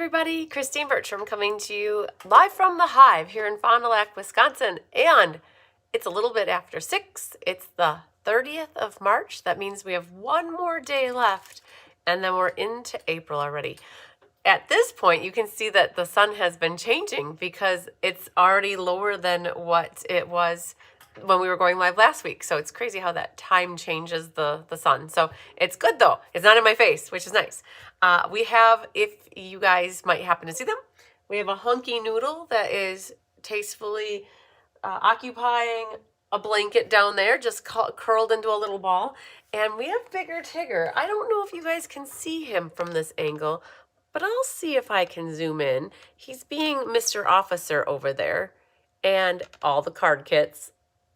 everybody, Christine Bertram coming to you live from the Hive here in Fond du Lac, Wisconsin. And it's a little bit after 6. It's the 30th of March. That means we have one more day left and then we're into April already. At this point, you can see that the sun has been changing because it's already lower than what it was when we were going live last week. So it's crazy how that time changes the sun. So it's good though. It's not in my face, which is nice. We have, if you guys might happen to see them, we have a hunky noodle that is tastefully occupying a blanket down there, just curled into a little ball. And we have Bigger Tigger. I don't know if you guys can see him from this angle, but I'll see if I can zoom in. He's being Mr. Officer over there. And all the card kits.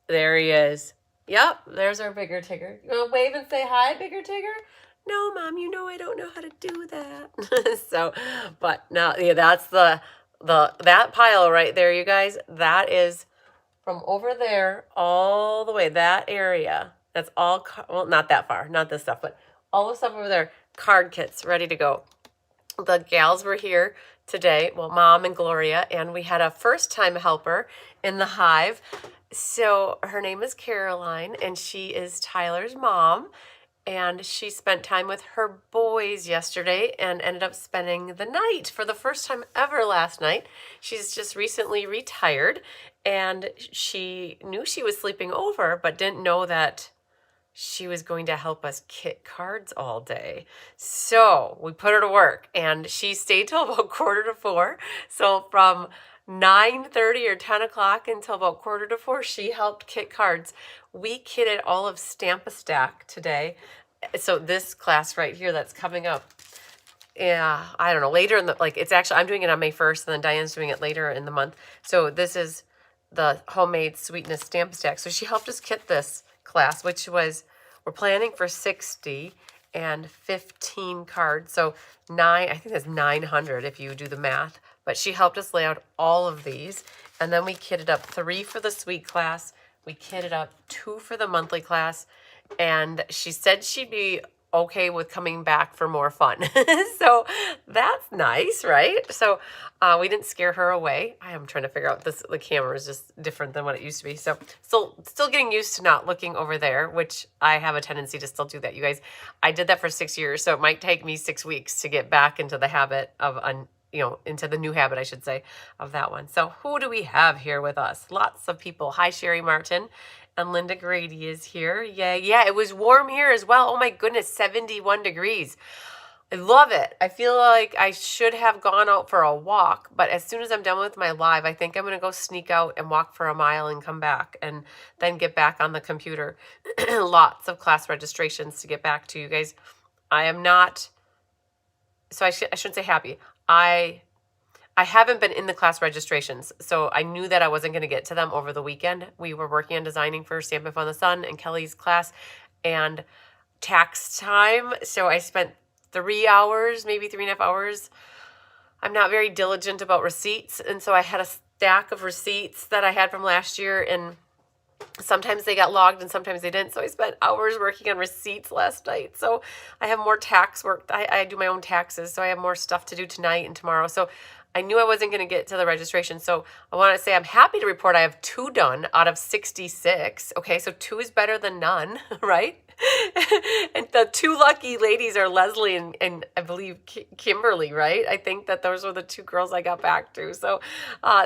There he is. Yep, there's our Bigger Tigger. You want to wave and say hi, Bigger Tigger? No, Mom, you know I don't know how to do that. So, but now, yeah, that's that pile right there, you guys. That is from over there all the way, that area. That's all, well, not that far, not this stuff, but all the stuff over there, card kits ready to go. The gals were here today, well, Mom and Gloria, and we had a first-time helper in the Hive. So her name is Caroline, and she is Tyler's mom, and she spent time with her boys yesterday and ended up spending the night for the first time ever last night. She's just recently retired, and she knew she was sleeping over, but didn't know that she was going to help us kit cards all day. So we put her to work, and she stayed till about 3:45. So from 9:30 or 10 o'clock until about 3:45, she helped kit cards. We kitted all of Stamp a Stack today. So this class right here that's coming up, yeah, I don't know, later in the, it's actually, I'm doing it on May 1st, and then Diane's doing it later in the month. So this is the homemade sweetness Stamp a Stack. So she helped us kit this class, which was, we're planning for 60 and 15 cards. So I think that's 900 if you do the math. But she helped us lay out all of these. And then we kitted up 3 for the sweet class. We kitted up 2 for the monthly class. And she said she'd be okay with coming back for more fun. So that's nice, right? So we didn't scare her away. I am trying to figure out this. The camera is just different than what it used to be. So still getting used to not looking over there, which I have a tendency to still do that, you guys. I did that for 6 years, so it might take me 6 weeks to get back into the habit of into the new habit, I should say, of that one. So who do we have here with us? Lots of people. Hi, Sherry Martin. And Linda Grady is here. Yay. Yeah, it was warm here as well. Oh my goodness, 71 degrees. I love it. I feel like I should have gone out for a walk, but as soon as I'm done with my live, I think I'm going to go sneak out and walk for a mile and come back and then get back on the computer. Lots of class registrations to get back to, you guys. I am not, so I shouldn't say happy. I haven't been in the class registrations, so I knew that I wasn't going to get to them over the weekend. We were working on designing for Stampin' Up on the Sun and Kelly's class and tax time, so I spent 3 hours, maybe 3.5 hours. I'm not very diligent about receipts, and so I had a stack of receipts that I had from last year, and sometimes they got logged and sometimes they didn't. So I spent hours working on receipts last night. So I have more tax work. I do my own taxes, so I have more stuff to do tonight and tomorrow. So I knew I wasn't going to get to the registration. So I want to say I'm happy to report I have 2 done out of 66. Okay, so 2 is better than none, right? And the 2 lucky ladies are Leslie and I believe Kimberly, right? I think that those were the 2 girls I got back to. So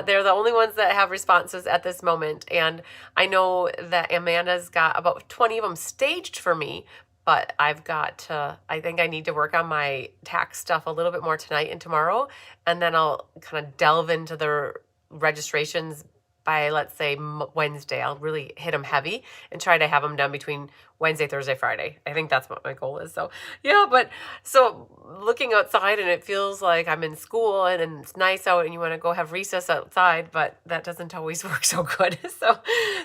they're the only ones that have responses at this moment. And I know that Amanda's got about 20 of them staged for me, but I've got to, I think I need to work on my tax stuff a little bit more tonight and tomorrow. And then I'll kind of delve into the registrations by, let's say, Wednesday. I'll really hit them heavy and try to have them done between Wednesday, Thursday, Friday. I think that's what my goal is. So, yeah, but so looking outside and it feels like I'm in school and it's nice out and you want to go have recess outside, but that doesn't always work so good.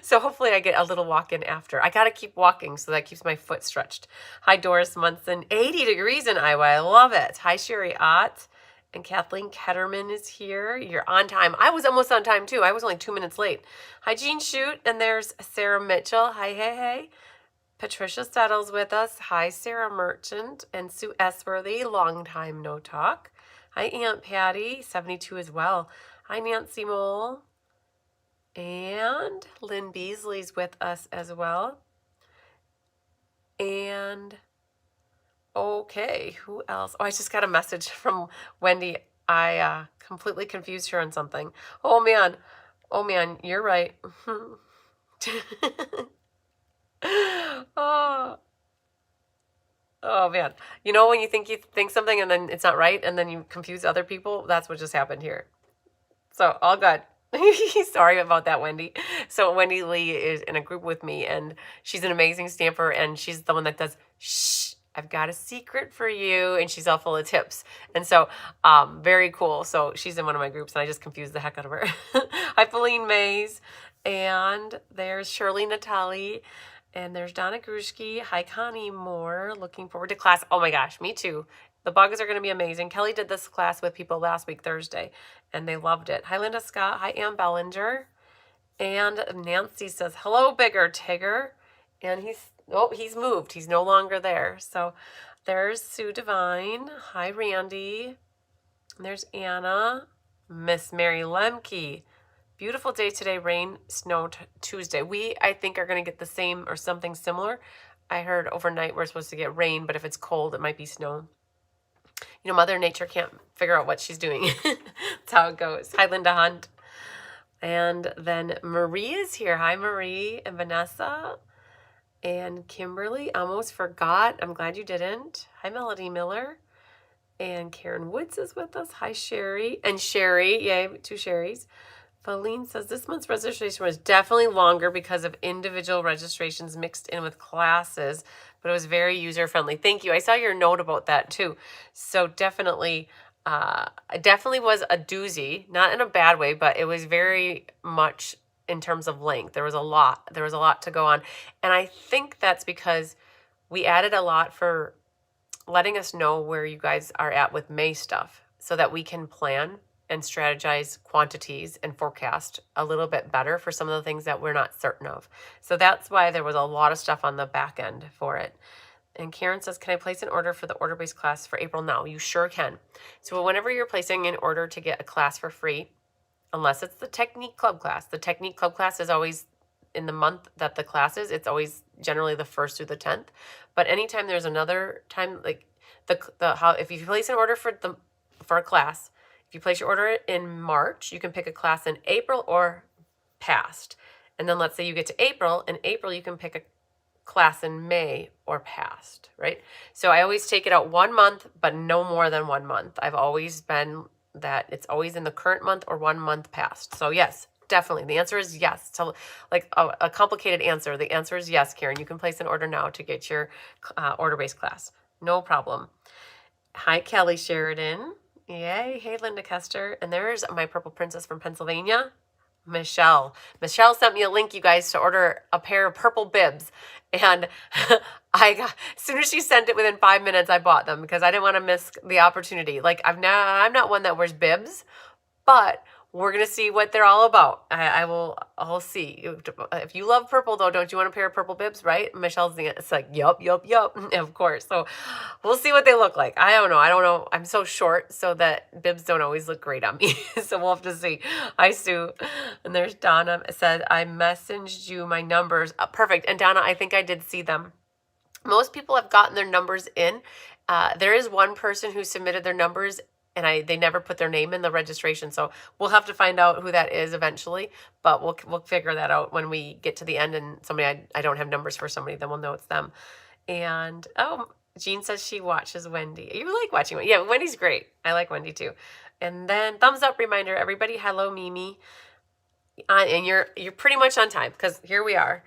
So hopefully I get a little walk in after. I got to keep walking so that keeps my foot stretched. Hi, Doris Munson. 80 degrees in Iowa. I love it. Hi, Sherry Ott. And Kathleen Ketterman is here. You're on time. I was almost on time, too. I was only 2 minutes late. Hi, Jean Shute. And there's Sarah Mitchell. Hi, hey. Patricia Settles with us. Hi, Sarah Merchant. And Sue Esworthy. Long time no talk. Hi, Aunt Patty, 72 as well. Hi, Nancy Mole. And Lynn Beasley's with us as well. And okay, who else? Oh, I just got a message from Wendy. I completely confused her on something. Oh man, you're right. Oh, oh man. You know when you think something and then it's not right and then you confuse other people? That's what just happened here. So all good. Sorry about that, Wendy. So Wendy Lee is in a group with me, and she's an amazing stamper, and she's the one that does, shh, I've got a secret for you, and she's all full of tips. And so very cool. So she's in one of my groups, and I just confused the heck out of her. Hi, Pauline Mays. And there's Shirley Natali. And there's Donna Grushki. Hi, Connie Moore. Looking forward to class. Oh my gosh, me too. The bugs are going to be amazing. Kelly did this class with people last week, Thursday, and they loved it. Hi, Linda Scott. Hi, Ann Bellinger. And Nancy says, hello, Bigger Tigger. And he's moved. He's no longer there. So there's Sue Devine. Hi, Randy. And there's Anna. Miss Mary Lemke. Beautiful day today, rain, snow Tuesday. We, I think, are going to get the same or something similar. I heard overnight we're supposed to get rain, but if it's cold, it might be snow. You know, Mother Nature can't figure out what she's doing. That's how it goes. Hi, Linda Hunt. And then Marie is here. Hi, Marie and Vanessa. And Kimberly, almost forgot. I'm glad you didn't. Hi, Melody Miller. And Karen Woods is with us. Hi, Sherry. And Sherry, yay, 2 Sherrys. Pauline says this month's registration was definitely longer because of individual registrations mixed in with classes, but it was very user-friendly. Thank you. I saw your note about that too. So definitely, it definitely was a doozy, not in a bad way, but it was very much in terms of length. There was a lot to go on. And I think that's because we added a lot for letting us know where you guys are at with May stuff so that we can plan and strategize quantities and forecast a little bit better for some of the things that we're not certain of. So that's why there was a lot of stuff on the back end for it. And Karen says, can I place an order for the order-based class for April now? You sure can. So whenever you're placing an order to get a class for free, unless it's the Technique Club class, the Technique Club class is always in the month that the class is, it's always generally the 1st through the 10th. But anytime there's another time, like if you place an order for a class, if you place your order in March, you can pick a class in April or past. And then let's say you get to April. In April, you can pick a class in May or past, right? So I always take it out 1 month, but no more than 1 month. I've always been that it's always in the current month or 1 month past. So yes, definitely. The answer is yes. So like a complicated answer. The answer is yes, Karen. You can place an order now to get your order-based class. No problem. Hi, Kelly Sheridan. Yay. Hey, Linda Kester. And there's my purple princess from Pennsylvania, Michelle. Michelle sent me a link, you guys, to order a pair of purple bibs. And as soon as she sent it, within 5 minutes, I bought them because I didn't want to miss the opportunity. Like I'm not one that wears bibs, but we're going to see what they're all about. I'll see. If you love purple, though, don't you want a pair of purple bibs, right? Michelle's it's like, yup, of course. So we'll see what they look like. I don't know. I'm so short, so that bibs don't always look great on me. So we'll have to see. Hi, Sue. And there's Donna. It said, I messaged you my numbers. Perfect. And Donna, I think I did see them. Most people have gotten their numbers in. There is one person who submitted their numbers and they never put their name in the registration. So we'll have to find out who that is eventually, but we'll figure that out when we get to the end and somebody, I don't have numbers for somebody, then we'll know it's them. And, oh, Jean says she watches Wendy. You like watching Wendy? Yeah, Wendy's great. I like Wendy too. And then thumbs up reminder, everybody, hello, Mimi. And you're pretty much on time because here we are.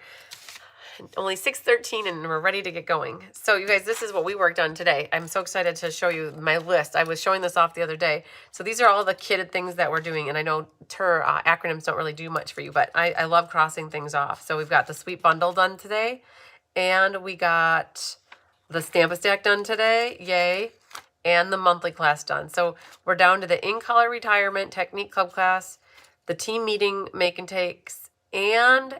Only 6:13 and we're ready to get going. So you guys, this is what we worked on today. I'm so excited to show you my list. I was showing this off the other day. So these are all the kitted things that we're doing. And I know acronyms don't really do much for you, but I love crossing things off. So we've got the Sweet Bundle done today. And we got the Stamp-A-Stack done today. Yay. And the monthly class done. So we're down to the In-Color Retirement Technique Club class, the team meeting make and takes, and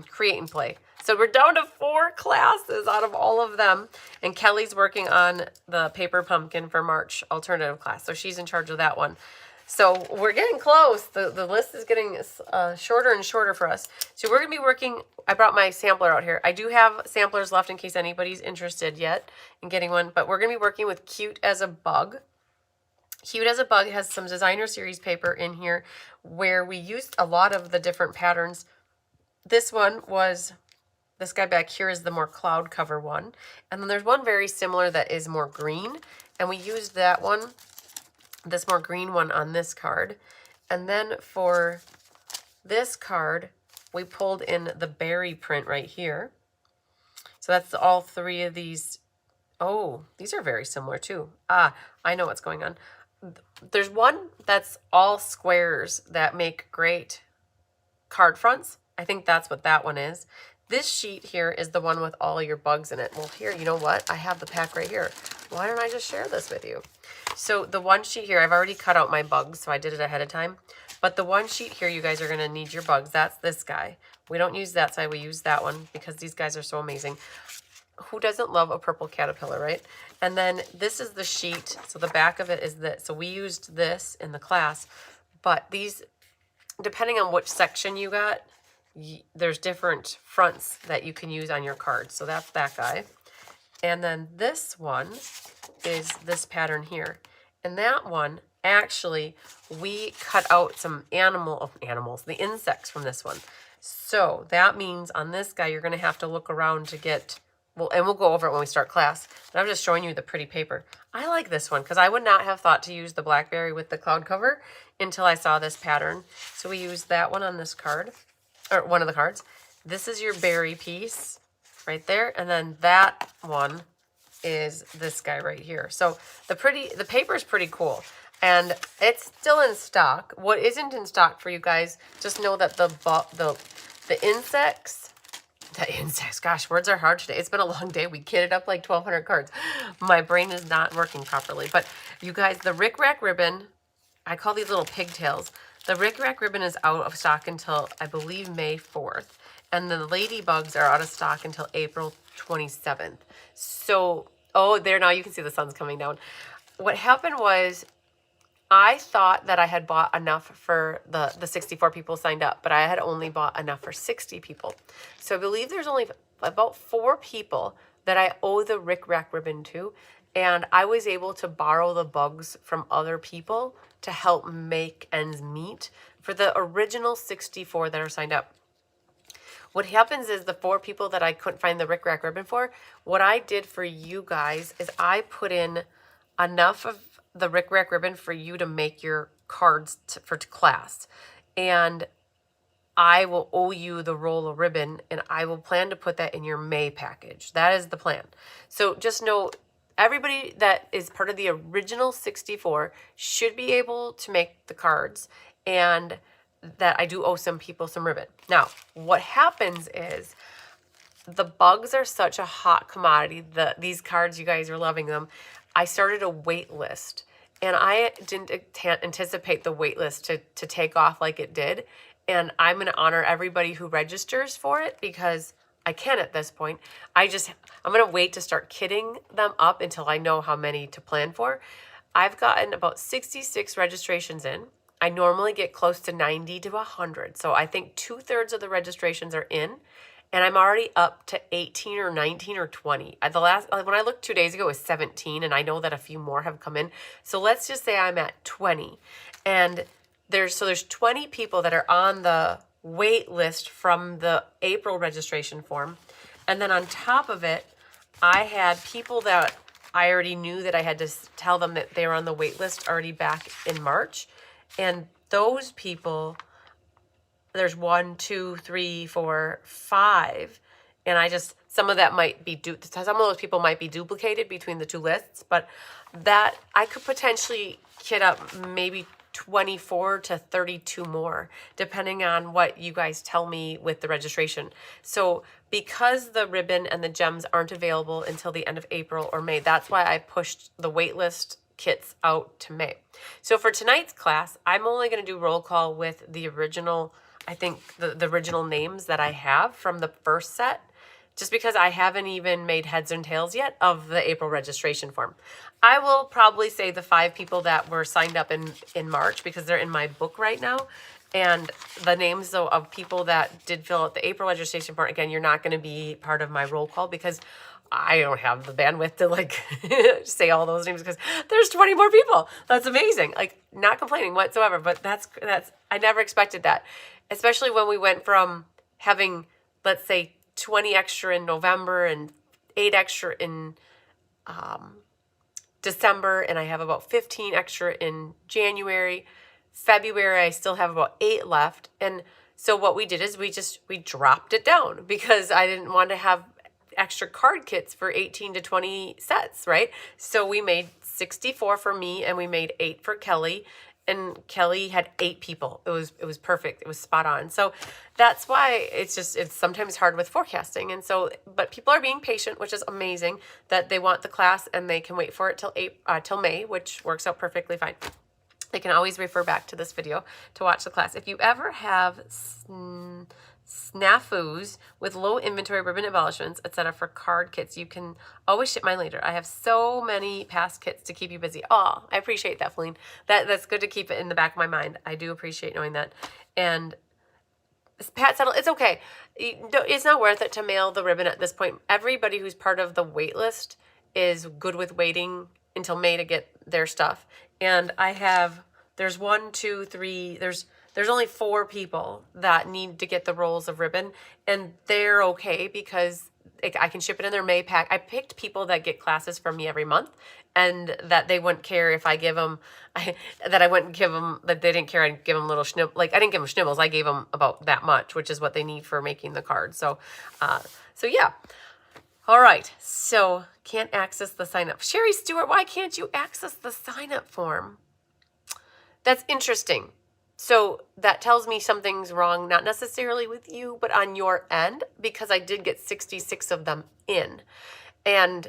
Create and Play. So we're down to 4 classes out of all of them. And Kelly's working on the paper pumpkin for March alternative class. So she's in charge of that one. So we're getting close. The list is getting shorter and shorter for us. So we're going to be working, I brought my sampler out here. I do have samplers left in case anybody's interested yet in getting one. But we're going to be working with Cute as a Bug. Cute as a Bug has some designer series paper in here where we used a lot of the different patterns. This one was, this guy back here is the more cloud cover one. And then there's one very similar that is more green. And we used that one, this more green one on this card. And then for this card, we pulled in the berry print right here. So that's all 3 of these. Oh, these are very similar too. Ah, I know what's going on. There's one that's all squares that make great card fronts. I think that's what that one is. This sheet here is the one with all your bugs in it. Well, here, you know what? I have the pack right here. Why don't I just share this with you? So the one sheet here, I've already cut out my bugs, so I did it ahead of time. But the one sheet here, you guys are going to need your bugs. That's this guy. We don't use that side. We use that one because these guys are so amazing. Who doesn't love a purple caterpillar, right? And then this is the sheet. So the back of it is this. So we used this in the class. But these, depending on which section you got, there's different fronts that you can use on your cards. So that's that guy. And then this one is this pattern here. And that one, actually, we cut out some animals, the insects from this one. So that means on this guy, you're going to have to look around to get, well, and we'll go over it when we start class. But I'm just showing you the pretty paper. I like this one because I would not have thought to use the blackberry with the cloud cover until I saw this pattern. So we used that one on this card, or one of the cards. This is your berry piece right there. And then that one is this guy right here. So the paper is pretty cool. And it's still in stock. What isn't in stock for you guys, just know that the insects, gosh, words are hard today. It's been a long day. We kitted up like 1,200 cards. My brain is not working properly. But you guys, the Rick Rack ribbon, I call these little pigtails. The Rick Rack ribbon is out of stock until, I believe, May 4th. And the ladybugs are out of stock until April 27th. So, oh, there now you can see the sun's coming down. What happened was I thought that I had bought enough for the 64 people signed up, but I had only bought enough for 60 people. So I believe there's only about 4 people that I owe the Rick Rack ribbon to. And I was able to borrow the bugs from other people to help make ends meet for the original 64 that are signed up. What happens is the 4 people that I couldn't find the Rick Rack ribbon for, what I did for you guys is I put in enough of the Rick Rack ribbon for you to make your cards for class. And I will owe you the roll of ribbon, and I will plan to put that in your May package. That is the plan. So just know everybody that is part of the original 64 should be able to make the cards, and that I do owe some people some ribbon. Now, what happens is the bugs are such a hot commodity. These cards, you guys are loving them. I started a wait list, and I didn't anticipate the wait list to take off like it did. And I'm going to honor everybody who registers for it because I can at this point. I'm going to wait to start kitting them up until I know how many to plan for. I've gotten about 66 registrations in. I normally get close to 90 to 100. So I think 2/3 of the registrations are in, and I'm already up to 18 or 19 or 20. When I looked 2 days ago, it was 17, and I know that a few more have come in. So let's just say I'm at 20. And there's 20 people that are on the wait list from the April registration form. And then on top of it, I had people that I already knew that I had to tell them that they were on the wait list already back in March. And those people, there's 1, 2, 3, 4, 5. And some of that might be some of those people might be duplicated between the 2 lists, but that I could potentially kit up maybe 24 to 32 more, depending on what you guys tell me with the registration. So because the ribbon and the gems aren't available until the end of April or May, that's why I pushed the waitlist kits out to May. So for tonight's class, I'm only going to do roll call with the original, I think the original names that I have from the first set. just because I haven't even made heads and tails yet of the April registration form. I will probably say the 5 people that were signed up in March, because they're in my book right now. And the names, though, of people that did fill out the April registration form, again, you're not going to be part of my roll call because I don't have the bandwidth to like say all those names, because there's 20 more people. That's amazing. Like, not complaining whatsoever, but that's I never expected that, especially when we went from having, let's say, 20 extra in November and 8 extra in December, and I have about 15 extra in January. February, I still have about 8 left. And so what we did is we dropped it down because I didn't want to have extra card kits for 18 to 20 sets, right? So we made 64 for me, and we made 8 for Kelly, and Kelly had 8 people. It was perfect. It was spot on. So that's why it's sometimes hard with forecasting. And so, but people are being patient, which is amazing, that they want the class and they can wait for it till May, which works out perfectly fine. They can always refer back to this video to watch the class. If you ever have snafus with low inventory, ribbon embellishments, etc. for card kits, you can always ship mine later. I have so many past kits to keep you busy. Oh, I appreciate that, Feline. That's good to keep it in the back of my mind. I do appreciate knowing that. And Pat Settle, it's okay. It's not worth it to mail the ribbon at this point. Everybody who's part of the wait list is good with waiting until May to get their stuff. And there's 1, 2, 3, there's only 4 people that need to get the rolls of ribbon, and they're okay because I can ship it in their May pack. I picked people that get classes from me every month, and that they wouldn't care if I give them, that they didn't care. I'd give them little I didn't give them schnibbles. I gave them about that much, which is what they need for making the card. So yeah. All right, so can't access the sign-up. Sherry Stewart, why can't you access the sign-up form? That's interesting. So that tells me something's wrong, not necessarily with you, but on your end, because I did get 66 of them in. And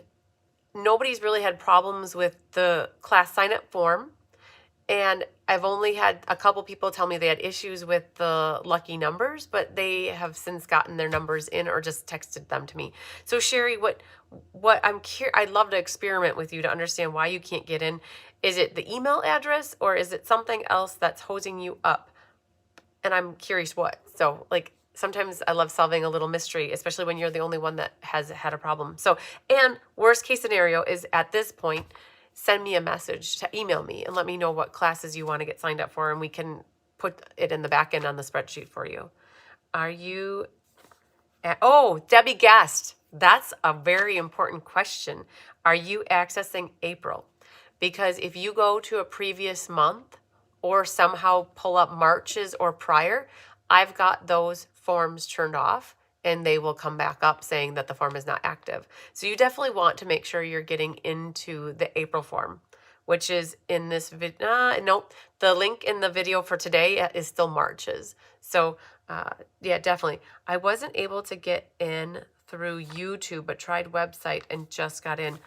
nobody's really had problems with the class sign-up form. And I've only had a couple people tell me they had issues with the lucky numbers, but they have since gotten their numbers in or just texted them to me. So Sherry, what I'd love to experiment with you to understand why you can't get in. Is it the email address, or is it something else that's hosing you up? And I'm curious what. So like, sometimes I love solving a little mystery, especially when you're the only one that has had a problem. So, and worst case scenario is at this point, send me a message to email me and let me know what classes you want to get signed up for, and we can put it in the back end on the spreadsheet for you. Debbie Guest, that's a very important question. Are you accessing April? Because if you go to a previous month or somehow pull up March's or prior, I've got those forms turned off, and they will come back up saying that the form is not active. So you definitely want to make sure you're getting into the April form, which is in this video. Nope, the link in the video for today is still March's. So yeah, definitely. I wasn't able to get in through YouTube, but tried website and just got in.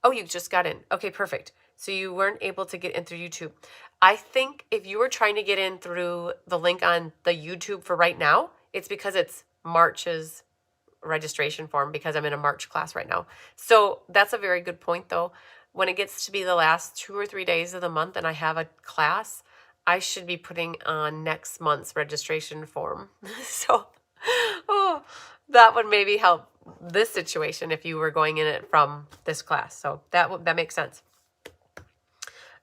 Oh, you just got in. Okay, perfect. So you weren't able to get in through YouTube. I think if you were trying to get in through the link on the YouTube for right now, it's because it's March's registration form, because I'm in a March class right now. So that's a very good point, though. When it gets to be the last 2 or 3 days of the month and I have a class, I should be putting on next month's registration form. So that would maybe help this situation if you were going in it from this class. So that makes sense.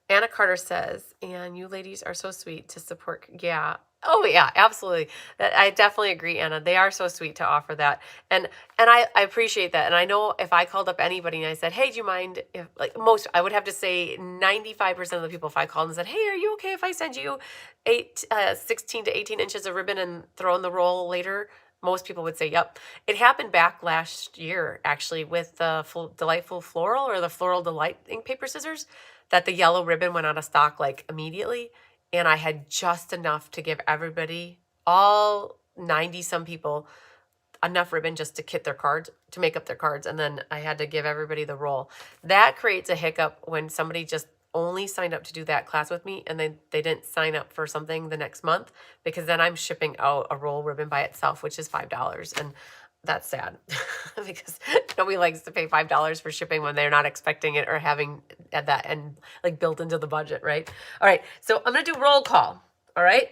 Anna Carter says, and you ladies are so sweet to support. Yeah. Oh, yeah, absolutely. I definitely agree, Anna. They are so sweet to offer that. And I appreciate that. And I know if I called up anybody and I said, hey, do you mind if, I would have to say 95% of the people, if I called and said, hey, are you okay if I send you 16 to 18 inches of ribbon and throw in the roll later? Most people would say, yep. It happened back last year, actually, with the Delightful Floral or the Floral Delight ink paper scissors, that the yellow ribbon went out of stock immediately. And I had just enough to give everybody, all 90-some people, enough ribbon just to kit their cards, to make up their cards. And then I had to give everybody the roll. That creates a hiccup when somebody just only signed up to do that class with me, and they didn't sign up for something the next month, because then I'm shipping out a roll ribbon by itself, which is $5. And that's sad because nobody likes to pay $5 for shipping when they're not expecting it or having that and like built into the budget, right? All right, so I'm going to do roll call. All right.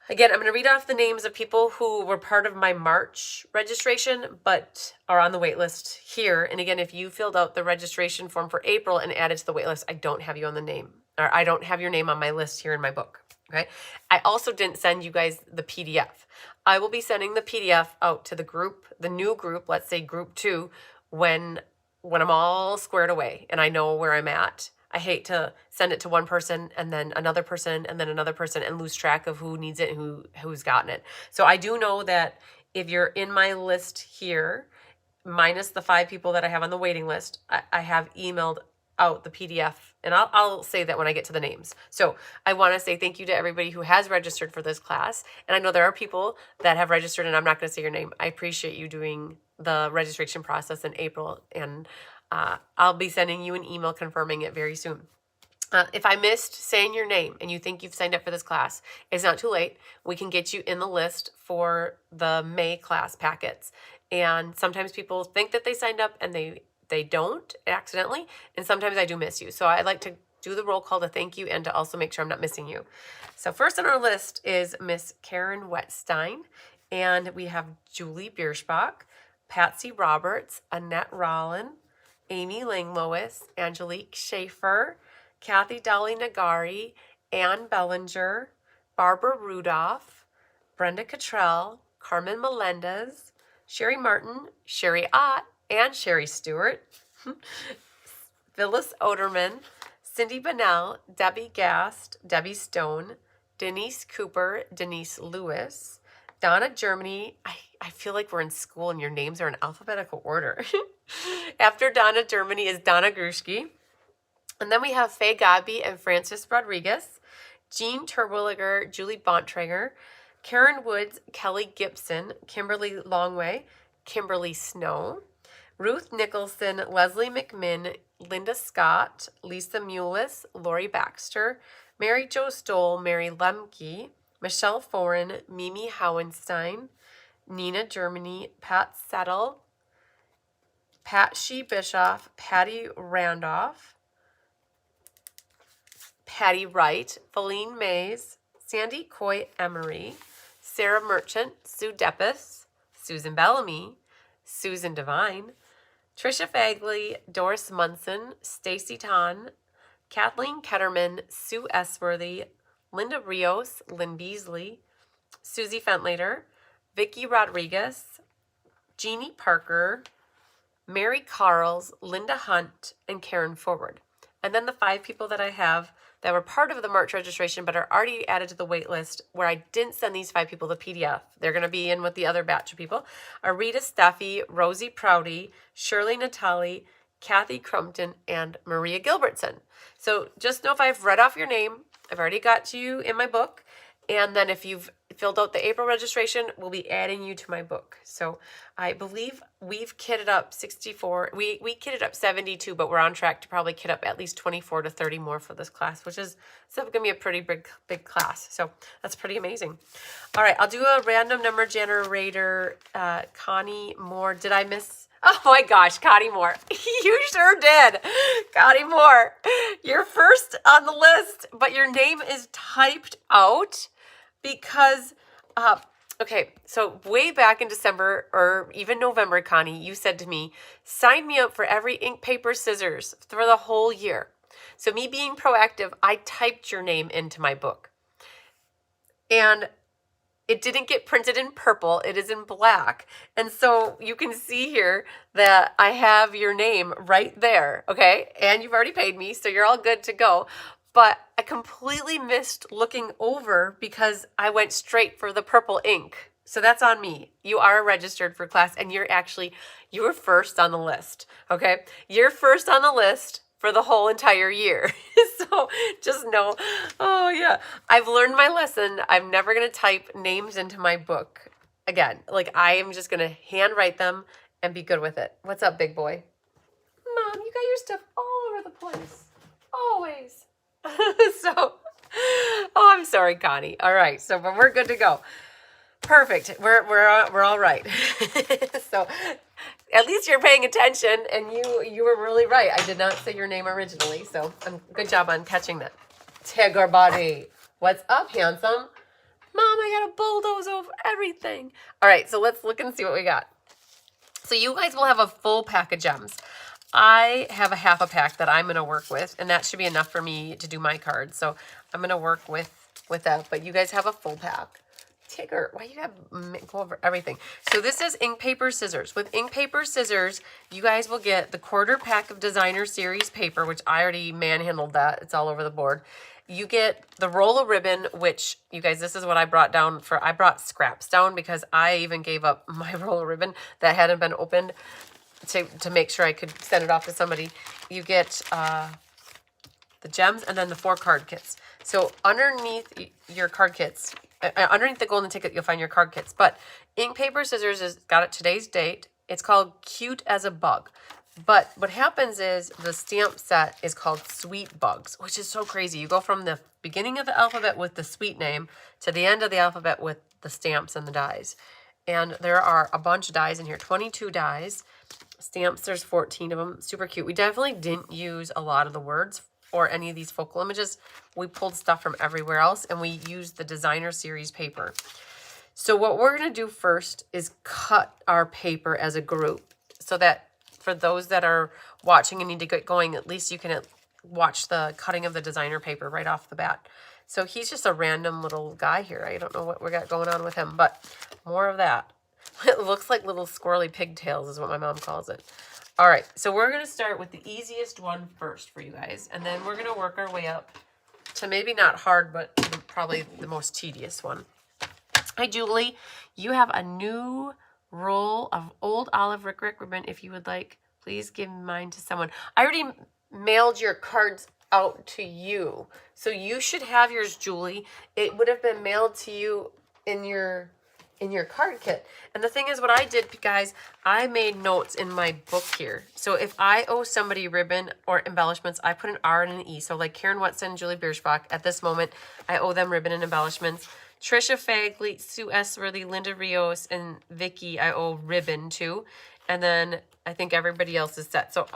Again, I'm going to read off the names of people who were part of my March registration but are on the wait list here. And again, if you filled out the registration form for April and added to the wait list, I don't have you on the name, or I don't have your name on my list here in my book. Okay. I also didn't send you guys the PDF. I will be sending the PDF out to the group, the new group, let's say group 2, when I'm all squared away and I know where I'm at. I hate to send it to one person and then another person and then another person and lose track of who needs it and who's gotten it. So I do know that if you're in my list here, minus the 5 people that I have on the waiting list, I have emailed out the PDF, and I'll say that when I get to the names. So I want to say thank you to everybody who has registered for this class. And I know there are people that have registered and I'm not going to say your name. I appreciate you doing the registration process in April, and I'll be sending you an email confirming it very soon. If I missed saying your name and you think you've signed up for this class, it's not too late. We can get you in the list for the May class packets. And sometimes people think that they signed up and they don't accidentally. And sometimes I do miss you. So I'd like to do the roll call to thank you and to also make sure I'm not missing you. So first on our list is Miss Karen Wetstein. And we have Julie Bierschbach, Patsy Roberts, Annette Rollin, Amy Langlois, Angelique Schaefer, Kathy Dolly Nagari, Ann Bellinger, Barbara Rudolph, Brenda Cottrell, Carmen Melendez, Sherry Martin, Sherry Ott, and Sherry Stewart, Phyllis Oderman, Cindy Bonnell, Debbie Gast, Debbie Stone, Denise Cooper, Denise Lewis, Donna Germany. I feel like we're in school and your names are in alphabetical order. After Donna Germany is Donna Grushke. And then we have Faye Godby and Francis Rodriguez, Jean Terwilliger, Julie Bontrager, Karen Woods, Kelly Gibson, Kimberly Longway, Kimberly Snow, Ruth Nicholson, Leslie McMinn, Linda Scott, Lisa Mullis, Lori Baxter, Mary Jo Stoll, Mary Lemke, Michelle Foran, Mimi Howenstein, Nina Germany, Pat Settle, Pat Shee Bischoff, Patty Randolph, Patty Wright, Feline Mays, Sandy Coy Emery, Sarah Merchant, Sue Deppis, Susan Bellamy, Susan Devine, Trisha Fagley, Doris Munson, Stacy Ton, Kathleen Ketterman, Sue Esworthy, Linda Rios, Lynn Beasley, Susie Fentlater, Vicki Rodriguez, Jeannie Parker, Mary Carls, Linda Hunt, and Karen Forward. And then the 5 people that I have that were part of the March registration but are already added to the wait list, where I didn't send these 5 people the PDF. They're going to be in with the other batch of people. Are Rita Steffi, Rosie Prouty, Shirley Natali, Kathy Crumpton, and Maria Gilbertson. So just know if I've read off your name, I've already got you in my book. And then if you've filled out the April registration, we'll be adding you to my book. So I believe we've kitted up 64. We kitted up 72, but we're on track to probably kit up at least 24 to 30 more for this class, which is going to be a pretty big class. So that's pretty amazing. All right, I'll do a random number generator. Connie Moore. Did I miss? Oh my gosh, Connie Moore. You sure did. Connie Moore. You're first on the list, but your name is typed out because, okay, so way back in December or even November, Connie, you said to me, sign me up for every ink, paper, scissors for the whole year. So me being proactive, I typed your name into my book. And it didn't get printed in purple. It is in black. And so you can see here that I have your name right there, okay? And you've already paid me, so you're all good to go. But I completely missed looking over because I went straight for the purple ink. So that's on me. You are registered for class, and you're first on the list, okay? You're first on the list for the whole entire year. So just know, oh yeah, I've learned my lesson. I'm never going to type names into my book again. Like, I am just going to handwrite them and be good with it. What's up, big boy? Mom, you got your stuff all over the place. Always. So, oh, I'm sorry, Connie. All right, so but we're good to go. Perfect. We're all right. So, at least you're paying attention, and you were really right. I did not say your name originally, so good job on catching that. Tiger Body, what's up, handsome? Mom, I gotta bulldoze over everything. All right, so let's look and see what we got. So you guys will have a full pack of gems. I have a half a pack that I'm going to work with, and that should be enough for me to do my cards. So I'm going to work with that, but you guys have a full pack. Tigger, why you gotta go over everything? So this is ink, paper, scissors. With ink, paper, scissors, you guys will get the quarter pack of designer series paper, which I already manhandled that. It's all over the board. You get the roll of ribbon, which you guys, this is what I brought down for. I brought scraps down because I even gave up my roll of ribbon that hadn't been opened to make sure I could send it off to somebody. You get the gems and then the 4 card kits. So underneath your card kits, underneath the golden ticket, you'll find your card kits. But ink, paper, scissors has got it today's date. It's called Cute as a Bug. But what happens is the stamp set is called Sweet Bugs, which is so crazy. You go from the beginning of the alphabet with the sweet name to the end of the alphabet with the stamps and the dies. And there are a bunch of dies in here, 22 dies. Stamps, there's 14 of them. Super cute. We definitely didn't use a lot of the words or any of these focal images. We pulled stuff from everywhere else, and we used the designer series paper. So what we're going to do first is cut our paper as a group so that for those that are watching and need to get going, at least you can watch the cutting of the designer paper right off the bat. So he's just a random little guy here. I don't know what we got going on with him, but more of that. It looks like little squirrely pigtails is what my mom calls it. All right, so we're going to start with the easiest one first for you guys, and then we're going to work our way up to maybe not hard, but probably the most tedious one. Hi, Julie. You have a new roll of old olive Rick ribbon. If you would like, please give mine to someone. I already mailed your cards out to you, so you should have yours, Julie. It would have been mailed to you in your card kit. And the thing is, what I did, guys, I made notes in my book here. So if I owe somebody ribbon or embellishments, I put an R and an E. So like Karen Watson, Julie Bierschbach, at this moment, I owe them ribbon and embellishments. Trisha Fagley, Sue Esworthy, Linda Rios, and Vicky, I owe ribbon to. And then I think everybody else is set. So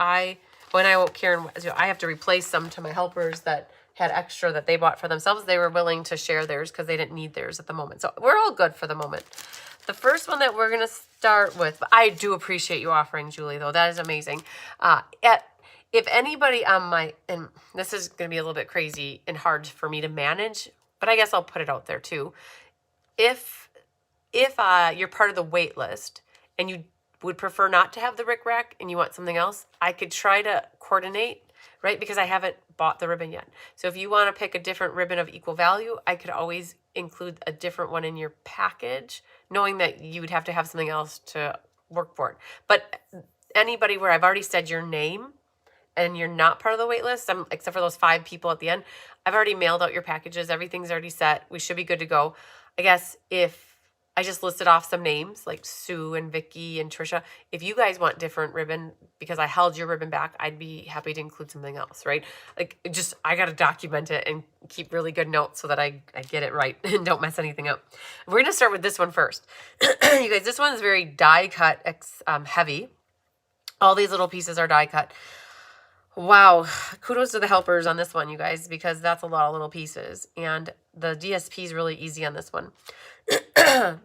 when I owe Karen, I have to replace some to my helpers that had extra that they bought for themselves. They were willing to share theirs because they didn't need theirs at the moment. So we're all good for the moment. The first one that we're going to start with, I do appreciate you offering, Julie, though. That is amazing. If anybody on and this is going to be a little bit crazy and hard for me to manage, but I guess I'll put it out there too. If you're part of the wait list and you would prefer not to have the Rick Rack and you want something else, I could try to coordinate, right? Because I haven't bought the ribbon yet. So if you want to pick a different ribbon of equal value, I could always include a different one in your package, knowing that you would have to have something else to work for it. But anybody where I've already said your name and you're not part of the wait list, except for those 5 people at the end, I've already mailed out your packages. Everything's already set. We should be good to go. I guess if I just listed off some names like Sue and Vicky and Trisha, if you guys want different ribbon because I held your ribbon back, I'd be happy to include something else, right? Like I got to document it and keep really good notes so that I get it right and don't mess anything up. We're going to start with this one first. You guys, this one is very die cut heavy. All these little pieces are die cut. Wow, kudos to the helpers on this one, you guys, because that's a lot of little pieces. And the DSP is really easy on this one.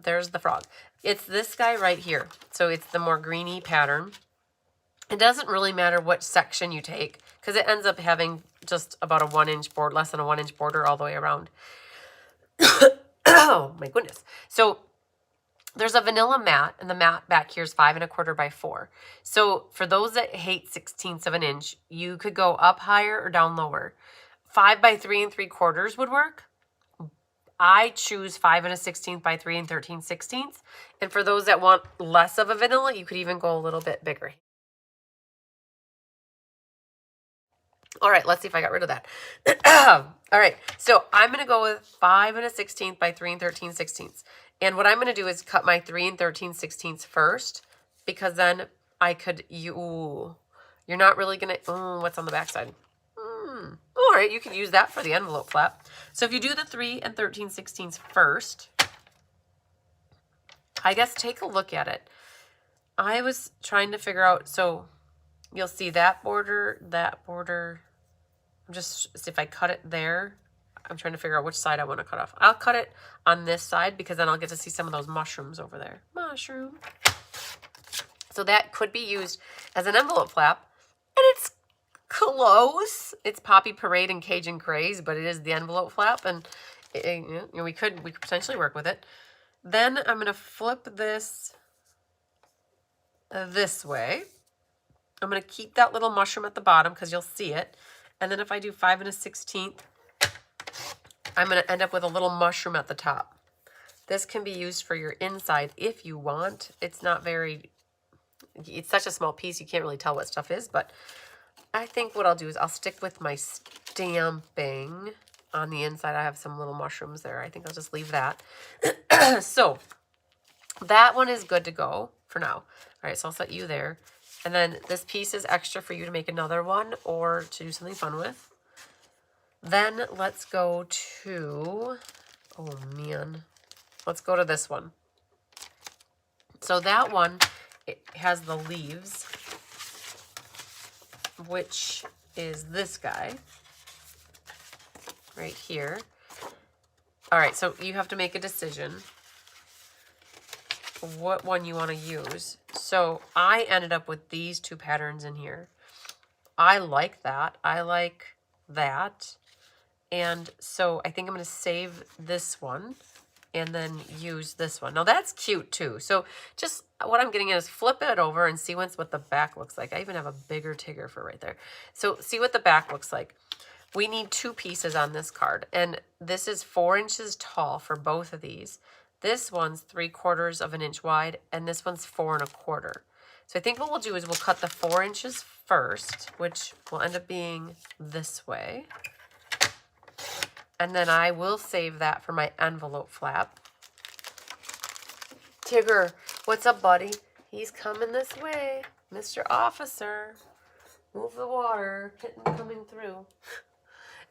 There's the frog. It's this guy right here. So it's the more greeny pattern. It doesn't really matter what section you take because it ends up having just about a 1-inch board, less than a 1-inch border all the way around. Oh, my goodness. So there's a vanilla mat, and the mat back here is 5 1/4 by 4. So for those that hate 1/16 of an inch, you could go up higher or down lower. 5 by 3 3/4 would work. I choose 5 1/16 by 3 13/16. And for those that want less of a vanilla, you could even go a little bit bigger. All right, let's see if I got rid of that. All right, so I'm going to go with 5 1/16 by 3 13/16. And what I'm going to do is cut my 3 13/16 first, because then I could, you're not really going to, what's on the back side? All right, you could use that for the envelope flap. So if you do the 3 and 13/16 first, I guess take a look at it. I was trying to figure out, so you'll see that border, just see if I cut it there. I'm trying to figure out which side I want to cut off. I'll cut it on this side because then I'll get to see some of those mushrooms over there. Mushroom. So that could be used as an envelope flap. And it's close. It's Poppy Parade and Cajun Craze, but it is the envelope flap. And we could potentially work with it. Then I'm going to flip this this way. I'm going to keep that little mushroom at the bottom because you'll see it. And then if I do 5 1/16, I'm going to end up with a little mushroom at the top. This can be used for your inside if you want. It's not very, it's such a small piece, you can't really tell what stuff is, but I think what I'll do is I'll stick with my stamping on the inside. I have some little mushrooms there. I think I'll just leave that. So that one is good to go for now. All right, so I'll set you there. And then this piece is extra for you to make another one or to do something fun with. Then let's go to, oh man, let's go to this one. So that one, it has the leaves, which is this guy right here. All right, so you have to make a decision what one you want to use. So I ended up with these two patterns in here. I like that. I like that. And so I think I'm going to save this one and then use this one. Now that's cute too. So just what I'm getting at is flip it over and see what the back looks like. I even have a bigger Tigger for right there. So see what the back looks like. We need 2 pieces on this card. And this is 4 inches tall for both of these. This one's 3/4 of an inch wide and this one's 4 1/4. So I think what we'll do is we'll cut the 4 inches first, which will end up being this way. And then I will save that for my envelope flap. Tigger, what's up, buddy? He's coming this way. Mr. Officer, move the water. Kitten coming through.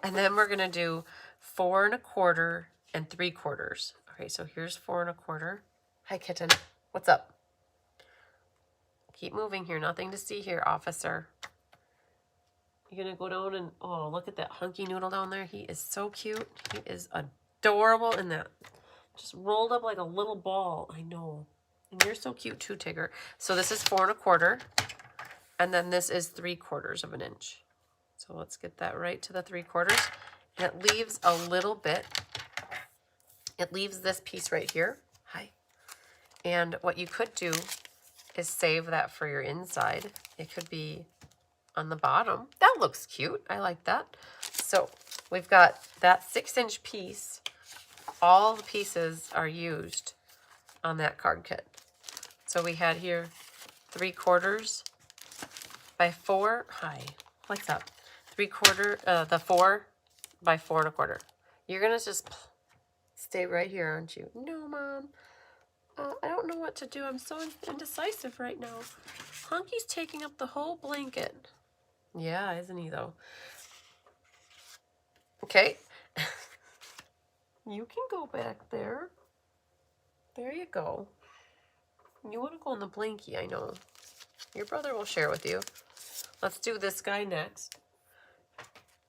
And then we're going to do 4 1/4 and 3/4. Okay, so here's 4 1/4. Hi, kitten. What's up? Keep moving here. Nothing to see here, officer. You're going to go down and, oh, look at that hunky noodle down there. He is so cute. He is adorable in that. Just rolled up like a little ball. I know. And you're so cute too, Tigger. So this is 4 1/4. And then this is 3/4 of an inch. So let's get that right to the 3/4. And it leaves a little bit. It leaves this piece right here. Hi. And what you could do is save that for your inside. It could be on the bottom. That looks cute. I like that. So we've got that 6-inch piece. All the pieces are used on that card kit. So we had here 3/4 by 4. Hi, what's up? 3/4, the 4 by 4 1/4. You're gonna just stay right here, aren't you? No, Mom. I don't know what to do. I'm so indecisive right now. Hunky's taking up the whole blanket. Yeah, isn't he though? Okay. You can go back there. There you go. You want to go in the blankie, I know. Your brother will share with you. Let's do this guy next.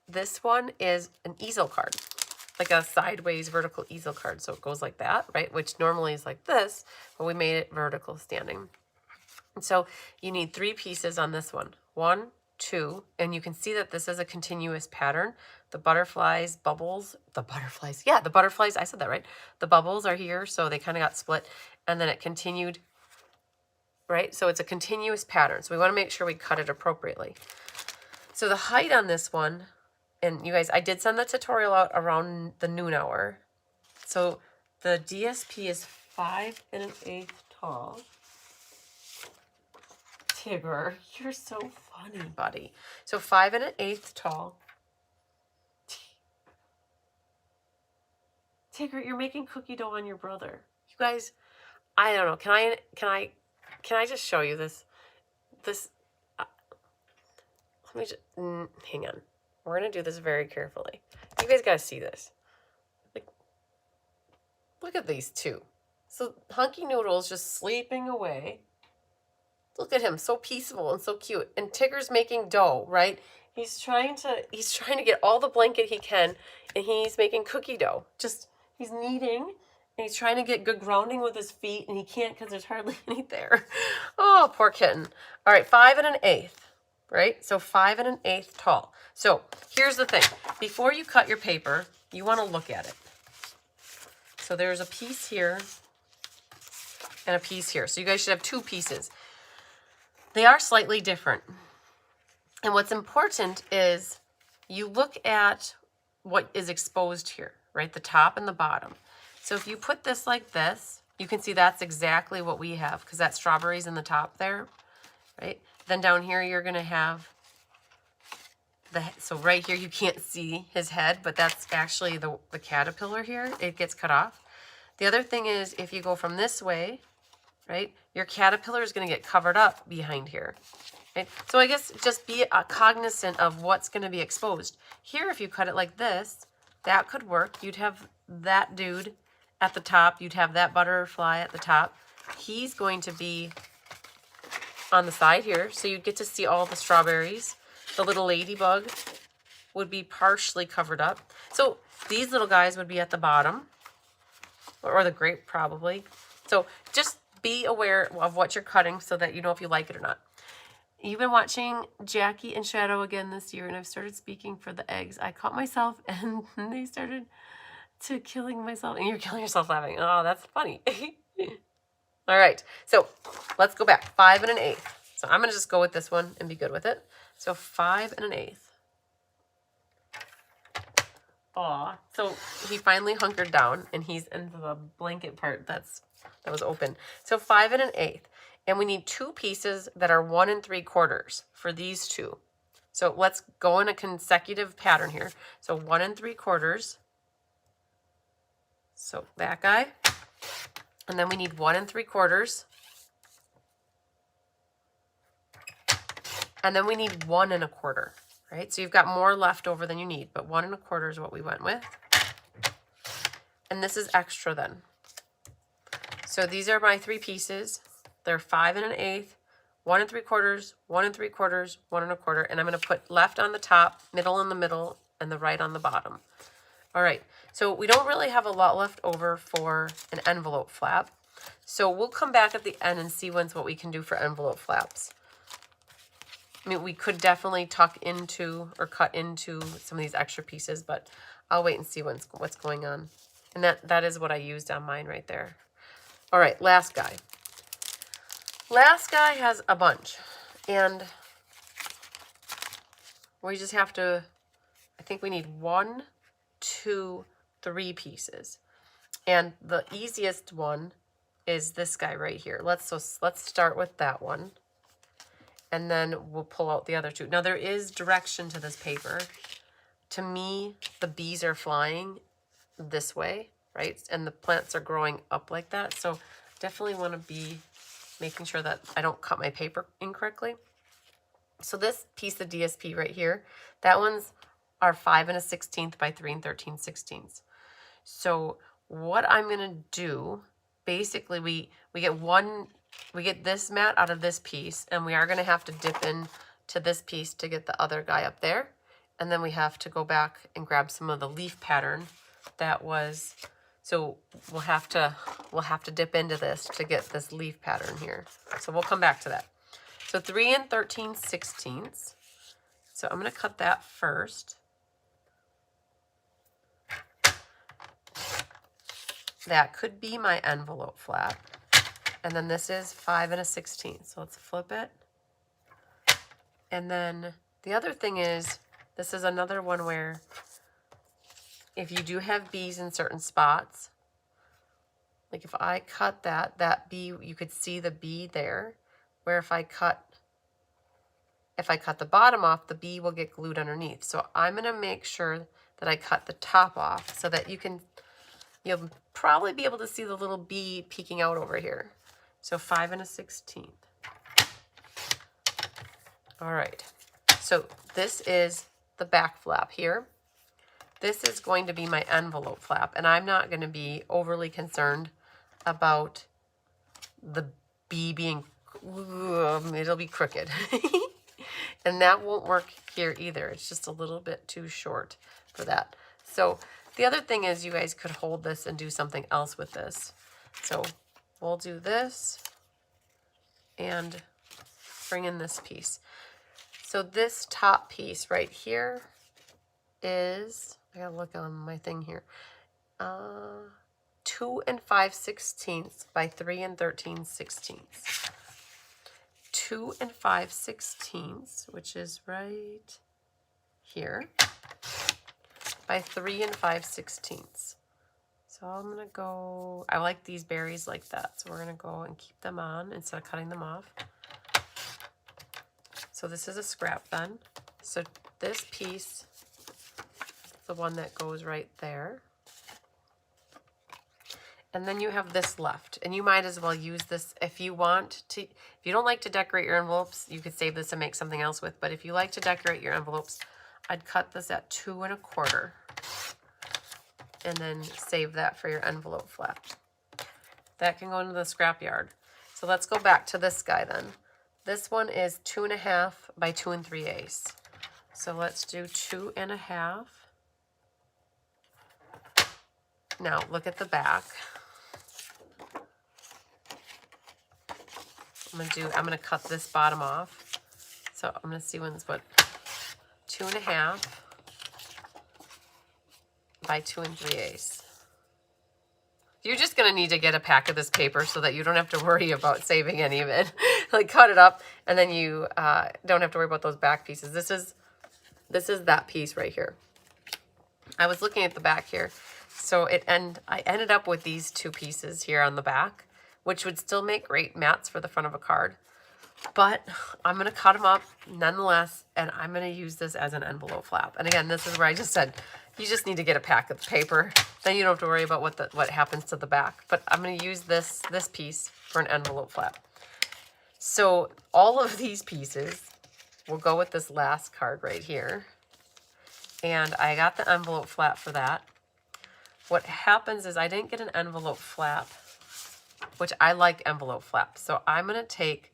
This one is an easel card. Like a sideways vertical easel card. So it goes like that, right? Which normally is like this, but we made it vertical standing. And so you need 3 pieces on this one. 1, 2, and you can see that this is a continuous pattern. The butterflies, bubbles, the butterflies, I said that right. The bubbles are here, so they kind of got split, and then it continued, right? So it's a continuous pattern. So we want to make sure we cut it appropriately. So the height on this one, and you guys, I did send the tutorial out around the noon hour. So the DSP is 5 1/8 tall. Tigger, you're so funny, buddy. So 5 1/8 tall. Tigger, you're making cookie dough on your brother. You guys, I don't know. Can I just show you this? Let me just hang on. We're going to do this very carefully. You guys got to see this. Like, look at these two. So Hunky Noodle's just sleeping away. Look at him, so peaceful and so cute. And Tigger's making dough, right? He's trying to get all the blanket he can, and he's making cookie dough. He's kneading, and he's trying to get good grounding with his feet, and he can't because there's hardly any there. Oh, poor kitten. All right, 5 1/8, right? So 5 1/8 tall. So here's the thing. Before you cut your paper, you want to look at it. So there's a piece here and a piece here. So you guys should have 2 pieces. They are slightly different. And what's important is you look at what is exposed here, right? The top and the bottom. So if you put this like this, you can see that's exactly what we have because that strawberry's in the top there, right? Then down here you're going to have so right here you can't see his head, but that's actually the caterpillar here. It gets cut off. The other thing is if you go from this way, right, your caterpillar is going to get covered up behind here. Right? So I guess just be cognizant of what's going to be exposed. Here, if you cut it like this, that could work. You'd have that dude at the top. You'd have that butterfly at the top. He's going to be on the side here, so you'd get to see all the strawberries. The little ladybug would be partially covered up. So these little guys would be at the bottom, or the grape probably. So just be aware of what you're cutting so that you know if you like it or not. You've been watching Jackie and Shadow again this year, and I've started speaking for the eggs. I caught myself, and they started to killing myself. And you're killing yourself laughing. Oh, that's funny. All right, so let's go back. 5 1/8. So I'm going to just go with this one and be good with it. So 5 1/8. Aw. So he finally hunkered down, and he's into the blanket part that was open. So 5 1/8. And we need 2 pieces that are 1 3/4 for these 2. So let's go in a consecutive pattern here. So 1 3/4. So that guy. And then we need 1 3/4. And then we need 1 1/4, right? So you've got more left over than you need, but 1 1/4 is what we went with. And this is extra then. So these are my 3 pieces. They're 5 1/8, 1 3/4, 1 3/4, 1 1/4, and I'm going to put left on the top, middle in the middle, and the right on the bottom. All right, so we don't really have a lot left over for an envelope flap. So we'll come back at the end and see what we can do for envelope flaps. I mean, we could definitely tuck into or cut into some of these extra pieces, but I'll wait and see what's going on. And that is what I used on mine right there. All right, last guy. Last guy has a bunch, and we just have to, I think we need 1, 2, 3 pieces. And the easiest one is this guy right here. Let's start with that one, and then we'll pull out the other 2. Now there is direction to this paper. To me, the bees are flying this way, right? And the plants are growing up like that. So definitely want to be making sure that I don't cut my paper incorrectly. So this piece of DSP right here, that one's our 5 1/16 by 3 13/16. So what I'm gonna do, basically we get this mat out of this piece, and we are gonna have to dip in to this piece to get the other guy up there. And then we have to go back and grab some of the leaf pattern that was. So we'll have to dip into this to get this leaf pattern here. So we'll come back to that. So 3 13/16. So I'm going to cut that first. That could be my envelope flap. And then this is 5 1/16. So let's flip it. And then the other thing is, this is another one where if you do have bees in certain spots, like if I cut that bee, you could see the bee there, where if I cut the bottom off, the bee will get glued underneath. So I'm going to make sure that I cut the top off so that you'll probably be able to see the little bee peeking out over here. So 5 1/16. All right. So this is the back flap here. This is going to be my envelope flap, and I'm not going to be overly concerned about the B being, it'll be crooked. And that won't work here either. It's just a little bit too short for that. So the other thing is you guys could hold this and do something else with this. So we'll do this and bring in this piece. So this top piece right here is, I gotta look on my thing here, 2 5/16 by 3 13/16. 2 5/16, which is right here, by 3 5/16. So I'm gonna go, I like these berries like that, so we're gonna go and keep them on instead of cutting them off. So this is a scrap then. So this piece is the one that goes right there. And then you have this left, and you might as well use this if you want to. If you don't like to decorate your envelopes, you could save this and make something else with. But if you like to decorate your envelopes, I'd cut this at 2 1/4 and then save that for your envelope flap. That can go into the scrapyard. So let's go back to this guy then. This one is 2 1/2 by 2 3/8. So let's do 2 1/2. Now look at the back. I'm gonna cut this bottom off. So I'm gonna see when's what, 2 1/2 by 2 3/8. You're just gonna need to get a pack of this paper so that you don't have to worry about saving any of it. Like cut it up, and then you don't have to worry about those back pieces. This is that piece right here. I was looking at the back here, so I ended up with these 2 pieces here on the back, which would still make great mats for the front of a card. But I'm going to cut them up nonetheless, and I'm going to use this as an envelope flap. And again, this is where I just said, you just need to get a pack of paper. Then you don't have to worry about what happens to the back. But I'm going to use this piece for an envelope flap. So all of these pieces will go with this last card right here. And I got the envelope flap for that. What happens is I didn't get an envelope flap, which I like envelope flaps. So I'm going to take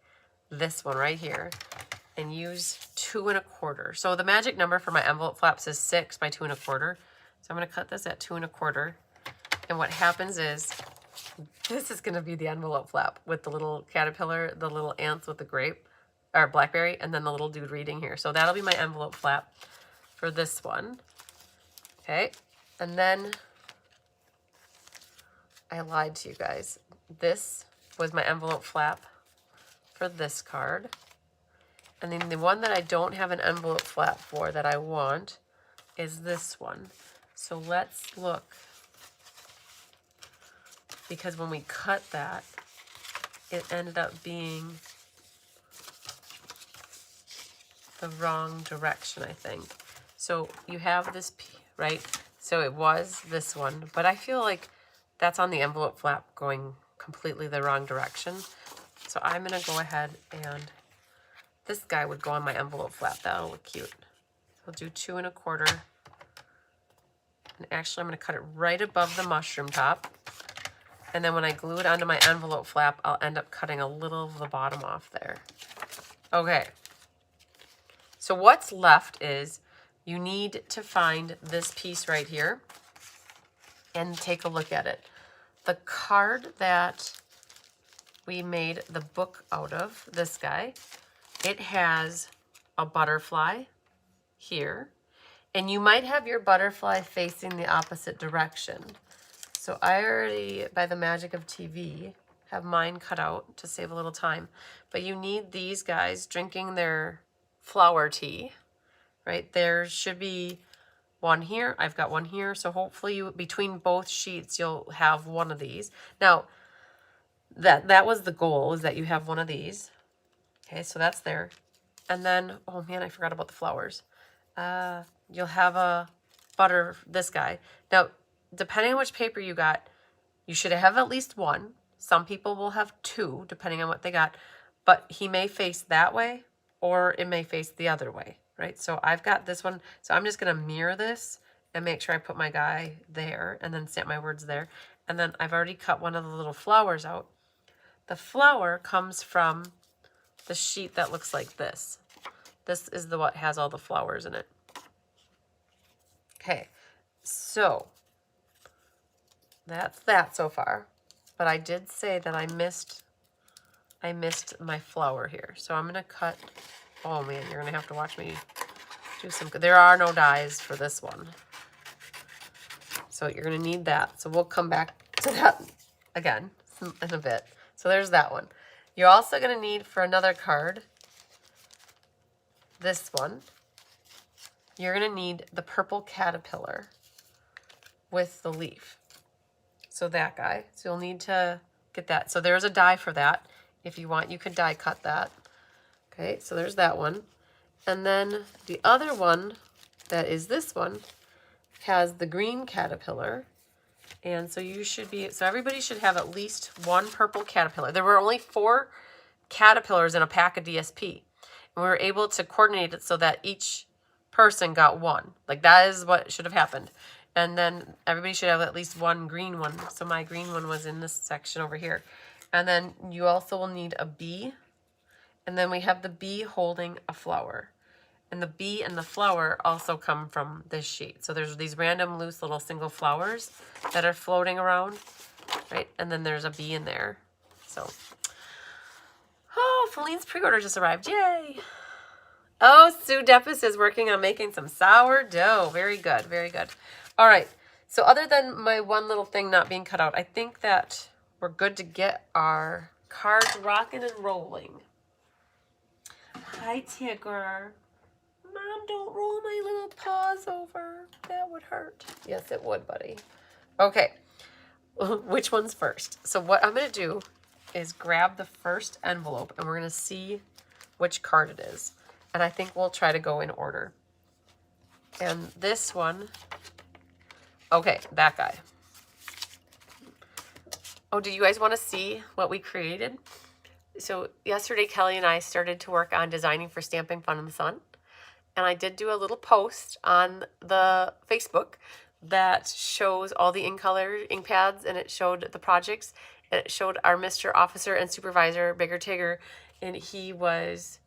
this one right here and use 2 1/4. So the magic number for my envelope flaps is 6 by 2 1/4. So I'm going to cut this at 2 1/4. And what happens is this is going to be the envelope flap with the little caterpillar, the little ants with the grape or blackberry, and then the little dude reading here. So that'll be my envelope flap for this one. Okay. And then I lied to you guys. This was my envelope flap for this card. And then the one that I don't have an envelope flap for that I want is this one. So let's look. Because when we cut that, it ended up being the wrong direction, I think. So you have this, right? So it was this one, but I feel like that's on the envelope flap going completely the wrong direction. So I'm going to go ahead and this guy would go on my envelope flap. That'll look cute. I'll do 2 1/4. And actually I'm going to cut it right above the mushroom top. And then when I glue it onto my envelope flap, I'll end up cutting a little of the bottom off there. Okay. So what's left is you need to find this piece right here and take a look at it. The card that we made the book out of, this guy, it has a butterfly here. And you might have your butterfly facing the opposite direction. So I already, by the magic of TV, have mine cut out to save a little time. But you need these guys drinking their flower tea, right? There should be one here. I've got one here. So hopefully between both sheets, you'll have one of these. Now, that was the goal, is that you have one of these. Okay, so that's there. And then, oh man, I forgot about the flowers. You'll have this guy. Now, depending on which paper you got, you should have at least one. Some people will have 2, depending on what they got. But he may face that way or it may face the other way, right? So I've got this one, so I'm just gonna mirror this and make sure I put my guy there and then stamp my words there. And then I've already cut one of the little flowers out. The flower comes from the sheet that looks like this. This is the what has all the flowers in it. Okay, so that's that so far. But I did say that I missed my flower here. So I'm gonna cut, oh man, you're gonna have to watch me do some, there are no dies for this one. So you're gonna need that. So we'll come back to that again in a bit. So there's that one. You're also gonna need for another card, this one, you're gonna need the purple caterpillar with the leaf. So that guy, so you'll need to get that. So there's a die for that. If you want, you could die cut that. Okay, so there's that one. And then the other one, that is this one, has the green caterpillar. And so you should be, so everybody should have at least one purple caterpillar. There were only 4 caterpillars in a pack of DSP. And we were able to coordinate it so that each person got one. Like that is what should have happened. And then everybody should have at least one green one. So my green one was in this section over here. And then you also will need a bee. And then we have the bee holding a flower. And the bee and the flower also come from this sheet. So there's these random loose little single flowers that are floating around, right? And then there's a bee in there. So, oh, Feline's pre-order just arrived. Yay! Oh, Sue Deppis is working on making some sourdough. Very good, very good. All right, so other than my one little thing not being cut out, I think that we're good to get our cards rocking and rolling. Hi, Tigger. Mom, don't roll my little paws over. That would hurt. Yes, it would, buddy. Okay, which one's first? So what I'm going to do is grab the first envelope, and we're going to see which card it is. And I think we'll try to go in order. And this one, okay, that guy. Oh, do you guys want to see what we created? So yesterday, Kelly and I started to work on designing for Stamping Fun in the Sun. And I did do a little post on the Facebook that shows all the in-color ink pads, and it showed the projects, and it showed our Mr. Officer and Supervisor, Bigger Tigger, and he was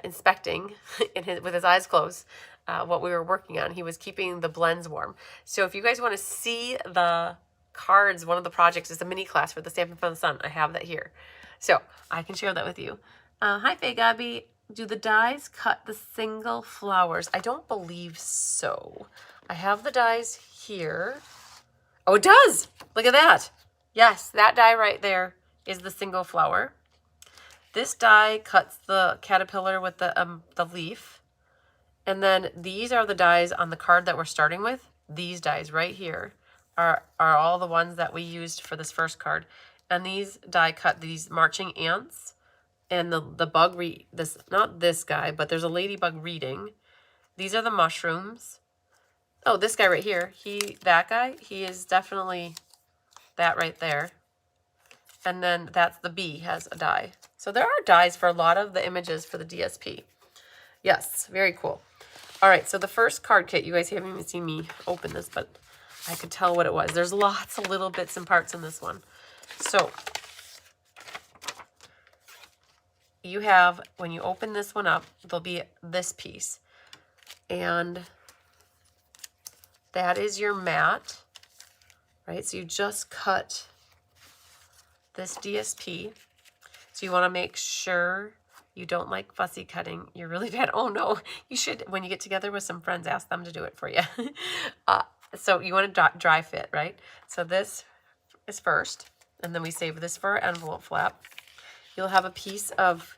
inspecting with his eyes closed what we were working on. He was keeping the blends warm. So if you guys want to see the cards, one of the projects is a mini class for the Stampin' Fun in the Sun. I have that here. So I can share that with you. Hi, Faye Gabby. Do the dies cut the single flowers? I don't believe so. I have the dies here. Oh, it does. Look at that. Yes, that die right there is the single flower. This die cuts the caterpillar with the leaf. And then these are the dies on the card that we're starting with. These dies right here are all the ones that we used for this first card. And these die cut these marching ants and the bug this, not this guy, but there's a ladybug reading. These are the mushrooms. Oh, this guy right here, that guy, he is definitely that right there. And then that's the bee has a die. So there are dies for a lot of the images for the DSP. Yes, very cool. All right, so the first card kit, you guys haven't even seen me open this, but I could tell what it was. There's lots of little bits and parts in this one. So you have, when you open this one up, there'll be this piece. And that is your mat, right? So you just cut this DSP. So you want to make sure you don't like fussy cutting. You're really bad. Oh no, you should, when you get together with some friends, ask them to do it for you. So you want to dry fit, right? So this is first, and then we save this for our envelope flap. You'll have a piece of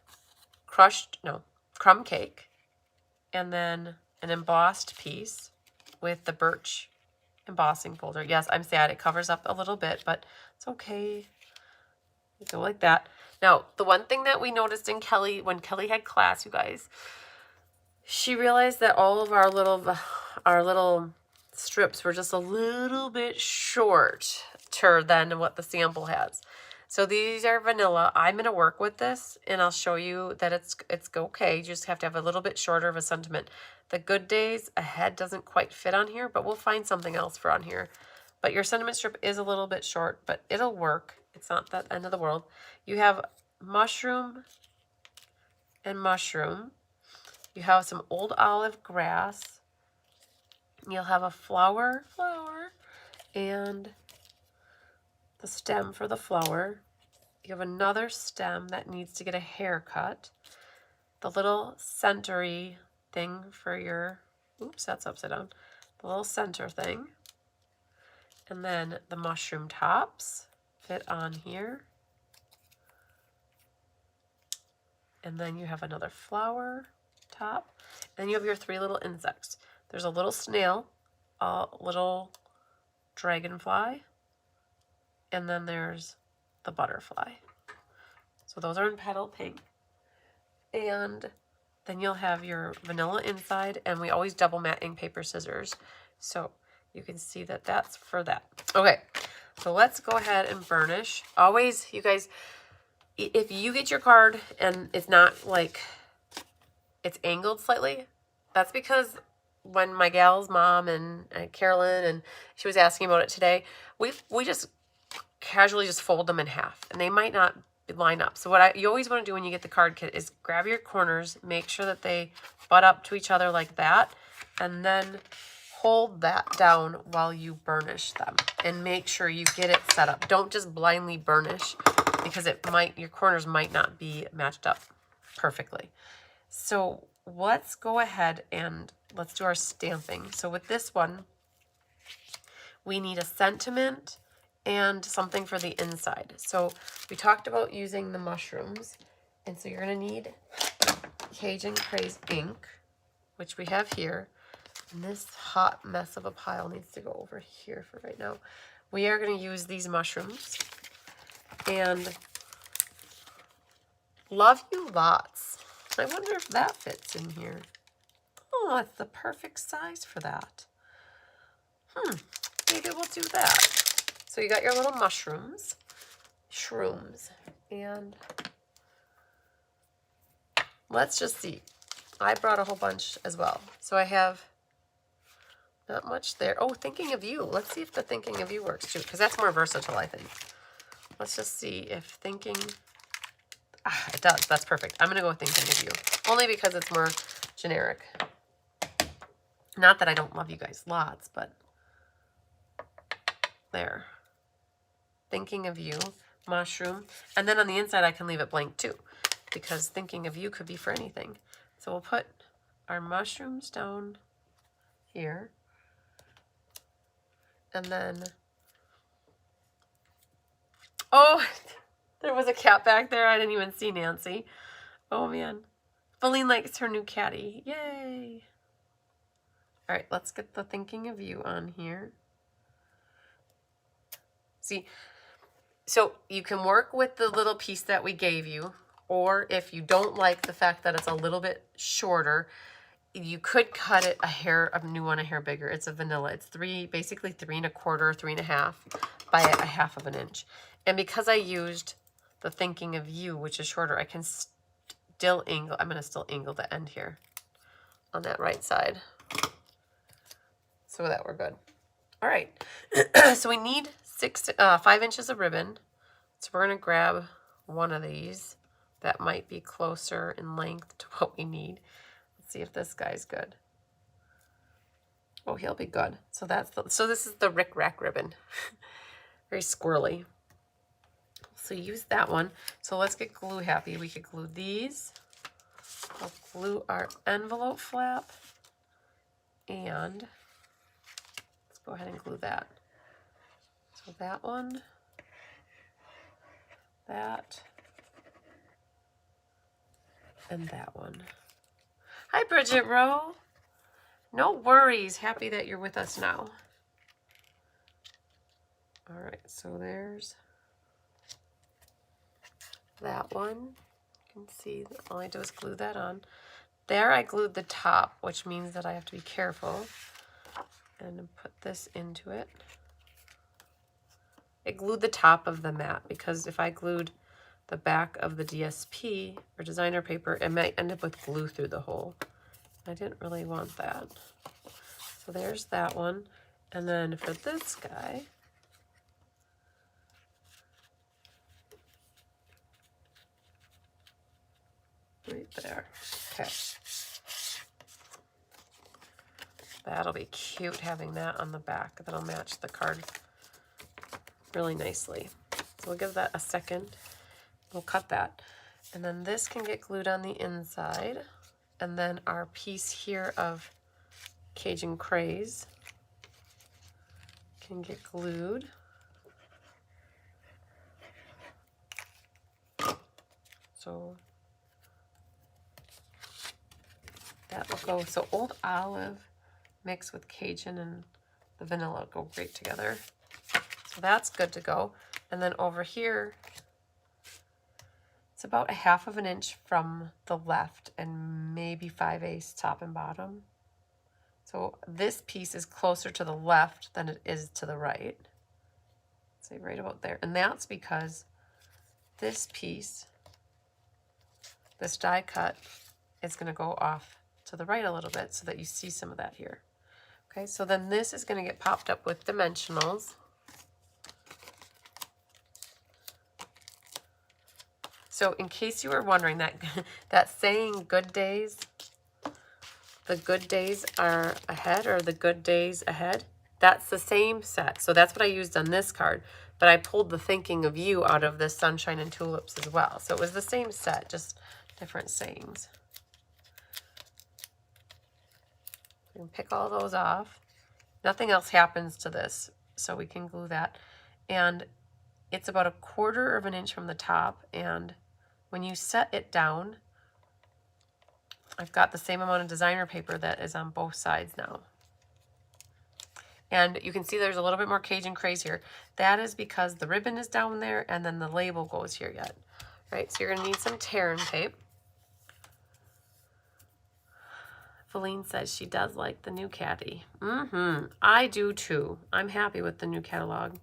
crumb cake, and then an embossed piece with the birch embossing folder. Yes, I'm sad it covers up a little bit, but it's okay. You go like that. Now, the one thing that we noticed in Kelly, when Kelly had class, you guys, she realized that all of our little strips were just a little bit shorter than what the sample has. So these are vanilla. I'm going to work with this, and I'll show you that it's okay. You just have to have a little bit shorter of a sentiment. The Good Days, a head doesn't quite fit on here, but we'll find something else for on here. But your sentiment strip is a little bit short, but it'll work. It's not that end of the world. You have mushroom and mushroom. You have some old olive grass. You'll have a flower, and the stem for the flower. You have another stem that needs to get a haircut. The little centery thing for your, oops, that's upside down. The little center thing. And then the mushroom tops fit on here. And then you have another flower top. And you have your 3 little insects. There's a little snail, a little dragonfly, and then there's the butterfly. So those are in petal pink. And then you'll have your vanilla inside, and we always double mat ink, paper, scissors. So you can see that that's for that. Okay, so let's go ahead and burnish. Always, you guys, if you get your card and it's not like, it's angled slightly, that's because when my gal's mom and Carolyn, and she was asking about it today, we just casually just fold them in half, and they might not line up. So what you always want to do when you get the card kit is grab your corners, make sure that they butt up to each other like that, and then hold that down while you burnish them, and make sure you get it set up. Don't just blindly burnish, because your corners might not be matched up perfectly. So let's go ahead and let's do our stamping. So with this one, we need a sentiment and something for the inside. So we talked about using the mushrooms, and so you're going to need Cajun Craze ink, which we have here. And this hot mess of a pile needs to go over here for right now. We are going to use these mushrooms, and Love You Lots. I wonder if that fits in here. Oh, it's the perfect size for that. Maybe we'll do that. So you got your little mushrooms, shrooms, and let's just see. I brought a whole bunch as well. So I have not much there. Oh, Thinking of You. Let's see if the Thinking of You works too, because that's more versatile, I think. Let's just see if Thinking... it does. That's perfect. I'm going to go with Thinking of You, only because it's more generic. Not that I don't love you guys lots, but there. Thinking of You, mushroom. And then on the inside, I can leave it blank too, because Thinking of You could be for anything. So we'll put our mushrooms down here. And then, oh, there was a cat back there. I didn't even see Nancy. Oh, man. Feline likes her new catty. Yay. All right, let's get the Thinking of You on here. See, so you can work with the little piece that we gave you, or if you don't like the fact that it's a little bit shorter, you could cut it a new one a hair bigger. It's a vanilla. It's basically 3 1/4, 3 1/2 by a 1/2 inch. And because I used the Thinking of You, which is shorter, I can still angle. I'm going to still angle the end here on that right side, so that we're good. All right. So we need 5 inches of ribbon. So we're going to grab one of these that might be closer in length to what we need. Let's see if this guy's good. Oh, he'll be good. So so this is the Rick Rack ribbon. Very squirrely. So use that one. So let's get glue happy. We could glue these. I'll glue our envelope flap. And let's go ahead and glue that. So that one, that, and that one. Hi, Bridget Rowe. No worries. Happy that you're with us now. All right, so there's that one. You can see all I do is glue that on. There I glued the top, which means that I have to be careful and put this into it. it glued the top of the mat, because if I glued the back of the DSP or designer paper, it might end up with glue through the hole. I didn't really want that. So there's that one. And then for this guy, right there. Okay. That'll be cute having that on the back. That'll match the card really nicely. So we'll give that a second. We'll cut that. And then this can get glued on the inside. And then our piece here of Cajun Craze can get glued. So that will go. So Old Olive mixed with Cajun and the vanilla go great together. So that's good to go. And then over here, it's about 1/2 of an inch from the left and maybe 5/8 top and bottom. So this piece is closer to the left than it is to the right. Say right about there. And that's because this piece, this die cut, is going to go off to the right a little bit so that you see some of that here. Okay, so then this is going to get popped up with dimensionals. So in case you were wondering, that saying good days, the good days are ahead, or the good days ahead, that's the same set. So that's what I used on this card, but I pulled the thinking of you out of this Sunshine and Tulips as well. So it was the same set, just different sayings. You can pick all those off. Nothing else happens to this, so we can glue that. And it's about 1/4 of an inch from the top, and when you set it down, I've got the same amount of designer paper that is on both sides now. And you can see there's a little bit more Cajun Craze here. That is because the ribbon is down there and then the label goes here yet. Right, so you're gonna need some tear and tape. Feline says she does like the new caddy. I do too. I'm happy with the new catalog.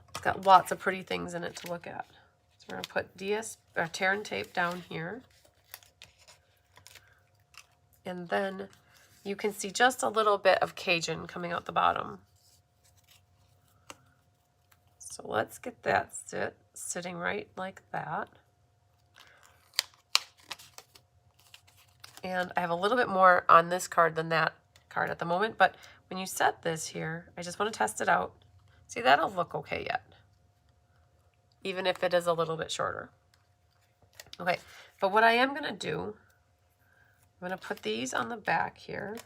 It's got lots of pretty things in it to look at. So we're going to put tear and tape down here. And then you can see just a little bit of Cajun coming out the bottom. So let's get that sitting right like that. And I have a little bit more on this card than that card at the moment, but when you set this here, I just want to test it out. See, that'll look okay yet, even if it is a little bit shorter. Okay, but what I am going to do, I'm going to put these on the back here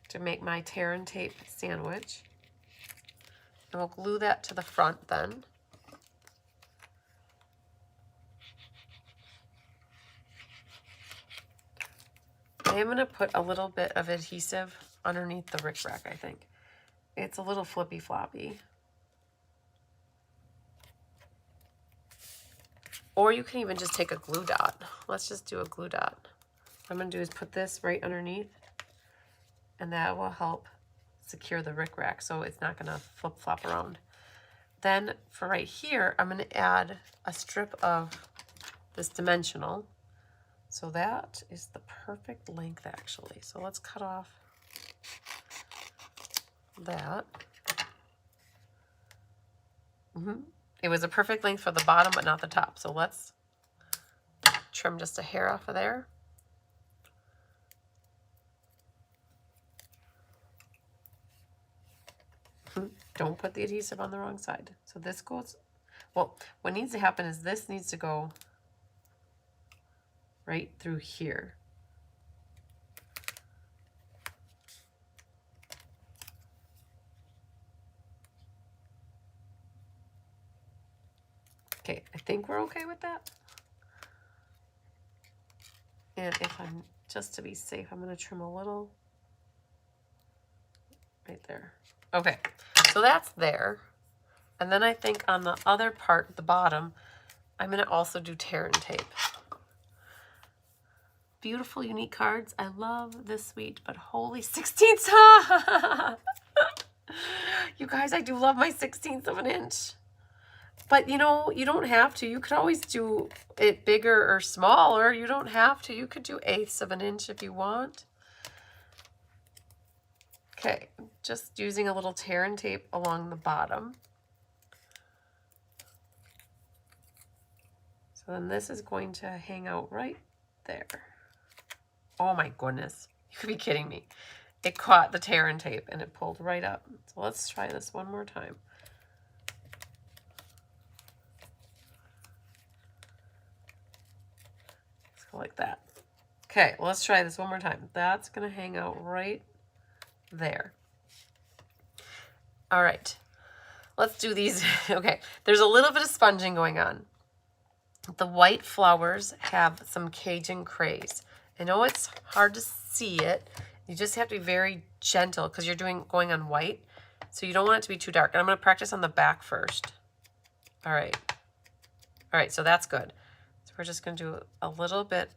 to make my tear and tape sandwich. And we'll glue that to the front then. I am going to put a little bit of adhesive underneath the rickrack, I think. It's a little flippy floppy. Or you can even just take a glue dot. Let's just do a glue dot. What I'm going to do is put this right underneath, and that will help secure the rickrack so it's not going to flip-flop around. Then for right here, I'm going to add a strip of this dimensional. So that is the perfect length, actually. So let's cut off that. It was a perfect length for the bottom, but not the top. So let's trim just a hair off of there. Don't put the adhesive on the wrong side. So this goes, well, what needs to happen is this needs to go right through here. Okay, I think we're okay with that. And if I'm, just to be safe, I'm going to trim a little right there. Okay, so that's there. And then I think on the other part, the bottom, I'm going to also do tear and tape. Beautiful, unique cards. I love this sweet, but holy 16s. You guys, I do love my 1/16 of an inch. But you know, you don't have to. You could always do it bigger or smaller. You don't have to. You could do 1/8 of an inch if you want. Okay, just using a little tear and tape along the bottom. So then this is going to hang out right there. Oh my goodness. You could be kidding me. It caught the tear and tape and it pulled right up. So let's try this one more time. Let's go like that. Okay, let's try this one more time. That's going to hang out right there. All right, let's do these. Okay, there's a little bit of sponging going on. The white flowers have some Cajun craze. I know it's hard to see it. You just have to be very gentle because you're going on white. So you don't want it to be too dark. And I'm going to practice on the back first. All right. All right, so that's good. So we're just going to do a little bit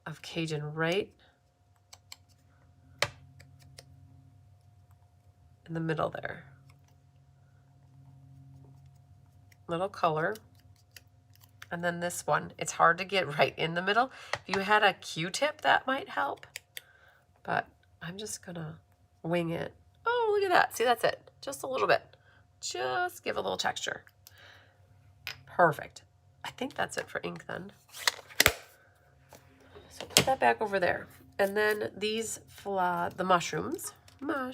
of Cajun right in the middle there. Little color. And then this one, it's hard to get right in the middle. If you had a Q-tip, that might help. But I'm just gonna wing it. Oh, look at that. See, that's it. Just a little bit. Just give a little texture. Perfect. I think that's it for ink then. So put that back over there. And then these, the mushrooms. I'm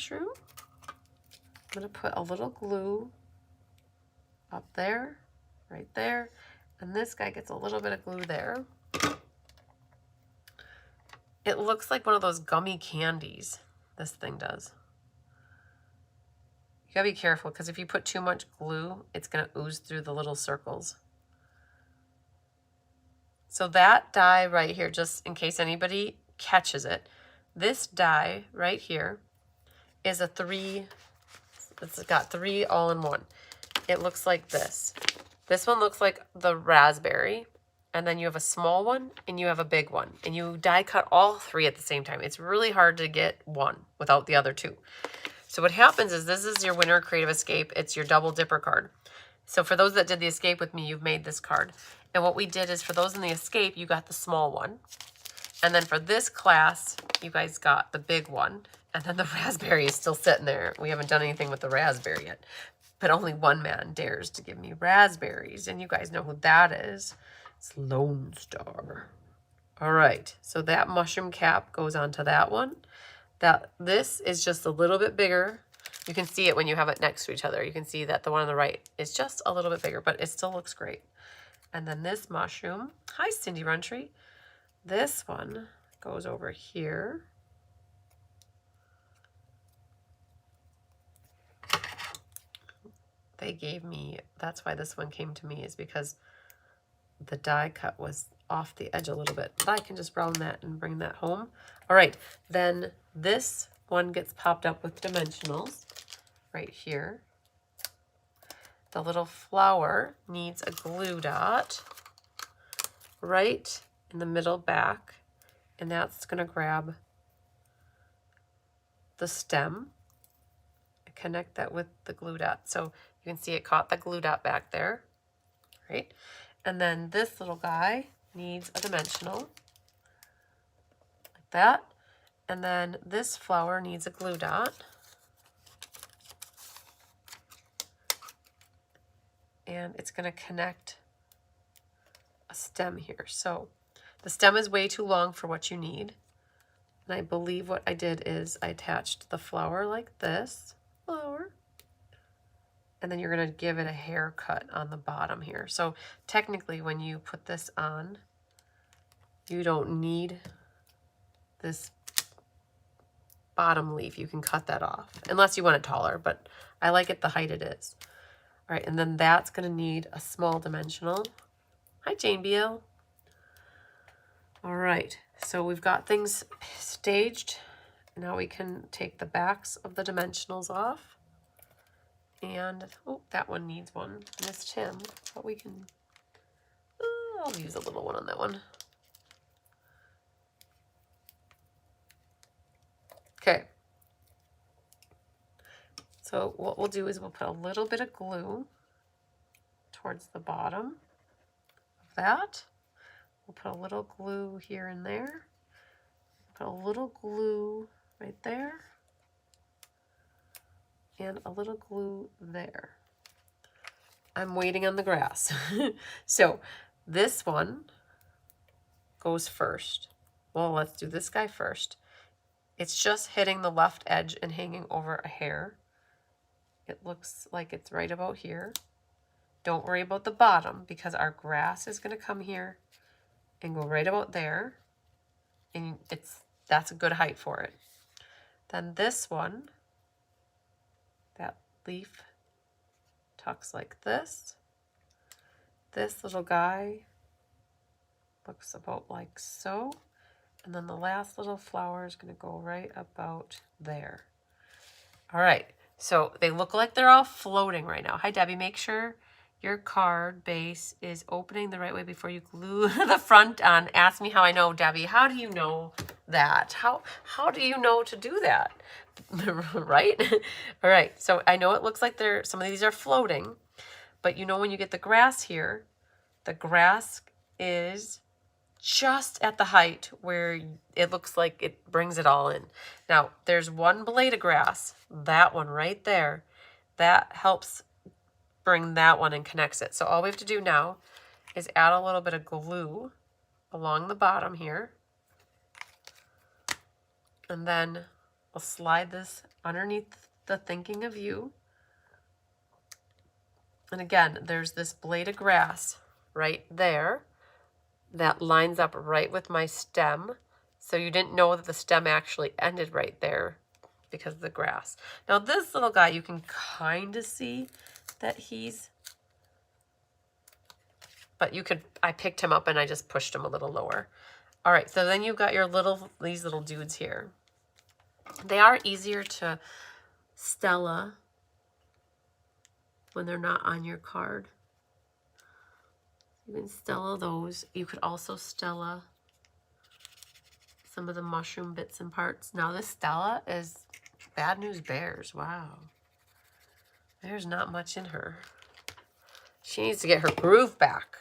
gonna put a little glue up there, right there. And this guy gets a little bit of glue there. It looks like one of those gummy candies, this thing does. You gotta be careful because if you put too much glue, it's gonna ooze through the little circles. So that die right here, just in case anybody catches it, this die right here is a 3, it's got 3 all in one. It looks like this. This one looks like the raspberry, and then you have a small one and you have a big one, and you die cut all 3 at the same time. It's really hard to get one without the other 2. So what happens is this is your winner creative escape. It's your double dipper card. So for those that did the escape with me, you've made this card. And what we did is for those in the escape, you got the small one. And then for this class, you guys got the big one. And then the raspberry is still sitting there. We haven't done anything with the raspberry yet. But only one man dares to give me raspberries. And you guys know who that is. It's Lone Star. All right. So that mushroom cap goes onto that one. This is just a little bit bigger. You can see it when you have it next to each other. You can see that the one on the right is just a little bit bigger, but it still looks great. And then this mushroom. Hi, Cindy Runtree. This one goes over here. They gave me, that's why this one came to me, is because the die cut was off the edge a little bit. But I can just brown that and bring that home. All right, then this one gets popped up with dimensionals right here. The little flower needs a glue dot right in the middle back, and that's going to grab the stem and connect that with the glue dot. So you can see it caught the glue dot back there, right? And then this little guy needs a dimensional like that. And then this flower needs a glue dot. And it's going to connect a stem here. So the stem is way too long for what you need. And I believe what I did is I attached the flower like this. Flower. And then you're going to give it a haircut on the bottom here. So technically when you put this on, you don't need this bottom leaf. You can cut that off unless you want it taller, but I like it the height it is. All right, and then that's going to need a small dimensional. Hi, Jane Beal. All right, so we've got things staged. Now we can take the backs of the dimensionals off. And, oh, that one needs one. Missed him, but we can, I'll use a little one on that one. Okay. So what we'll do is we'll put a little bit of glue towards the bottom of that. We'll put a little glue here and there. Put a little glue right there. And a little glue there. I'm waiting on the grass. So this one goes first. Well, let's do this guy first. It's just hitting the left edge and hanging over a hair. It looks like it's right about here. Don't worry about the bottom because our grass is going to come here and go right about there. And that's a good height for it. Then this one, that leaf tucks like this. This little guy looks about like so. And then the last little flower is going to go right about there. All right, so they look like they're all floating right now. Hi, Debbie, make sure your card base is opening the right way before you glue the front on. Ask me how I know, Debbie. How do you know that? How do you know to do that? Right? All right, so I know it looks like some of these are floating, but you know when you get the grass here, the grass is just at the height where it looks like it brings it all in. Now, there's one blade of grass, that one right there, that helps bring that one and connects it. So all we have to do now is add a little bit of glue along the bottom here. And then we'll slide this underneath the thinking of you. And again, there's this blade of grass right there that lines up right with my stem. So you didn't know that the stem actually ended right there because of the grass. Now this little guy, you can kind of see that but I picked him up and I just pushed him a little lower. All right, so then you've got these little dudes here. They are easier to Stella when they're not on your card. You can Stella those. You could also Stella some of the mushroom bits and parts. Now this Stella is Bad News Bears. Wow. There's not much in her. She needs to get her groove back.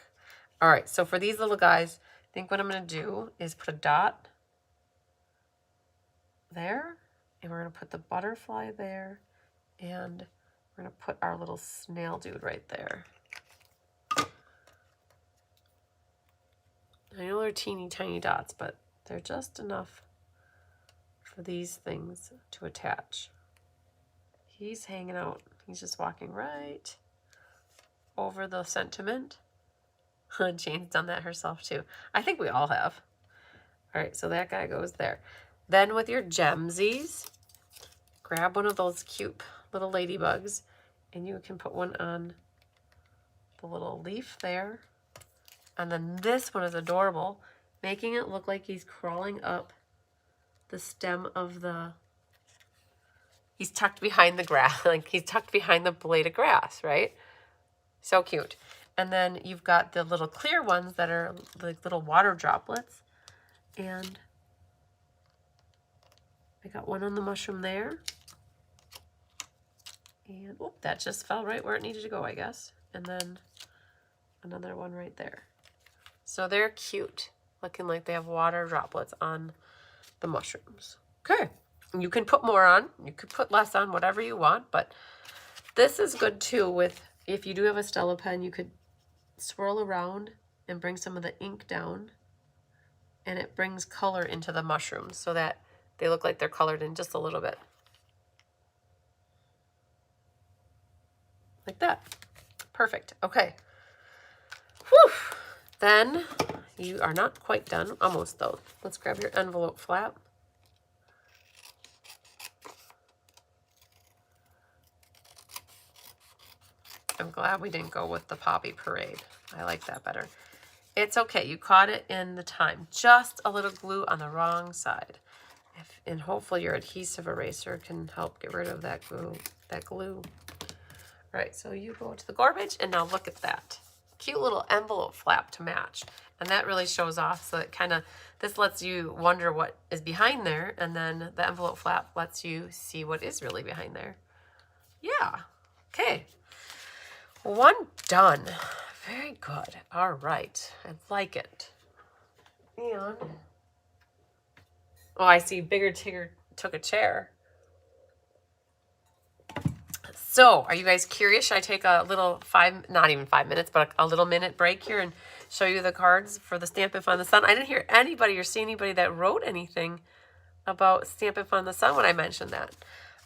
All right, so for these little guys, I think what I'm going to do is put a dot there, and we're going to put the butterfly there, and we're going to put our little snail dude right there. I know they're teeny tiny dots, but they're just enough for these things to attach. He's hanging out. He's just walking right over the sentiment. Jane's done that herself too. I think we all have. All right, so that guy goes there. Then with your gemsies, grab one of those cute little ladybugs, and you can put one on the little leaf there. And then this one is adorable, making it look like he's crawling up the stem of he's tucked behind the grass, like he's tucked behind the blade of grass, right? So cute. And then you've got the little clear ones that are like little water droplets. And I got one on the mushroom there. And oh, that just fell right where it needed to go, I guess. And then another one right there. So they're cute, looking like they have water droplets on the mushrooms. Okay, you can put more on, you could put less on, whatever you want, but this is good too with, if you do have a Stella pen, you could swirl around and bring some of the ink down, and it brings color into the mushrooms so that they look like they're colored in just a little bit. Like that. Perfect. Okay. Whew. Then you are not quite done. Almost though. Let's grab your envelope flap. I'm glad we didn't go with the Poppy Parade. I like that better. It's okay. You caught it in the time. Just a little glue on the wrong side. And hopefully your adhesive eraser can help get rid of that glue. All right, so you go to the garbage, and now look at that. Cute little envelope flap to match. And that really shows off, so it kind of, this lets you wonder what is behind there, and then the envelope flap lets you see what is really behind there. Yeah. Okay. One done. Very good. All right. I like it. And oh, I see Bigger Tigger took a chair. So, are you guys curious? Should I take a little not even 5 minutes, but a little minute break here and show you the cards for the Stampin' Fun the Sun? I didn't hear anybody or see anybody that wrote anything about Stampin' Fun the Sun when I mentioned that.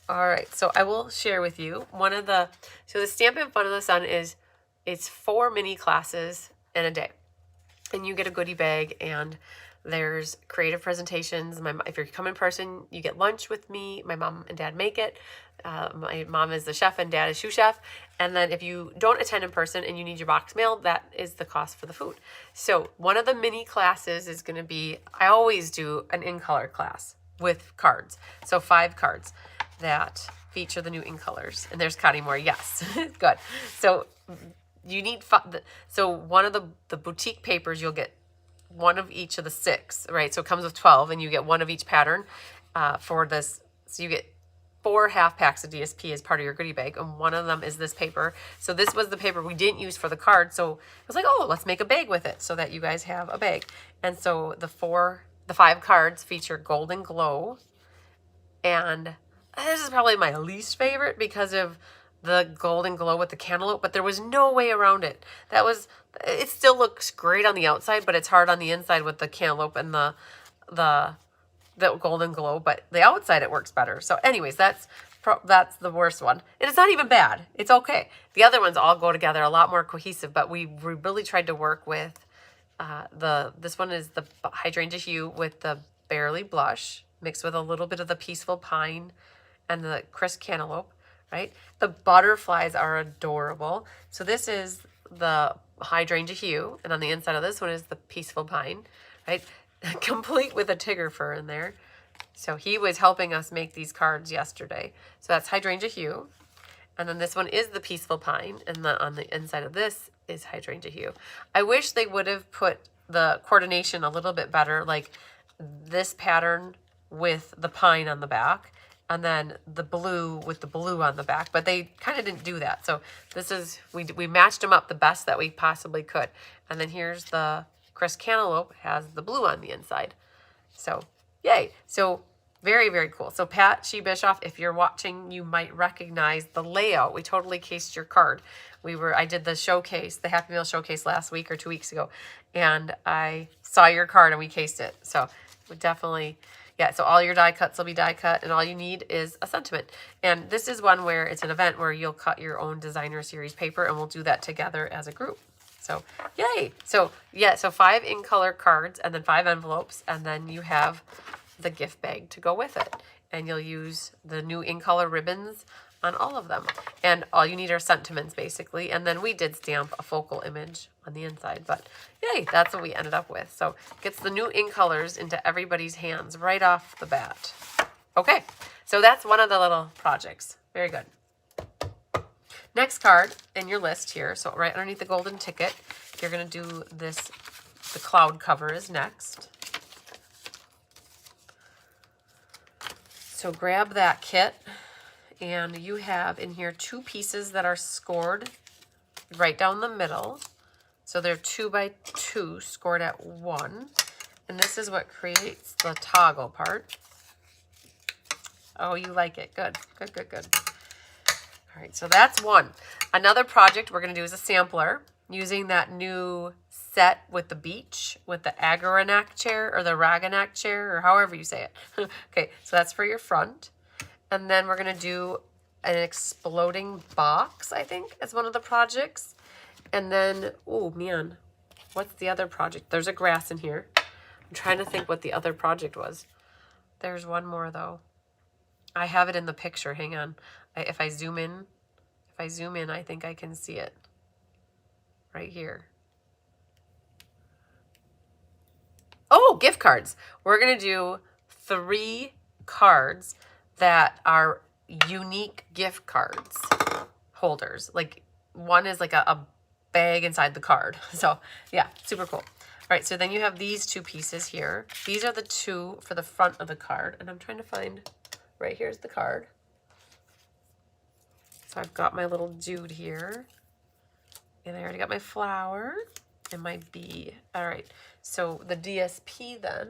All right, so I will share with you so the Stampin' Fun of the Sun it's 4 mini classes in a day. And you get a goodie bag, and there's creative presentations. If you come in person, you get lunch with me. My mom and dad make it. My mom is the chef and dad is sous chef. And then if you don't attend in person and you need your box mailed, that is the cost for the food. So one of the mini classes is going to be, I always do an in color class with cards. So 5 cards that feature the new in colors. And there's Connie Moore. Yes, good. So you need so one of the boutique papers, you'll get one of each of the 6, right? So it comes with 12, and you get one of each pattern for this. So you get 4 half packs of DSP as part of your goodie bag, and one of them is this paper. So this was the paper we didn't use for the card, so I was like, oh, let's make a bag with it so that you guys have a bag. And so the 5 cards feature Golden Glow, and this is probably my least favorite because of the Golden Glow with the cantaloupe, but there was no way around it. It still looks great on the outside, but it's hard on the inside with the cantaloupe and the Golden Glow, but the outside it works better. So anyways, that's the worst one. And it's not even bad. It's okay. The other ones all go together a lot more cohesive, but we really tried to work with this one is the Hydrangea Hue with the Barely Blush mixed with a little bit of the Peaceful Pine and the Crisp Cantaloupe. Right? The butterflies are adorable. So this is the Hydrangea Hue, and on the inside of this one is the Peaceful Pine, right? Complete with a Tigger fur in there. So he was helping us make these cards yesterday. So that's Hydrangea Hue. And then this one is the Peaceful Pine, and on the inside of this is Hydrangea Hue. I wish they would have put the coordination a little bit better, like this pattern with the pine on the back, and then the blue with the blue on the back, but they kind of didn't do that. So this is, we matched them up the best that we possibly could. And then here's the Crisp Cantaloupe, has the blue on the inside. So yay. So very, very cool. So Pat Bischoff, if you're watching, you might recognize the layout. We totally cased your card. I did the showcase, the Happy Meal showcase last week or 2 weeks ago, and I saw your card and we cased it. So we definitely, yeah, so all your die cuts will be die cut, and all you need is a sentiment. And this is one where it's an event where you'll cut your own designer series paper, and we'll do that together as a group. So yay. So yeah, so 5 in color cards and then 5 envelopes, and then you have the gift bag to go with it. And you'll use the new in color ribbons on all of them. And all you need are sentiments basically. And then we did stamp a focal image on the inside, but yay, that's what we ended up with. So gets the new in colors into everybody's hands right off the bat. Okay, so that's one of the little projects. Very good. Next card in your list here. So right underneath the golden ticket, you're gonna do this, the cloud cover is next. So grab that kit, and you have in here 2 pieces that are scored right down the middle. So they're 2 by 2 scored at 1. And this is what creates the toggle part. Oh, you like it. Good, good, good, good. All right, so that's one. Another project we're going to do is a sampler using that new set with the beach, with the Agranac chair or the Raganac chair, or however you say it. Okay, so that's for your front. And then we're going to do an exploding box, I think, as one of the projects. And then, oh man, what's the other project? There's a grass in here. I'm trying to think what the other project was. There's one more though. I have it in the picture. Hang on. If I zoom in, I think I can see it right here. Oh, gift cards. We're going to do 3 cards that are unique gift cards holders. Like one is like a bag inside the card. So yeah, super cool. All right, so then you have these 2 pieces here. These are the 2 for the front of the card. And I'm trying to find, right here's the card. So I've got my little dude here, and I already got my flower and my bee. All right, so the DSP then,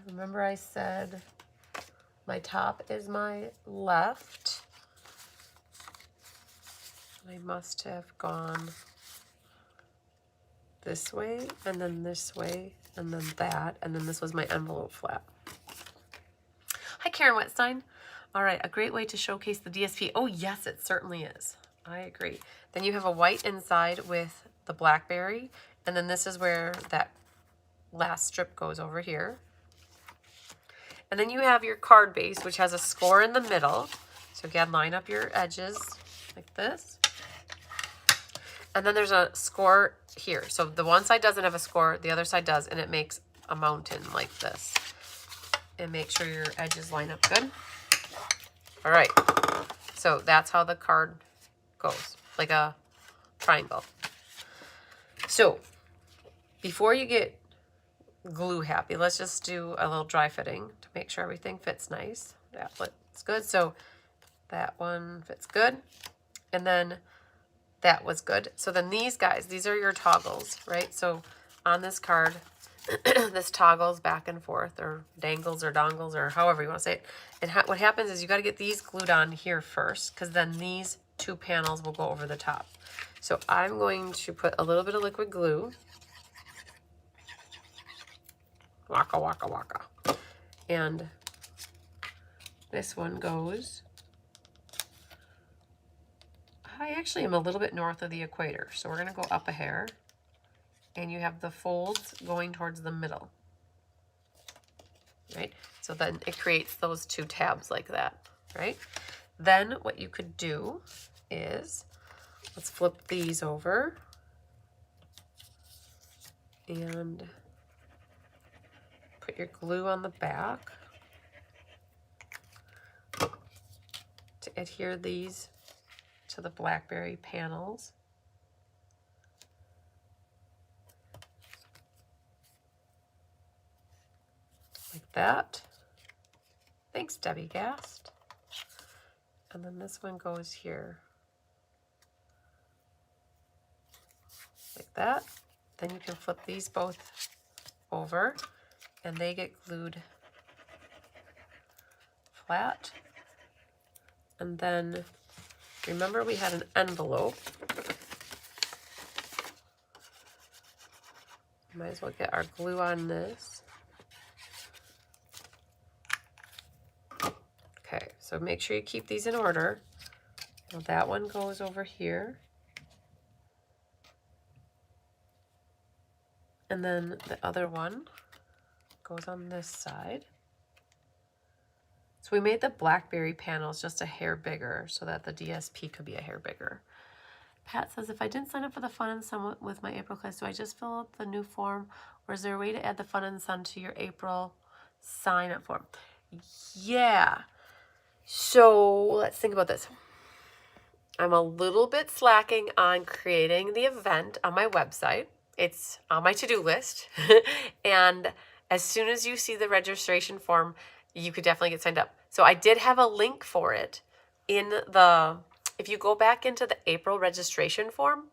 remember I said my top is my left. I must have gone this way, and then this way, and then that, and then this was my envelope flap. Hi, Karen Wetstein. All right, a great way to showcase the DSP. Oh, yes, it certainly is. I agree. Then you have a white inside with the blackberry, and then this is where that last strip goes over here. And then you have your card base, which has a score in the middle. So again, line up your edges like this. And then there's a score here. So the one side doesn't have a score, the other side does, and it makes a mountain like this. And make sure your edges line up good. All right, so that's how the card goes, like a triangle. So before you get glue happy, let's just do a little dry fitting to make sure everything fits nice. That looks good. So that one fits good. And then that was good. So then these guys, these are your toggles, right? So on this card, this toggles back and forth, or dangles or dongles, or however you want to say it. And what happens is you got to get these glued on here first, because then these two panels will go over the top. So I'm going to put a little bit of liquid glue. Waka, waka, waka. And this one goes, I actually am a little bit north of the equator, so we're going to go up a hair. And you have the folds going towards the middle, right? So then it creates those two tabs like that, right? Then what you could do is, let's flip these over and put your glue on the back to adhere these to the blackberry panels. Like that. Thanks, Debbie Gast. And then this one goes here. Like that. Then you can flip these both over and they get glued flat. And then remember we had an envelope. Might as well get our glue on this. Okay, so make sure you keep these in order. Well, that one goes over here. And then the other one goes on this side. So we made the blackberry panels just a hair bigger so that the DSP could be a hair bigger. Pat says, if I didn't sign up for the Fun and Sun with my April class, do I just fill out the new form, or is there a way to add the Fun and Sun to your April sign up form? Yeah. So let's think about this. I'm a little bit slacking on creating the event on my website. It's on my to-do list. And as soon as you see the registration form, you could definitely get signed up. So I did have a link for it in the, if you go back into the April registration form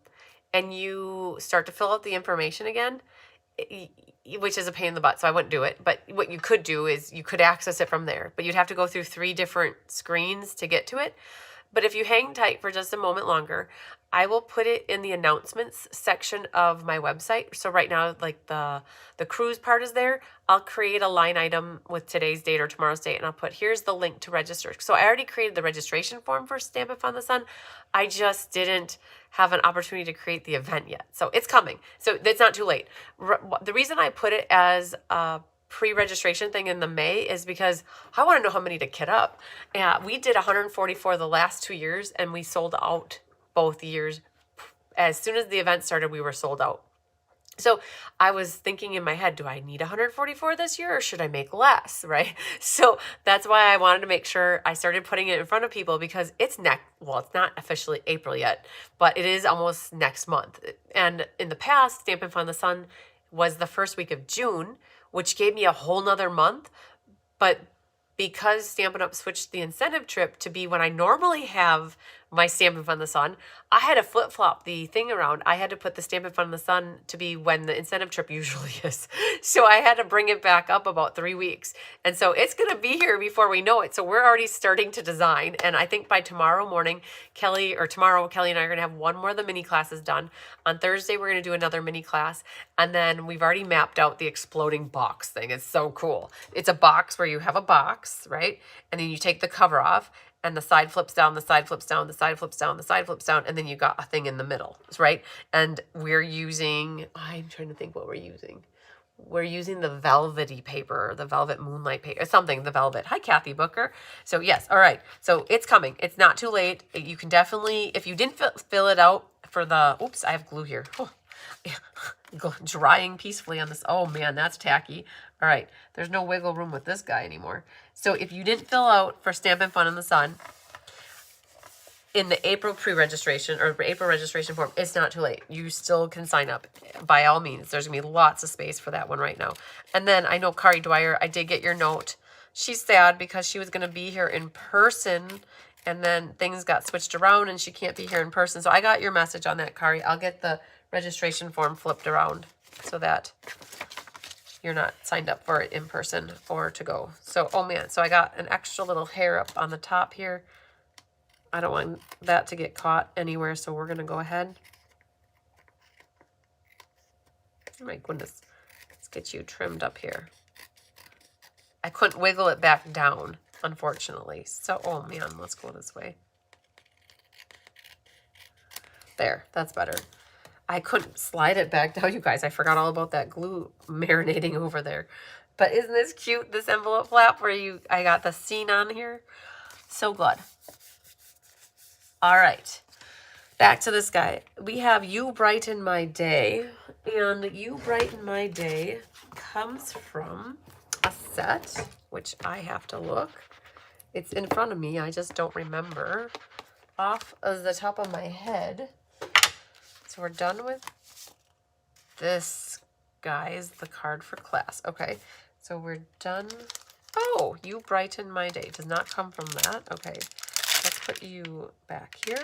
and you start to fill out the information again, which is a pain in the butt, so I wouldn't do it. But what you could do is you could access it from there. But you'd have to go through 3 different screens to get to it. But if you hang tight for just a moment longer, I will put it in the announcements section of my website. So right now, like the cruise part is there. I'll create a line item with today's date or tomorrow's date, and I'll put, here's the link to register. So I already created the registration form for Stamp Up on the Sun. I just didn't have an opportunity to create the event yet. So it's coming. So it's not too late. The reason I put it as a pre-registration thing in the May is because I want to know how many to kit up. Yeah, we did 144 the last 2 years, and we sold out both years. As soon as the event started, we were sold out. So I was thinking in my head, do I need 144 this year, or should I make less, right? So that's why I wanted to make sure I started putting it in front of people, because it's well, it's not officially April yet, but it is almost next month. And in the past, Stampin' Up on the Sun was the first week of June, which gave me a whole nother month. But because Stampin' Up! Switched the incentive trip to be when I normally have my Stampin' Fun in the Sun, I had to flip-flop the thing around. I had to put the Stampin' Fun in the Sun to be when the incentive trip usually is. So I had to bring it back up about 3 weeks. And so it's going to be here before we know it. So we're already starting to design. And I think by tomorrow morning, Kelly and I are going to have one more of the mini classes done. On Thursday, we're going to do another mini class. And then we've already mapped out the exploding box thing. It's so cool. It's a box where you have a box, right? And then you take the cover off, and the side flips down, the side flips down, the side flips down, the side flips down, and then you got a thing in the middle, right? And we're using, I'm trying to think what we're using. We're using the velvety paper, the velvet moonlight paper, something, the velvet. Hi, Kathy Booker. So yes, all right. So it's coming. It's not too late. You can definitely, if you didn't fill it out for the, oops, I have glue here. Oh, drying peacefully on this. Oh man, that's tacky. All right, there's no wiggle room with this guy anymore. So if you didn't fill out for Stampin' Fun in the Sun in the April pre-registration or April registration form, it's not too late. You still can sign up by all means. There's gonna be lots of space for that one right now. And then I know Kari Dwyer, I did get your note. She's sad because she was gonna be here in person and then things got switched around and she can't be here in person. So I got your message on that, Kari. I'll get the registration form flipped around so that you're not signed up for it in person or to go. So, oh man, so I got an extra little hair up on the top here. I don't want that to get caught anywhere, so we're gonna go ahead. Oh my goodness, let's get you trimmed up here. I couldn't wiggle it back down, unfortunately. So, oh man, let's go this way. There, that's better. I couldn't slide it back down, you guys. I forgot all about that glue marinating over there. But isn't this cute, this envelope flap where I got the scene on here? So good. All right, back to this guy. We have You Brighten My Day. And You Brighten My Day comes from a set, which I have to look. It's in front of me. I just don't remember off of the top of my head. So we're done with this, guys, the card for class. Okay, so we're done. Oh, You Brighten My Day. Does not come from that. Okay, let's put you back here.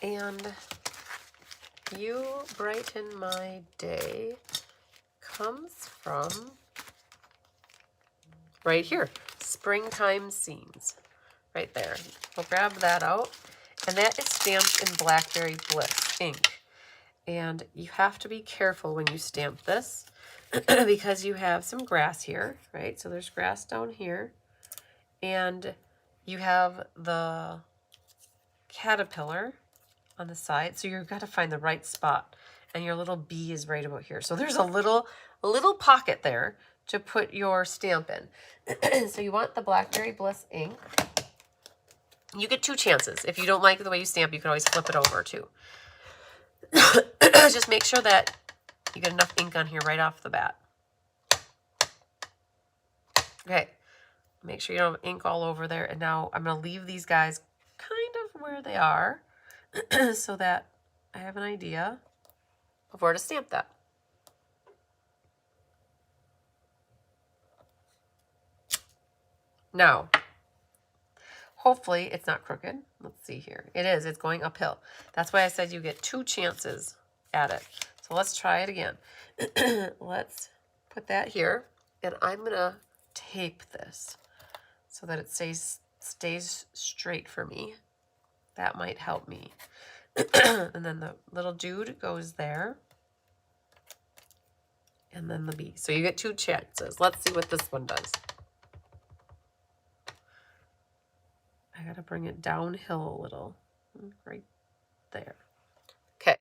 And You Brighten My Day comes from right here, Springtime Scenes. Right there. We'll grab that out. And that is stamped in Blackberry Bliss ink. And you have to be careful when you stamp this because you have some grass here, right? So there's grass down here. And you have the caterpillar on the side. So you've got to find the right spot. And your little bee is right about here. So there's a little pocket there to put your stamp in. So you want the Blackberry Bliss ink. You get 2 chances. If you don't like the way you stamp, you can always flip it over too. Just make sure that you get enough ink on here right off the bat. Okay. Make sure you don't have ink all over there. And now I'm going to leave these guys kind of where they are so that I have an idea of where to stamp that. Now, hopefully it's not crooked. Let's see here. It is. It's going uphill. That's why I said you get 2 chances at it. So let's try it again. Let's put that here. And I'm going to tape this so that it stays straight for me. That might help me. And then the little dude goes there. And then the bee. So you get 2 chances. Let's see what this one does. I gotta bring it downhill a little, right there. Okay.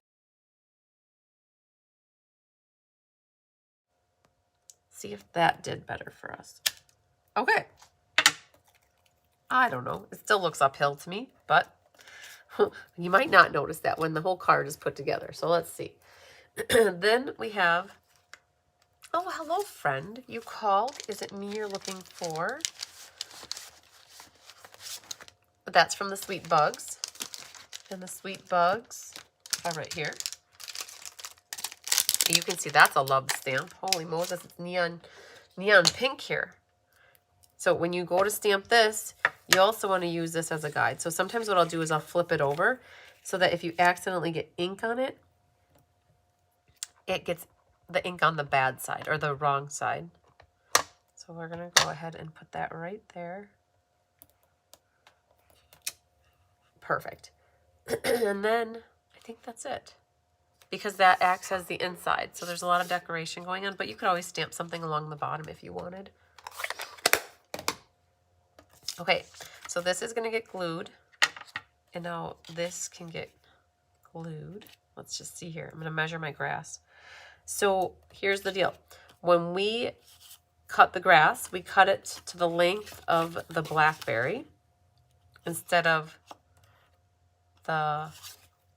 See if that did better for us. Okay. I don't know. It still looks uphill to me, but you might not notice that when the whole card is put together. So let's see. Then we have, oh, hello, friend. You called. Is it me you're looking for? That's from the Sweet Bugs. And the Sweet Bugs are right here. You can see that's a love stamp. Holy Moses, it's neon pink here. So when you go to stamp this, you also want to use this as a guide. So sometimes what I'll do is I'll flip it over so that if you accidentally get ink on it, it gets the ink on the bad side or the wrong side. So we're going to go ahead and put that right there. Perfect. And then I think that's it, because that acts as the inside. So there's a lot of decoration going on, but you could always stamp something along the bottom if you wanted. Okay, so this is going to get glued, and now this can get glued. Let's just see here. I'm going to measure my grass. So here's the deal. When we cut the grass, we cut it to the length of the blackberry instead of the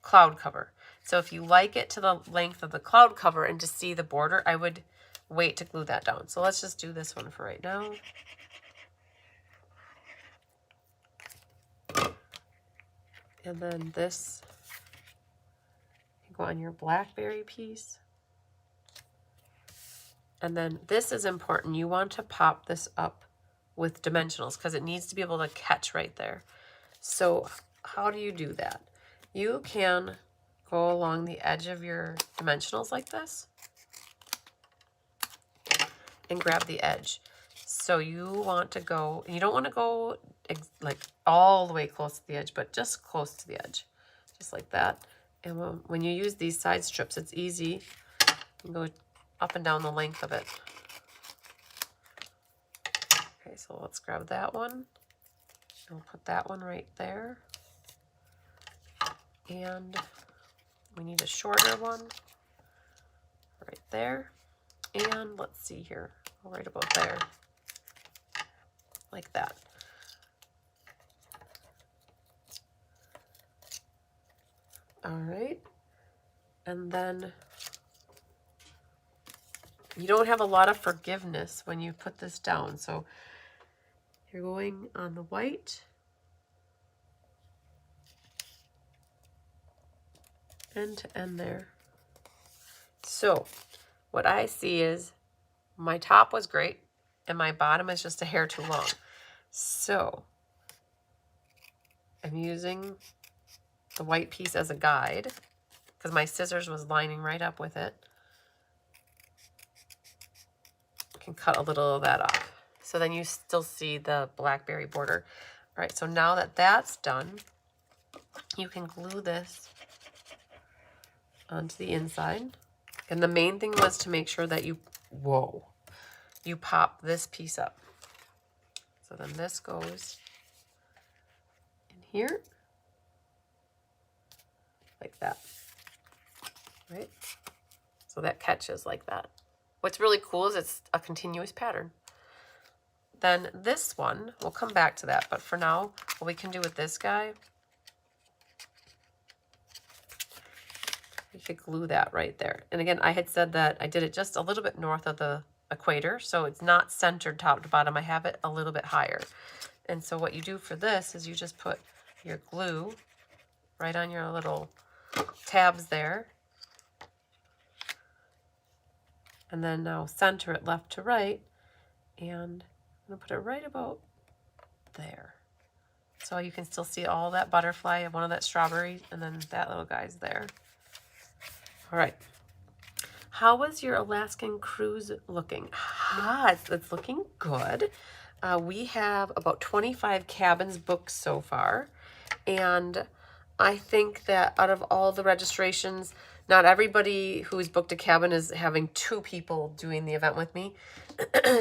cloud cover. So if you like it to the length of the cloud cover and to see the border, I would wait to glue that down. So let's just do this one for right now. And then this can go on your blackberry piece. And then this is important. You want to pop this up with dimensionals because it needs to be able to catch right there. So how do you do that? You can go along the edge of your dimensionals like this and grab the edge. So you want to go, you don't want to go like all the way close to the edge, but just close to the edge, just like that. And when you use these side strips, it's easy. You can go up and down the length of it. Okay, so let's grab that one. And we'll put that one right there. And we need a shorter one right there. And let's see here, right about there, like that. All right, and then you don't have a lot of forgiveness when you put this down. So you're going on the white end to end there. So what I see is my top was great and my bottom is just a hair too long. So I'm using the white piece as a guide because my scissors was lining right up with it. I can cut a little of that off. So then you still see the blackberry border. All right, so now that that's done, you can glue this onto the inside. And the main thing was to make sure that you pop this piece up. So then this goes in here, like that, right? So that catches like that. What's really cool is it's a continuous pattern. Then this one, we'll come back to that, but for now, what we can do with this guy, we could glue that right there. And again, I had said that I did it just a little bit north of the equator, so it's not centered top to bottom. I have it a little bit higher. And so what you do for this is you just put your glue right on your little tabs there. And then now center it left to right, and I'm gonna put it right about there. So you can still see all that butterfly of one of that strawberry, and then that little guy's there. All right. How was your Alaskan cruise looking? It's looking good. We have about 25 cabins booked so far. And I think that out of all the registrations, not everybody who's booked a cabin is having 2 people doing the event with me.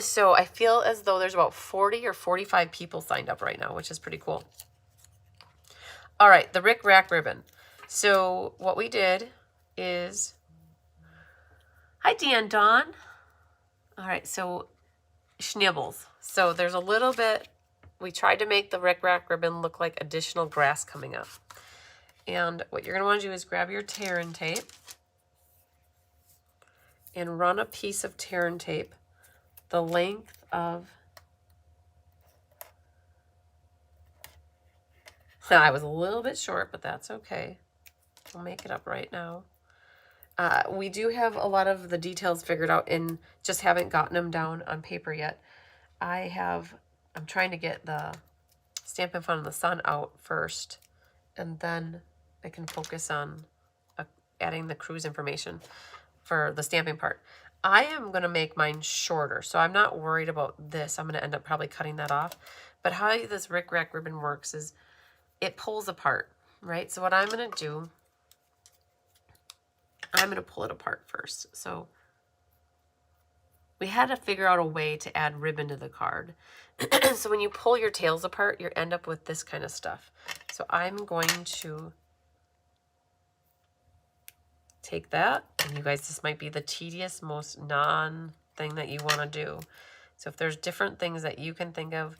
So I feel as though there's about 40 or 45 people signed up right now, which is pretty cool. All right, the Rick Rack ribbon. So what we did is, hi Dan Dawn. All right, so schnibbles. So there's a little bit, we tried to make the Rick Rack ribbon look like additional grass coming up. And what you're gonna wanna do is grab your tear and tape and run a piece of tear and tape the length of, I was a little bit short, but that's okay. We'll make it up right now. We do have a lot of the details figured out and just haven't gotten them down on paper yet. I'm trying to get the Stampin' Fun in the Sun out first, and then I can focus on adding the cruise information for the stamping part. I am going to make mine shorter, so I'm not worried about this. I'm going to end up probably cutting that off. But how this Rick Rack ribbon works is it pulls apart, right? So what I'm going to do, I'm going to pull it apart first. So we had to figure out a way to add ribbon to the card. So when you pull your tails apart, you end up with this kind of stuff. So I'm going to take that, and you guys, this might be the tedious, most non-thing that you want to do. So if there's different things that you can think of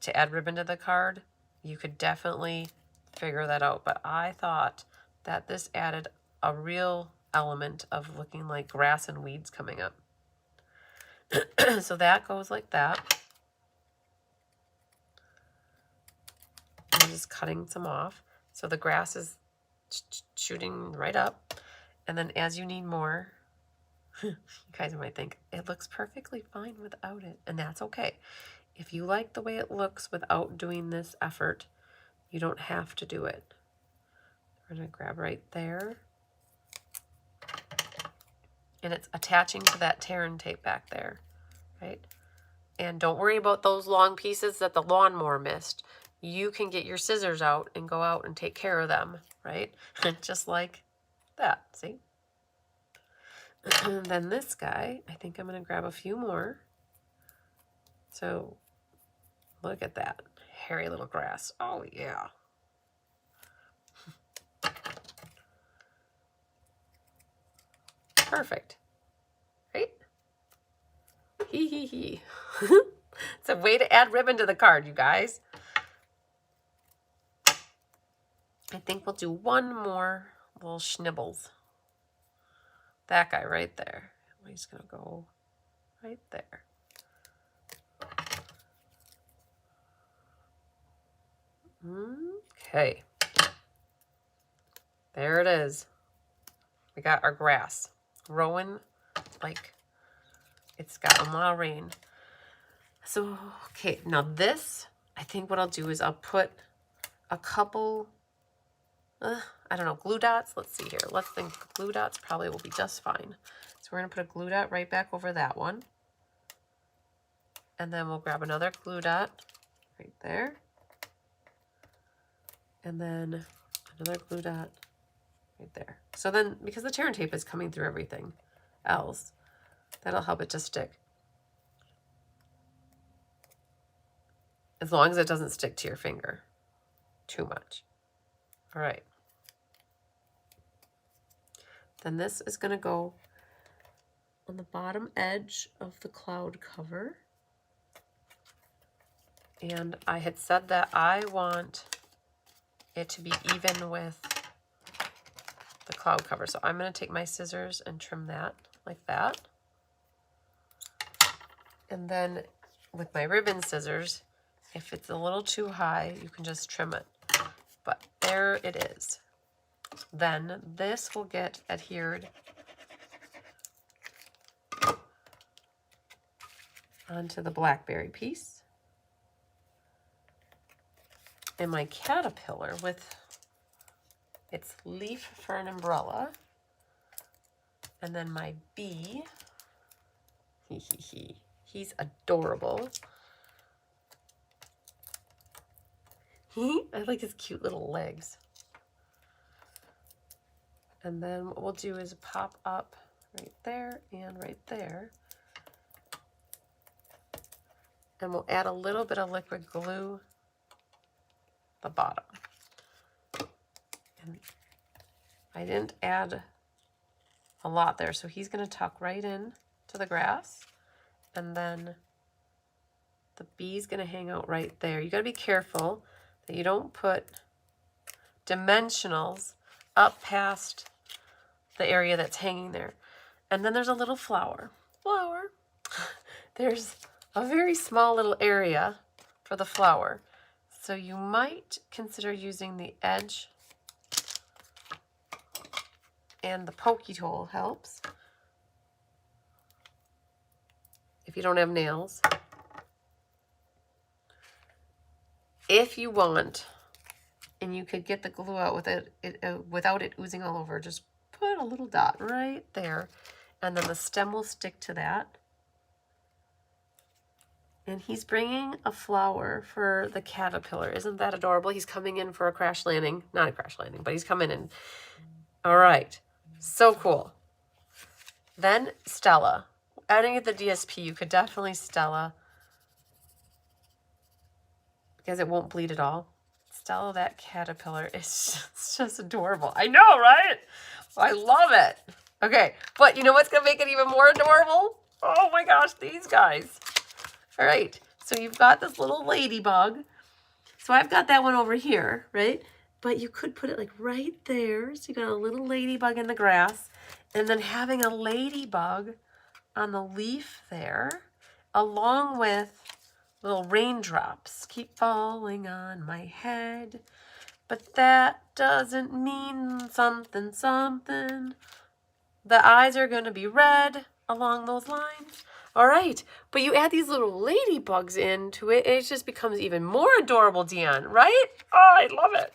to add ribbon to the card, you could definitely figure that out. But I thought that this added a real element of looking like grass and weeds coming up. So that goes like that. I'm just cutting some off. So the grass is shooting right up. And then as you need more, you guys might think, it looks perfectly fine without it. And that's okay. If you like the way it looks without doing this effort, you don't have to do it. We're going to grab right there. And it's attaching to that tear and tape back there, right? And don't worry about those long pieces that the lawnmower missed. You can get your scissors out and go out and take care of them, right? Just like that, see? And then this guy, I think I'm going to grab a few more. So look at that hairy little grass. Oh, yeah. Perfect. Right? Hee hee hee. It's a way to add ribbon to the card, you guys. I think we'll do one more little schnibbles. That guy right there. He's going to go right there. Okay. There it is. We got our grass growing like it's got a lot of rain. So, okay, now this, I think what I'll do is I'll put a couple, I don't know, glue dots. Let's see here. Let's think glue dots probably will be just fine. So we're going to put a glue dot right back over that one. And then we'll grab another glue dot right there. And then another glue dot right there. So then, because the tear and tape is coming through everything else, that'll help it to stick. As long as it doesn't stick to your finger too much. All right. Then this is going to go on the bottom edge of the cloud cover. And I had said that I want it to be even with the cloud cover. So I'm going to take my scissors and trim that like that. And then with my ribbon scissors, if it's a little too high, you can just trim it. But there it is. Then this will get adhered onto the blackberry piece. And my caterpillar with its leaf for an umbrella. And then my bee. He's adorable. I like his cute little legs. And then what we'll do is pop up right there and right there. And we'll add a little bit of liquid glue the bottom. And I didn't add a lot there, so he's going to tuck right in to the grass. And then the bee's going to hang out right there. You got to be careful that you don't put dimensionals up past the area that's hanging there. And then there's a little flower. There's a very small little area for the flower. So you might consider using the edge And the pokey tool helps if you don't have nails. If you want, and you could get the glue out with without it oozing all over, just put a little dot right there, and then the stem will stick to that. And he's bringing a flower for the caterpillar. Isn't that adorable? He's coming in for a crash landing. Not a crash landing, but he's coming in. All right. So cool. Then Stella. Adding at the DSP, you could definitely Stella, because it won't bleed at all. Stella, that caterpillar is just adorable. I know, right? I love it. Okay, but you know what's going to make it even more adorable? Oh my gosh, these guys. All right, so you've got this little ladybug. So I've got that one over here, right? But you could put it like right there. So you got a little ladybug in the grass, and then having a ladybug on the leaf there, along with little raindrops keep falling on my head. But that doesn't mean something, something. The eyes are going to be red along those lines. All right, but you add these little ladybugs into it, and it just becomes even more adorable, Dion, right? Oh, I love it.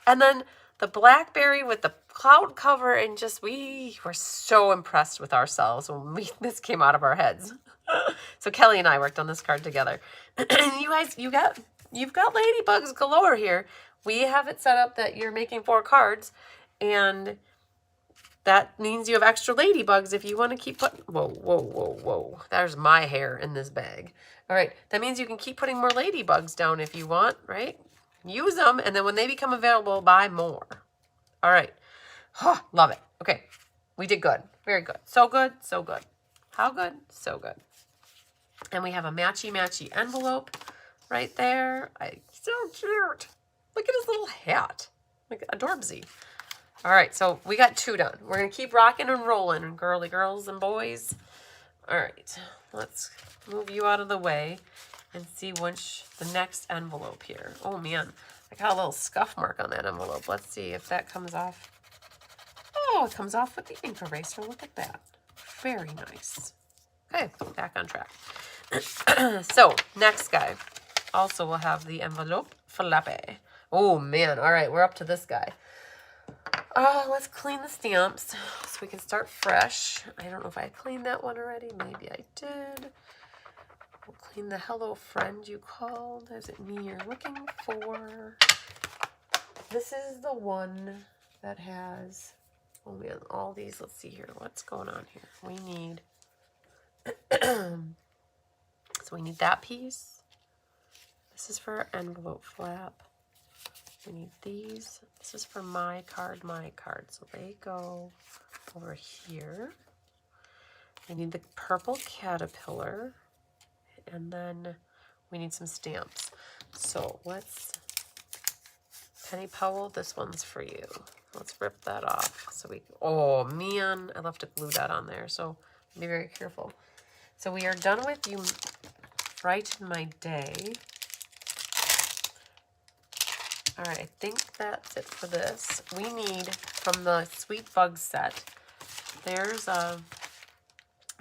And then the blackberry with the cloud cover, and just we were so impressed with ourselves when this came out of our heads. So Kelly and I worked on this card together. You guys, you've got ladybugs galore here. We have it set up that you're making 4 cards, and that means you have extra ladybugs if you want to keep putting... Whoa, whoa, whoa, whoa. There's my hair in this bag. All right, that means you can keep putting more ladybugs down if you want, right? Use them, and then when they become available, buy more. All right. Oh, love it. Okay, we did good. Very good. So good, so good. How good? So good. And we have a matchy-matchy envelope right there. So cute. Look at his little hat. Like adorbsy. All right, so we got 2 done. We're going to keep rocking and rolling, girly girls and boys. All right, let's move you out of the way and see the next envelope here. Oh, man, I got a little scuff mark on that envelope. Let's see if that comes off. Oh, it comes off with the ink eraser. Look at that. Very nice. Okay, back on track. So, next guy. Also, we'll have the envelope flappe. Oh, man. All right, we're up to this guy. Let's clean the stamps so we can start fresh. I don't know if I cleaned that one already. Maybe I did. We'll clean the hello friend you called. Is it me you're looking for? This is the one that has, oh man, all these. Let's see here. What's going on here? We need, so we need that piece. This is for our envelope flap. We need these. This is for my card. So they go over here. We need the purple caterpillar. And then we need some stamps. So let's, Penny Powell, this one's for you. Let's rip that off. So we, oh man, I left to glue that on there. So be very careful. So we are done with You Brighten My Day. All right, I think that's it for this. We need, from the Sweet Bug set, there's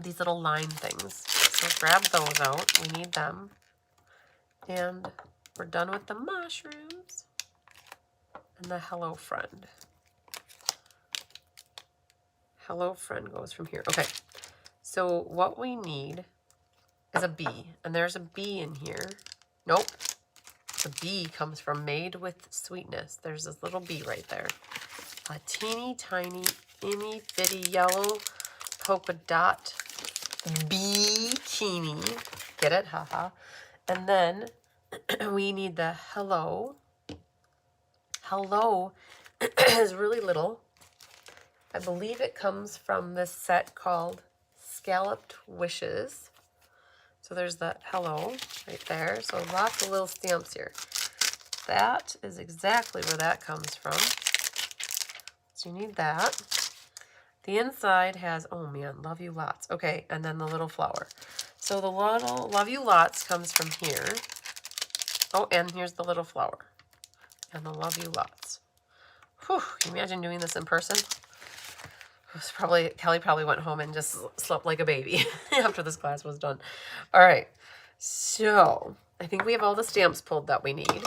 these little line things. So grab those out. We need them. And we're done with the mushrooms. And the Hello Friend. Hello Friend goes from here. Okay, so what we need is a bee. And there's a bee in here. Nope. The bee comes from Made with Sweetness. There's this little bee right there. A teeny tiny, itty bitty yellow polka dot bikini. Get it? Haha. And then we need the hello. Hello is really little. I believe it comes from this set called Scalloped Wishes. So there's that hello right there. So lots of little stamps here. That is exactly where that comes from. So you need that. The inside has, oh man, love you lots. Okay, and then the little flower. So the little love you lots comes from here. Oh, and here's the little flower. And the love you lots. Whew, can you imagine doing this in person? Kelly probably went home and just slept like a baby after this class was done. All right, so I think we have all the stamps pulled that we need.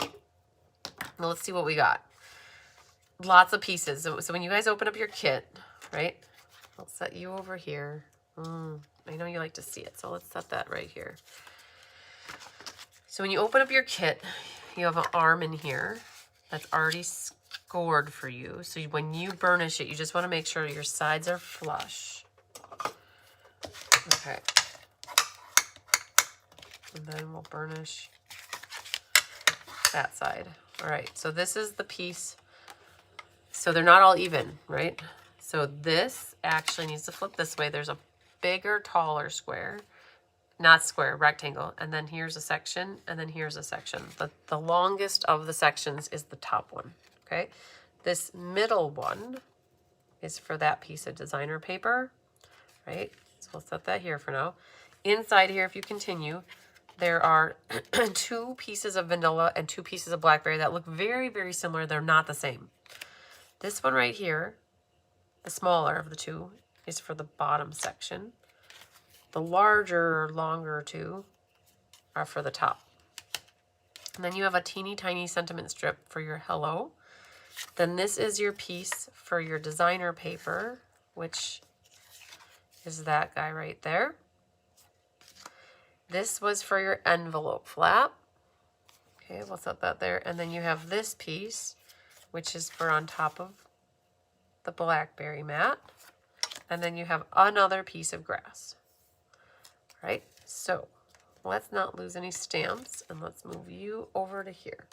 Now let's see what we got. Lots of pieces. So when you guys open up your kit, right? I'll set you over here. I know you like to see it, so let's set that right here. So when you open up your kit, you have an arm in here that's already scored for you. So when you burnish it, you just want to make sure your sides are flush. Okay. And then we'll burnish that side. All right, so this is the piece. So they're not all even, right? So this actually needs to flip this way. There's a bigger, taller square. Not square, rectangle. And then here's a section, and then here's a section. The longest of the sections is the top one, okay? This middle one is for that piece of designer paper, right? So we'll set that here for now. Inside here, if you continue, there are 2 pieces of vanilla and 2 pieces of blackberry that look very, very similar. They're not the same. This one right here, the smaller of the 2, is for the bottom section. The larger, longer 2 are for the top. And then you have a teeny tiny sentiment strip for your hello. Then this is your piece for your designer paper, which is that guy right there. This was for your envelope flap. Okay, we'll set that there. And then you have this piece, which is for on top of the blackberry mat. And then you have another piece of grass. Right, so let's not lose any stamps, and let's move you over to here.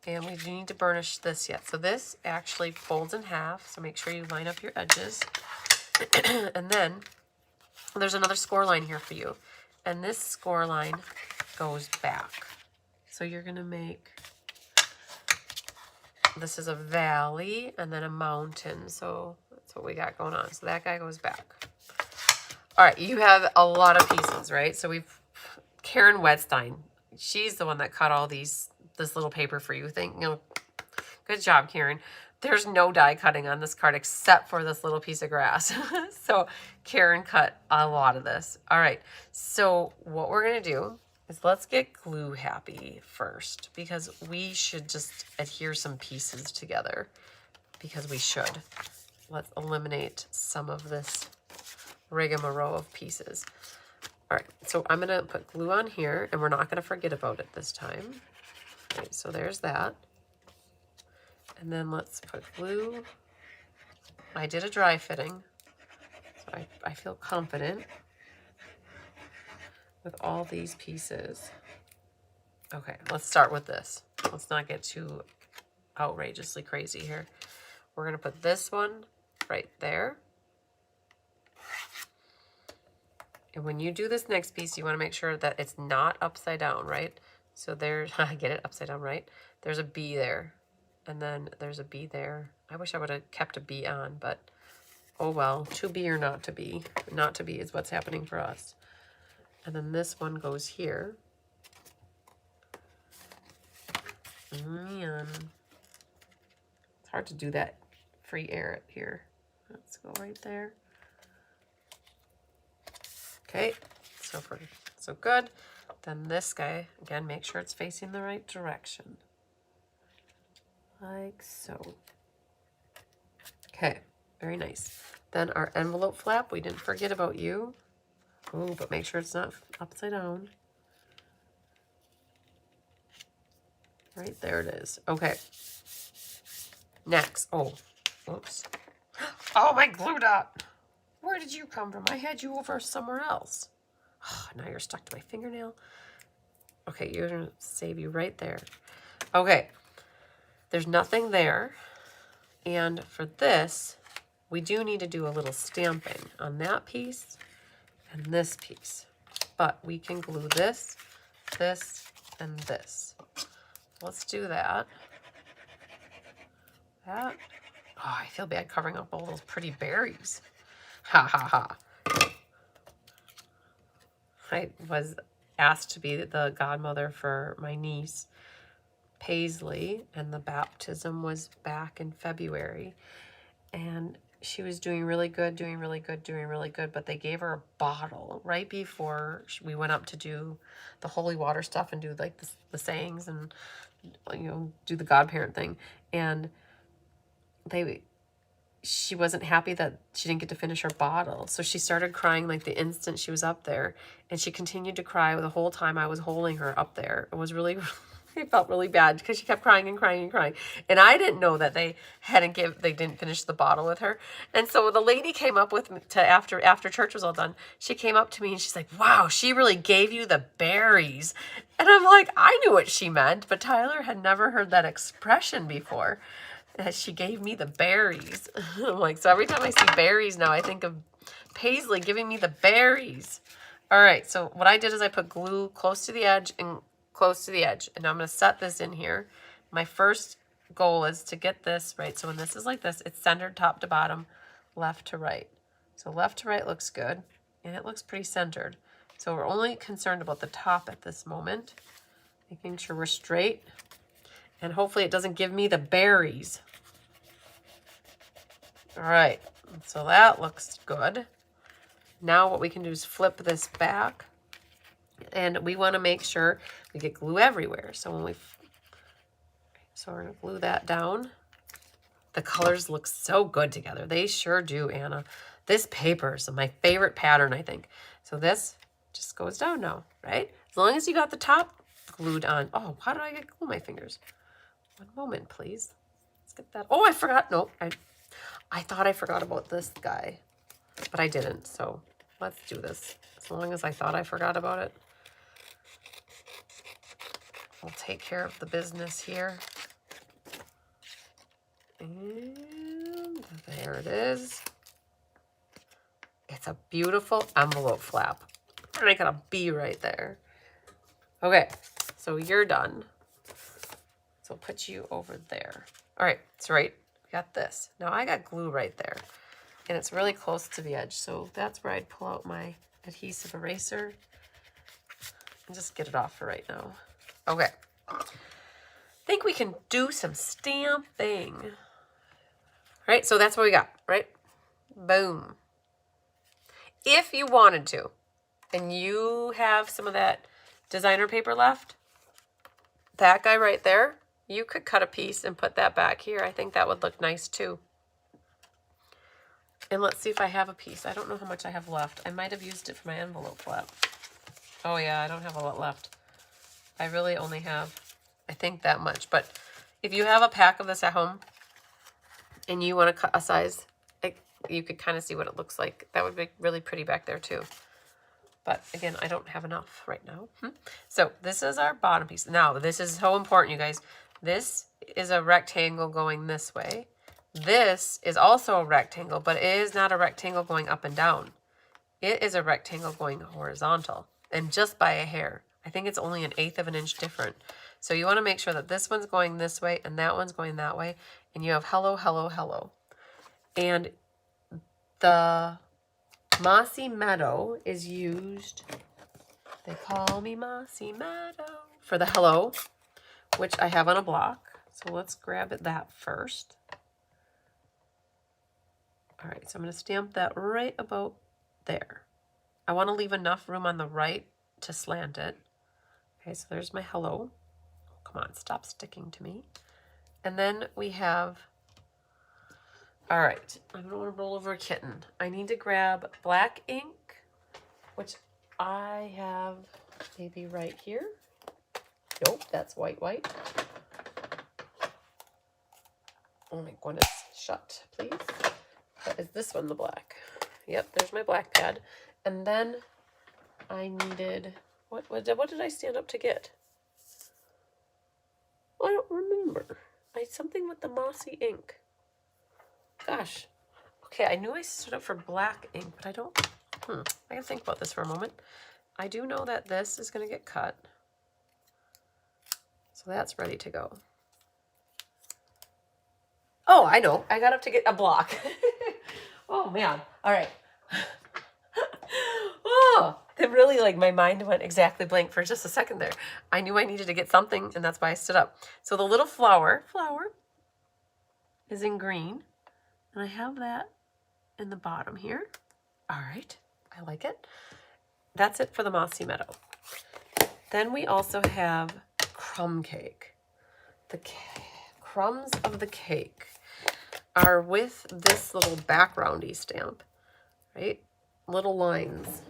And we do need to burnish this yet. So this actually folds in half, so make sure you line up your edges. And then there's another score line here for you. And this score line goes back. So you're gonna make, this is a valley and then a mountain. So that's what we got going on. So that guy goes back. All right, you have a lot of pieces, right? So Karen Wetstein, she's the one that cut all this little paper for you. Good job, Karen. There's no die cutting on this card except for this little piece of grass. So Karen cut a lot of this. All right, so what we're gonna do is let's get glue happy first, because we should just adhere some pieces together, because we should. Let's eliminate some of this rigmarole of pieces. All right, so I'm gonna put glue on here, and we're not gonna forget about it this time. All right, so there's that. And then let's put glue. I did a dry fitting, so I feel confident with all these pieces. Okay, let's start with this. Let's not get too outrageously crazy here. We're gonna put this one right there. And when you do this next piece, you want to make sure that it's not upside down, right? So there's, I get it, upside down, right? There's a B there, and then there's a B there. I wish I would have kept a B on, but oh well, to be or not to be. Not to be is what's happening for us. And then this one goes here. Man, it's hard to do that free air here. Let's go right there. Okay, so good. Then this guy, again, make sure it's facing the right direction. Like so. Okay, very nice. Then our envelope flap, we didn't forget about you. Oh, but make sure it's not upside down. Right there it is. Okay. Next. Oh, whoops. Oh, my glue dot. Where did you come from? I had you over somewhere else. Oh, now you're stuck to my fingernail. Okay, you're gonna save you right there. Okay, there's nothing there. And for this, we do need to do a little stamping on that piece and this piece. But we can glue this, this, and this. Let's do that. Oh, I feel bad covering up all those pretty berries. Ha ha ha. I was asked to be the godmother for my niece, Paisley, and the baptism was back in February. And she was doing really good, doing really good, doing really good, but they gave her a bottle right before we went up to do the holy water stuff and do like the sayings and, you know, do the godparent thing. And she wasn't happy that she didn't get to finish her bottle. So she started crying like the instant she was up there. And she continued to cry the whole time I was holding her up there. It was really, I felt really bad because she kept crying and crying and crying. And I didn't know that they didn't finish the bottle with her. And so the lady came up with me after church was all done, she came up to me and she's like, wow, she really gave you the berries. And I'm like, I knew what she meant, but Tyler had never heard that expression before. She gave me the berries. I'm like, so every time I see berries now, I think of Paisley giving me the berries. All right, so what I did is I put glue close to the edge and close to the edge. And I'm going to set this in here. My first goal is to get this right. So when this is like this, it's centered top to bottom, left to right. So left to right looks good, and it looks pretty centered. So we're only concerned about the top at this moment, making sure we're straight. And hopefully it doesn't give me the berries. All right, so that looks good. Now what we can do is flip this back. And we want to make sure we get glue everywhere. So when so we're going to glue that down. The colors look so good together. They sure do, Anna. This paper is my favorite pattern, I think. So this just goes down now, right? As long as you got the top glued on. Oh, how did I get glue on my fingers? One moment, please. Let's get that. Oh, I forgot. No, I thought I forgot about this guy, but I didn't. So let's do this. As long as I thought I forgot about it, we'll take care of the business here. And there it is. It's a beautiful envelope flap. And I got a B right there. Okay, so you're done. So I'll put you over there. All right, it's right. We got this. Now I got glue right there. And it's really close to the edge. So that's where I'd pull out my adhesive eraser and just get it off for right now. Okay. I think we can do some stamping. All right, so that's what we got, right? Boom. If you wanted to, and you have some of that designer paper left, that guy right there, you could cut a piece and put that back here. I think that would look nice too. And let's see if I have a piece. I don't know how much I have left. I might have used it for my envelope flap. Oh yeah, I don't have a lot left. I really only have, I think, that much. But if you have a pack of this at home and you want to cut a size, you could kind of see what it looks like. That would be really pretty back there too. But again, I don't have enough right now. So this is our bottom piece. Now, this is so important, you guys. This is a rectangle going this way. This is also a rectangle, but it is not a rectangle going up and down. It is a rectangle going horizontal, and just by a hair. I think it's only 1/8 of an inch different. So you want to make sure that this one's going this way and that one's going that way, and you have hello, hello, hello. And the Mossy Meadow is used, they call me Mossy Meadow, for the hello, which I have on a block. So let's grab that first. All right, so I'm going to stamp that right about there. I want to leave enough room on the right to slant it. Okay, so there's my hello. Oh, come on, stop sticking to me. And then we have, all right, I don't want to roll over a kitten. I need to grab black ink, which I have maybe right here. Nope, that's white. Oh my goodness, shut, please. Is this one the black? Yep, there's my black pad. And then I needed, what did I stand up to get? I don't remember. Something with the mossy ink. Gosh. Okay, I knew I stood up for black ink, but I don't, I gotta think about this for a moment. I do know that this is gonna get cut. So that's ready to go. Oh, I know. I got up to get a block. Oh, man. All right. Oh, it really, like, my mind went exactly blank for just a second there. I knew I needed to get something, and that's why I stood up. So the little flower is in green, and I have that in the bottom here. All right, I like it. That's it for the Mossy Meadow. Then we also have crumb cake. The crumbs of the cake are with this little backgroundy stamp, right? Little lines.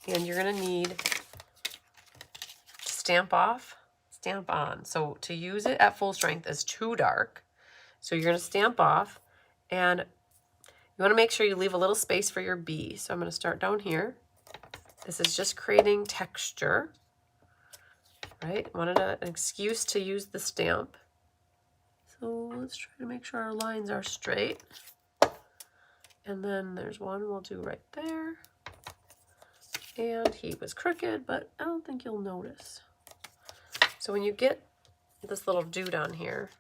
And you're gonna need to stamp off, stamp on. So to use it at full strength is too dark. So you're gonna stamp off, and you wanna make sure you leave a little space for your bee. So I'm gonna start down here. This is just creating texture, right? Wanted an excuse to use the stamp. So let's try to make sure our lines are straight. And then there's one we'll do right there. And he was crooked, but I don't think you'll notice. So when you get this little dude on here,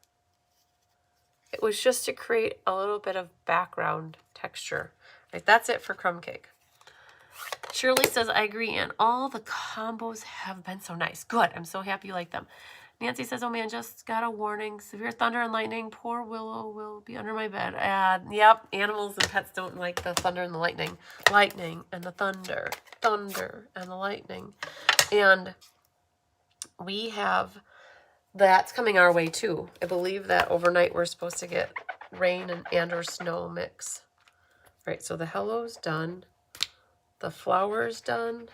it was just to create a little bit of background texture. Right, that's it for crumb cake. Shirley says, I agree, Anne. All the combos have been so nice. Good. I'm so happy you like them. Nancy says, oh man, just got a warning. Severe thunder and lightning. Poor Willow will be under my bed. Yep, animals and pets don't like the thunder and the lightning. Lightning and the thunder. Thunder and the lightning. And we have, that's coming our way too. I believe that overnight we're supposed to get rain and or snow mix. Right, so the hello's done. The flower's done.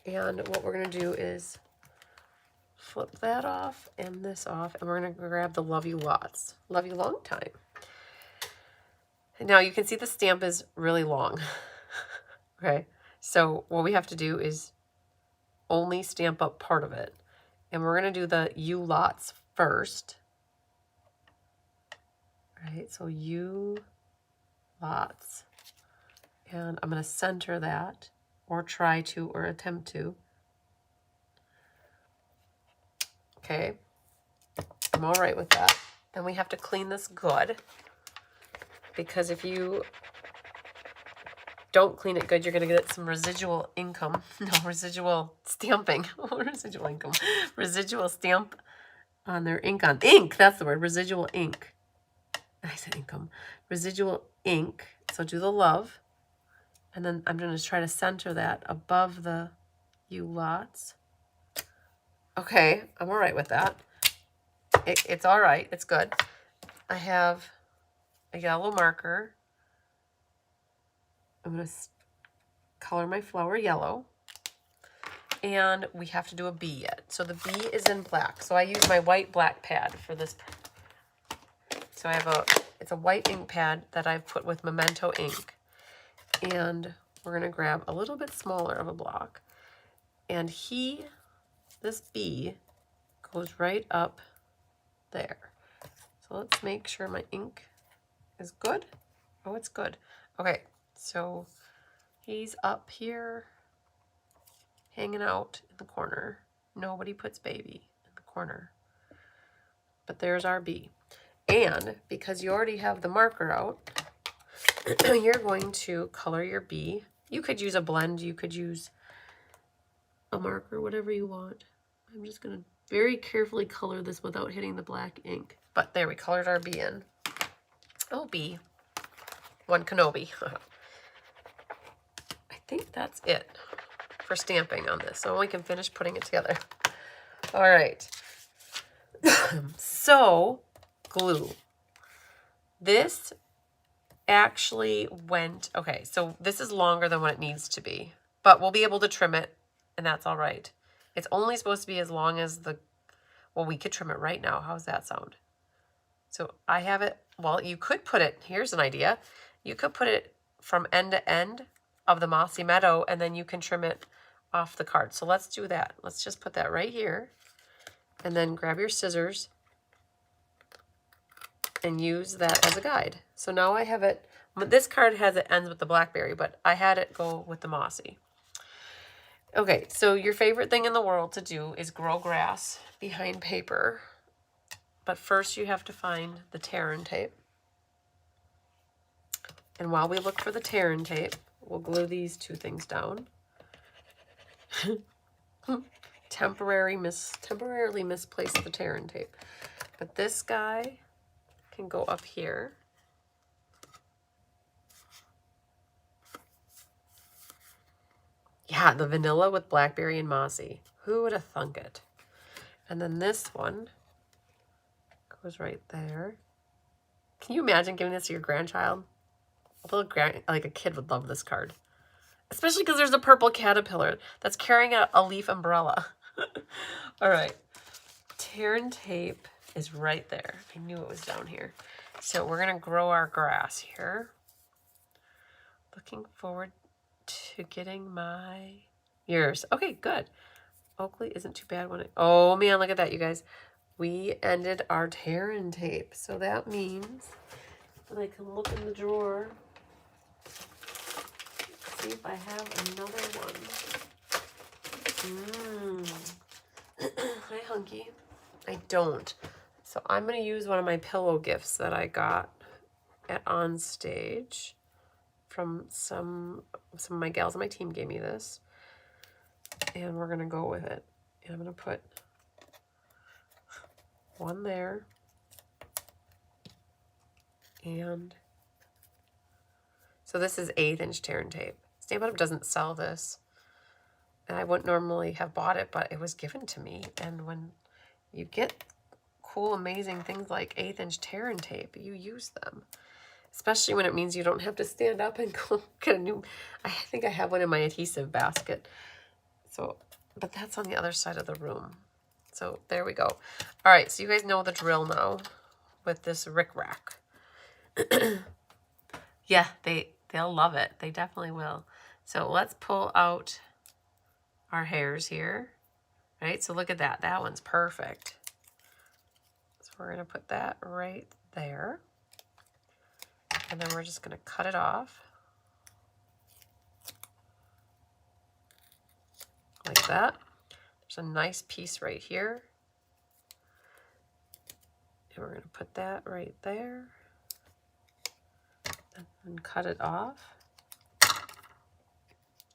And what we're going to do is flip that off and this off, and we're going to grab the Love You Lots. Love You Long Time. And now you can see the stamp is really long. Okay, so what we have to do is only stamp up part of it. And we're going to do the You Lots first. Right, so You Lots. And I'm going to center that, or try to, or attempt to. Okay, I'm all right with that. Then we have to clean this good, because if you don't clean it good, you're going to get some residual income. No, residual stamping. Residual income. Residual stamp on their ink on. Ink, that's the word. Residual ink. I said income. Residual ink. So do the love. And then I'm going to try to center that above the You Lots. Okay, I'm all right with that. It's all right. It's good. I have a yellow marker. I'm going to color my flower yellow. And we have to do a bee yet. So the bee is in black. So I use my white black pad for this. So I have it's a white ink pad that I've put with Memento ink. And we're going to grab a little bit smaller of a block. And this bee goes right up there. So let's make sure my ink is good. Oh, it's good. Okay, so he's up here hanging out in the corner. Nobody puts baby in the corner. But there's our bee. And because you already have the marker out, you're going to color your bee. You could use a blend. You could use a marker, whatever you want. I'm just going to very carefully color this without hitting the black ink. But there, we colored our bee in. Oh, bee. One Kenobi. I think that's it for stamping on this. So we can finish putting it together. All right. So, glue. This actually went, okay, so this is longer than what it needs to be, but we'll be able to trim it, and that's all right. It's only supposed to be as long as well, we could trim it right now. How does that sound? So I have it, well, you could put it, here's an idea. You could put it from end to end of the Mossy Meadow, and then you can trim it off the card. So let's do that. Let's just put that right here, and then grab your scissors and use that as a guide. So now I have it, this card ends with the blackberry, but I had it go with the mossy. Okay, so your favorite thing in the world to do is grow grass behind paper. But first you have to find the tear-in tape. And while we look for the tear-in tape, we'll glue these two things down. Temporarily misplaced the tear-in tape. But this guy can go up here. Yeah, the vanilla with blackberry and mossy. Who would have thunk it? And then this one goes right there. Can you imagine giving this to your grandchild? Like a kid would love this card. Especially because there's a purple caterpillar that's carrying a leaf umbrella. All right. Tear and tape is right there. I knew it was down here. So we're going to grow our grass here. Looking forward to getting yours. Okay, good. Oakley isn't too bad when it... Oh, man, look at that, you guys. We ended our tear and tape. So that means that I can look in the drawer, see if I have another one. Hi, Hunky. I don't. So I'm going to use one of my pillow gifts that I got at On Stage from some of my gals on my team gave me this. And we're going to go with it. And I'm going to put one there. And so this is 1/8 inch tear and tape. Stampin' Up doesn't sell this. And I wouldn't normally have bought it, but it was given to me. And when you get cool, amazing things like 1/8 inch tear and tape, you use them. Especially when it means you don't have to stand up and go get a new... I think I have one in my adhesive basket. So, but that's on the other side of the room. So there we go. All right, so you guys know the drill now with this rickrack. Yeah, they'll love it. They definitely will. So let's pull out our hairs here. Right, so look at that. That one's perfect. So we're going to put that right there. And then we're just going to cut it off. Like that. There's a nice piece right here. And we're going to put that right there. And cut it off.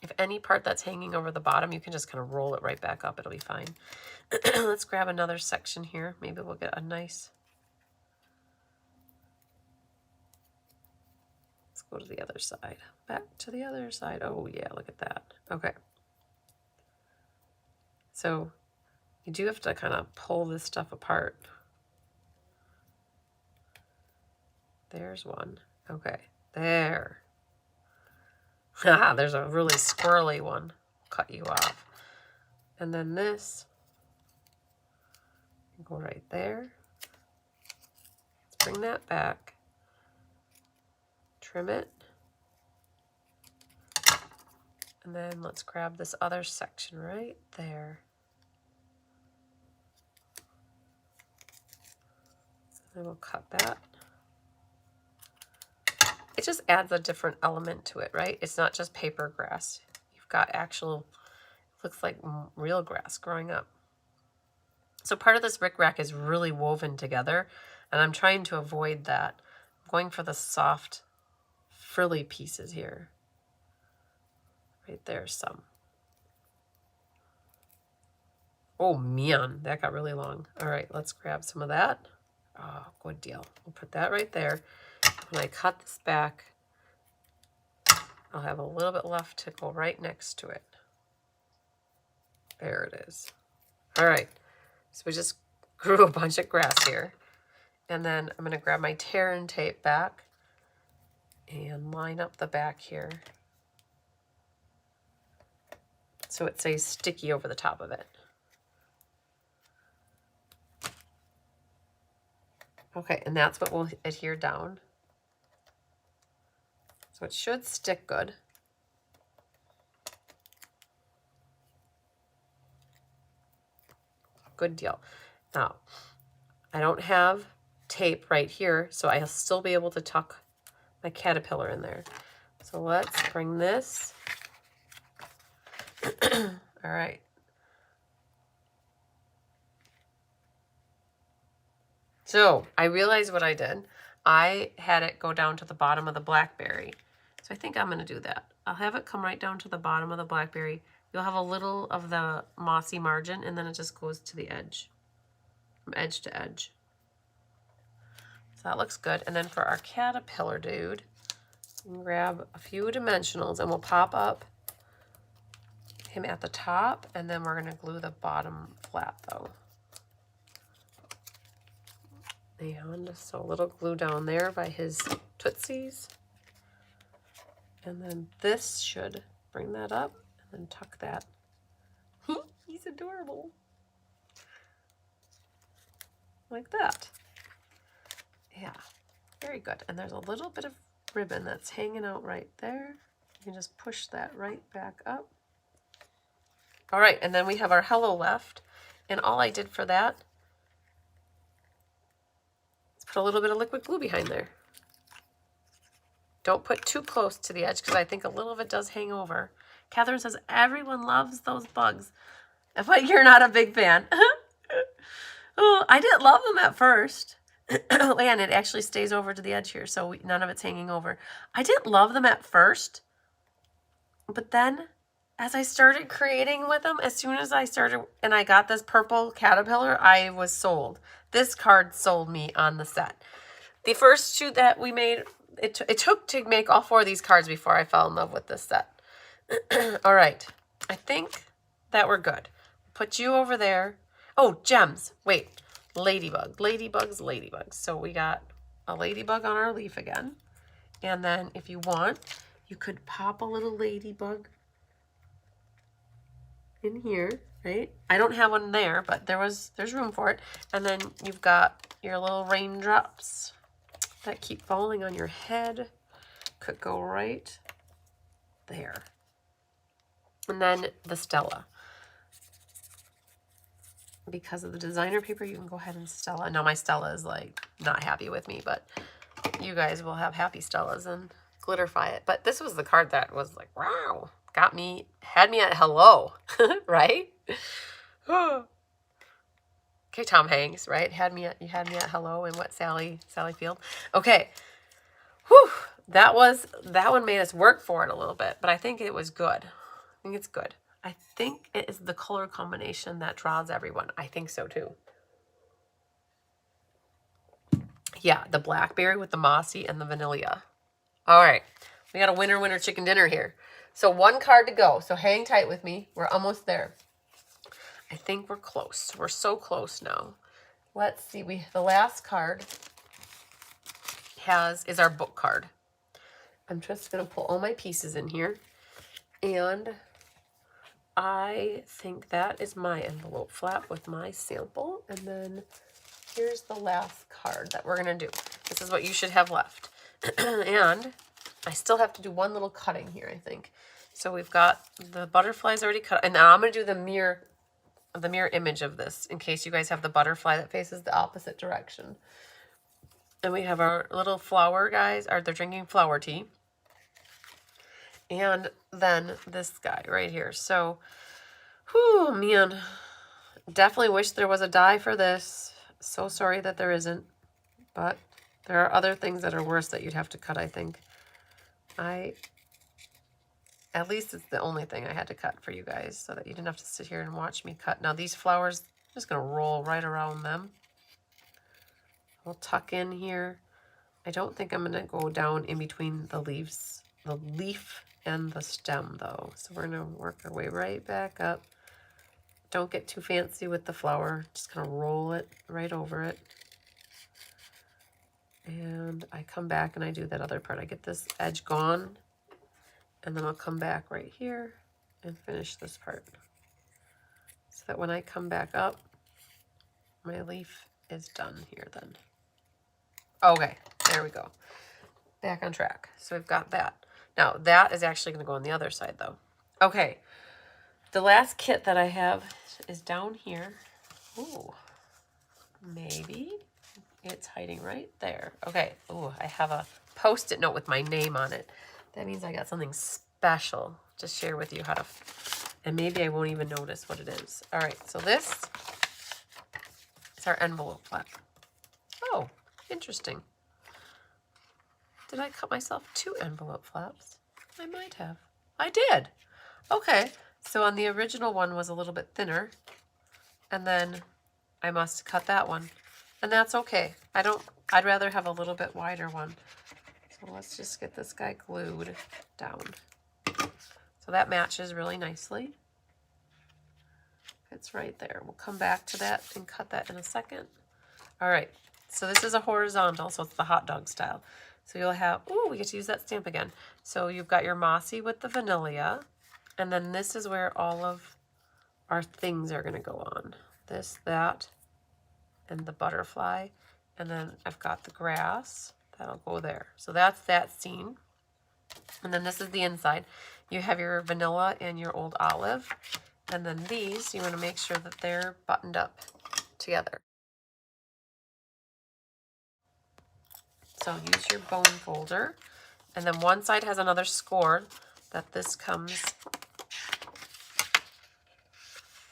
If any part that's hanging over the bottom, you can just kind of roll it right back up. It'll be fine. Let's grab another section here. Maybe we'll get a nice... Let's go to the other side. Back to the other side. Oh, yeah, look at that. Okay. So you do have to kind of pull this stuff apart. There's one. Okay, there. There's a really squirrely one. Cut you off. And then this, go right there. Let's bring that back. Trim it. And then let's grab this other section right there. And we'll cut that. It just adds a different element to it, right? It's not just paper grass. You've got actual, looks like real grass growing up. So part of this rickrack is really woven together, and I'm trying to avoid that. I'm going for the soft, frilly pieces here. Right there, some. Oh man, that got really long. All right, let's grab some of that. Oh, good deal. We'll put that right there. When I cut this back, I'll have a little bit left to go right next to it. There it is. All right, so we just grew a bunch of grass here. And then I'm going to grab my tear and tape back and line up the back here so it stays sticky over the top of it. Okay, and that's what will adhere down. So it should stick good. Good deal. Now, I don't have tape right here, so I'll still be able to tuck my caterpillar in there. So let's bring this. All right. So I realized what I did. I had it go down to the bottom of the blackberry. So I think I'm going to do that. I'll have it come right down to the bottom of the blackberry. You'll have a little of the mossy margin, and then it just goes to the edge, from edge to edge. So that looks good. And then for our caterpillar dude, we can grab a few dimensionals, and we'll pop up him at the top, and then we're going to glue the bottom flat though. And so a little glue down there by his tootsies. And then this should bring that up and then tuck that. He's adorable. Like that. Yeah, very good. And there's a little bit of ribbon that's hanging out right there. You can just push that right back up. All right, and then we have our hello left. And all I did for that is put a little bit of liquid glue behind there. Don't put too close to the edge because I think a little of it does hang over. Catherine says, everyone loves those bugs. But you're not a big fan. Oh, I didn't love them at first. And it actually stays over to the edge here, so none of it's hanging over. I didn't love them at first. But then, as I started creating with them, as soon as I started, and I got this purple caterpillar, I was sold. This card sold me on the set. The first two that we made, it took to make all 4 of these cards before I fell in love with this set. All right. I think that we're good. Put you over there. Oh, gems. Wait. Ladybug. Ladybugs, ladybugs. So we got a ladybug on our leaf again. And then if you want, you could pop a little ladybug in here, right? I don't have one there, but there's room for it. And then you've got your little raindrops that keep falling on your head. Could go right there. And then the Stella. Because of the designer paper, you can go ahead and Stella. Now my Stella is like not happy with me, but you guys will have happy Stellas and glitterify it. But this was the card that was like, wow, had me at hello, right? Okay, Tom Hanks, right? You had me at hello and what, Sally Field? Okay. Whew. That one made us work for it a little bit, but I think it was good. I think it's good. I think it is the color combination that draws everyone. I think so too. Yeah, the blackberry with the mossy and the vanilla. All right, we got a winner chicken dinner here. So 1 card to go. So hang tight with me. We're almost there. I think we're close. We're so close now. Let's see. The last card is our book card. I'm just going to pull all my pieces in here. And I think that is my envelope flap with my sample. And then here's the last card that we're going to do. This is what you should have left. And I still have to do one little cutting here, I think. So we've got the butterflies already cut. And now I'm going to do the mirror image of this in case you guys have the butterfly that faces the opposite direction. And we have our little flower guys. They're drinking flower tea. And then this guy right here. So, whew, man. Definitely wish there was a die for this. So sorry that there isn't. But there are other things that are worse that you'd have to cut, I think. At least it's the only thing I had to cut for you guys so that you didn't have to sit here and watch me cut. Now these flowers, I'm just going to roll right around them. We'll tuck in here. I don't think I'm going to go down in between the leaves, the leaf and the stem though. So we're going to work our way right back up. Don't get too fancy with the flower. Just kind of roll it right over it. And I come back and I do that other part. I get this edge gone. And then I'll come back right here and finish this part. So that when I come back up, my leaf is done here then. Okay, there we go. Back on track. So we've got that. Now that is actually going to go on the other side though. Okay, the last kit that I have is down here. Ooh, maybe it's hiding right there. Okay, ooh, I have a Post-it note with my name on it. That means I got something special to share with you how to, and maybe I won't even notice what it is. All right, so this is our envelope flap. Oh, interesting. Did I cut myself 2 envelope flaps? I might have. I did. Okay, so on the original one was a little bit thinner, and then I must cut that one, and that's okay. I'd rather have a little bit wider one. So let's just get this guy glued down. So that matches really nicely. It's right there. We'll come back to that and cut that in a second. All right, so this is a horizontal, so it's the hot dog style. So you'll have, ooh, we get to use that stamp again. So you've got your mossy with the vanilla, and then this is where all of our things are gonna go on. This, that, and the butterfly. And then I've got the grass, that'll go there. So that's that scene. And then this is the inside. You have your vanilla and your old olive. And then these, you wanna make sure that they're buttoned up together. So use your bone folder, and then one side has another score that this comes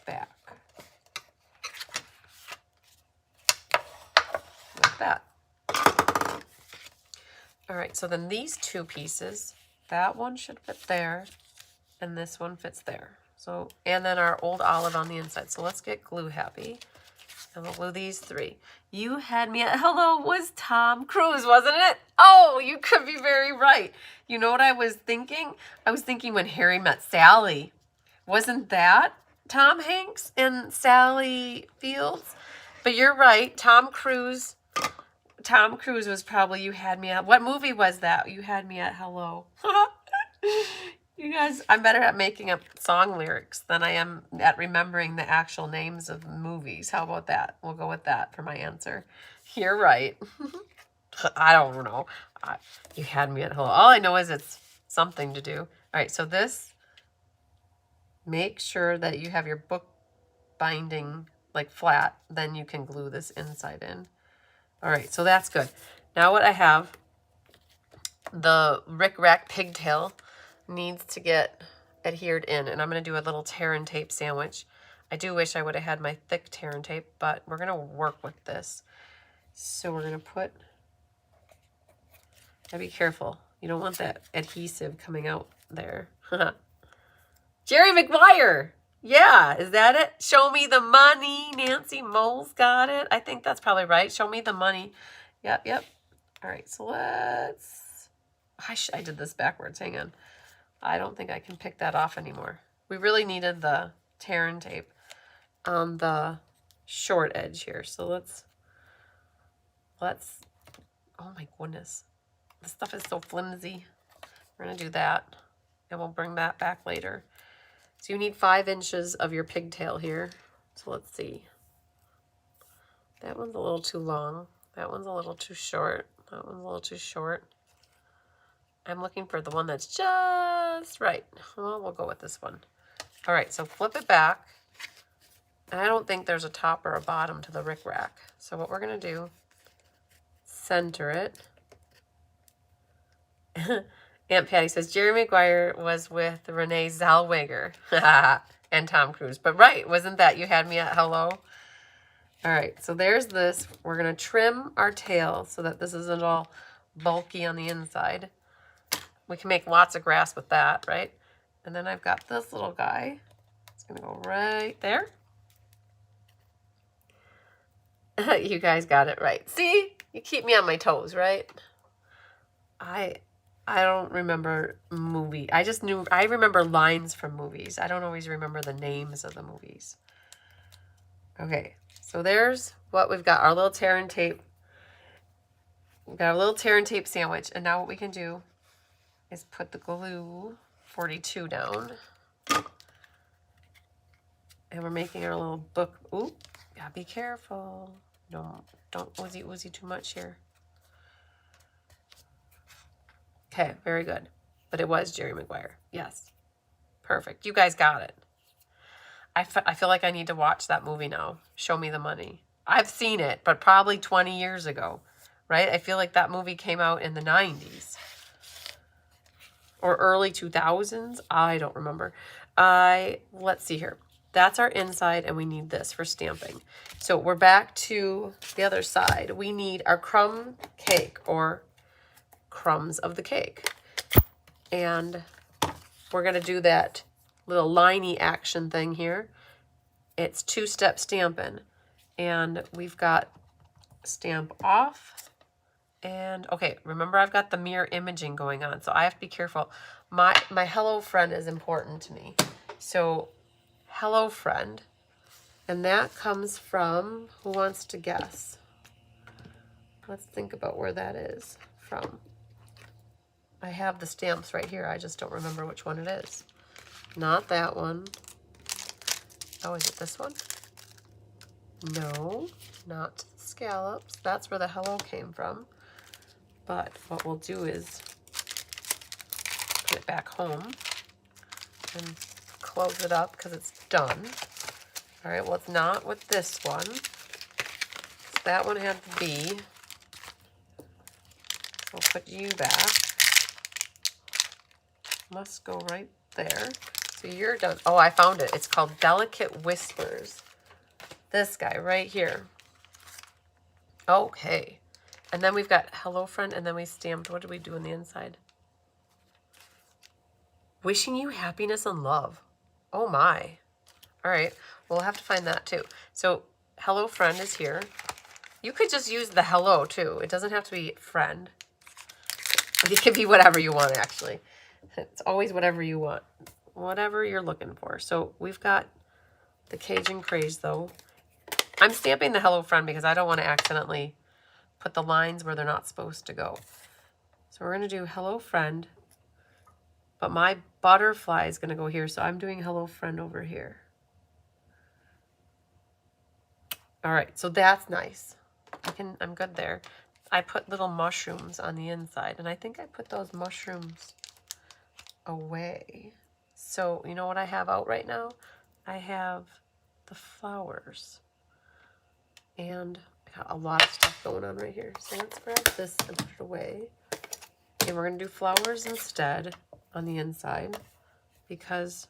back. Like that. All right, so then these two pieces, that one should fit there, and this one fits there. So, and then our old olive on the inside. So let's get glue happy. And we'll glue these three. You had me at hello was Tom Cruise, wasn't it? Oh, you could be very right. You know what I was thinking? I was thinking when Harry met Sally. Wasn't that Tom Hanks and Sally Fields? But you're right. Tom Cruise was probably You Had Me At. What movie was that? You Had Me At Hello. You guys, I'm better at making up song lyrics than I am at remembering the actual names of movies. How about that? We'll go with that for my answer. You're right. I don't know. You had me at hello. All I know is it's something to do. All right, so this, make sure that you have your book binding like flat. Then you can glue this inside in. All right, so that's good. Now what I have, the Rick Rack pigtail needs to get adhered in, and I'm going to do a little tear and tape sandwich. I do wish I would have had my thick tear and tape, but we're going to work with this. So we're going to put, gotta be careful. You don't want that adhesive coming out there. Jerry Maguire. Yeah, is that it? Show me the money. Nancy Moles got it. I think that's probably right. Show me the money. Yep, yep. All right, so let's, I did this backwards. Hang on. I don't think I can pick that off anymore. We really needed the tear and tape on the short edge here. So let's, oh my goodness. This stuff is so flimsy. We're gonna do that, and we'll bring that back later. So you need 5 inches of your pigtail here. So let's see. That one's a little too long. That one's a little too short. That one's a little too short. I'm looking for the one that's just right. Well, we'll go with this one. All right, so flip it back. And I don't think there's a top or a bottom to the Rick Rack. So what we're gonna do, center it. Aunt Patty says, Jerry Maguire was with Renee Zellweger and Tom Cruise. But right, wasn't that You Had Me at Hello? All right, so there's this. We're gonna trim our tail so that this isn't all bulky on the inside. We can make lots of grass with that, right? And then I've got this little guy. It's gonna go right there. You guys got it right. See? You keep me on my toes, right? I don't remember movie. I remember lines from movies. I don't always remember the names of the movies. Okay, so there's what we've got, our little tear and tape. We've got a little tear and tape sandwich. And now what we can do is put the glue 42 down. And we're making our little book. Ooh, gotta be careful. Don't woozy too much here. Okay, very good. But it was Jerry Maguire. Yes. Perfect. You guys got it. I feel like I need to watch that movie now. Show Me the Money. I've seen it, but probably 20 years ago, right? I feel like that movie came out in the 90s. Or early 2000s. I don't remember. Let's see here. That's our inside, and we need this for stamping. So we're back to the other side. We need our crumb cake, or crumbs of the cake. And we're going to do that little liney action thing here. It's 2-step stamping. And we've got stamp off. And okay, remember I've got the mirror imaging going on, so I have to be careful. My hello friend is important to me. So hello friend, And that comes from, who wants to guess? Let's think about where that is from. I have the stamps right here. I just don't remember which one it is. Not that one. Oh, is it this one? No, not scallops. That's where the hello came from. But what we'll do is put it back home and close it up because it's done. All right, well, it's not with this one. That one had the B. We'll put you back. Must go right there. So you're done. Oh, I found it. It's called Delicate Whispers. This guy right here. Okay. And then we've got Hello Friend, and then we stamped, what did we do on the inside? Wishing you happiness and love. Oh my. All right. We'll have to find that too. So Hello Friend is here. You could just use the hello too. It doesn't have to be friend. It can be whatever you want, actually. It's always whatever you want. Whatever you're looking for. So we've got the Cajun Craze, though. I'm stamping the Hello Friend because I don't want to accidentally put the lines where they're not supposed to go. So we're going to do Hello Friend. But my butterfly is going to go here, so I'm doing Hello Friend over here. All right, so that's nice. I'm good there. I put little mushrooms on the inside, and I think I put those mushrooms away. So you know what I have out right now? I have the flowers, and I got a lot of stuff going on right here. So let's grab this and put it away. And we're going to do flowers instead on the inside because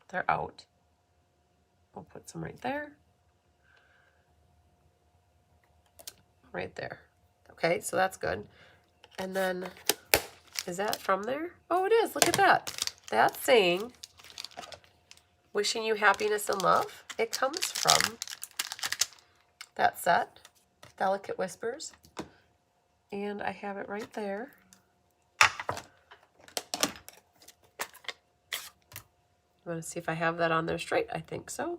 they're out. We'll put some right there. Right there. Okay, so that's good. And then, is that from there? Oh, it is. Look at that. That's saying, wishing you happiness and love. It comes from that set, Delicate Whispers. And I have it right there. I'm going to see if I have that on there straight. I think so.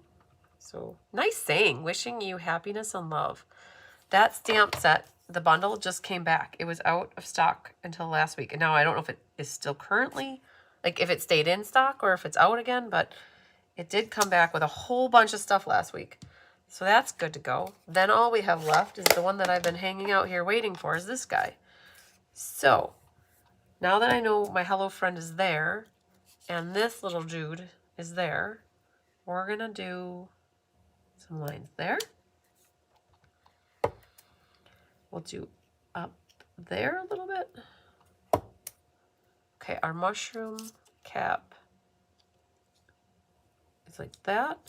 So, nice saying, wishing you happiness and love. That stamp set, the bundle just came back. It was out of stock until last week. And now I don't know if it is still currently, like if it stayed in stock or if it's out again, but it did come back with a whole bunch of stuff last week. So that's good to go. Then all we have left is the one that I've been hanging out here waiting for is this guy. So now that I know my Hello Friend is there and this little dude is there, we're going to do some lines there. We'll do up there a little bit. Okay, our mushroom cap is like that.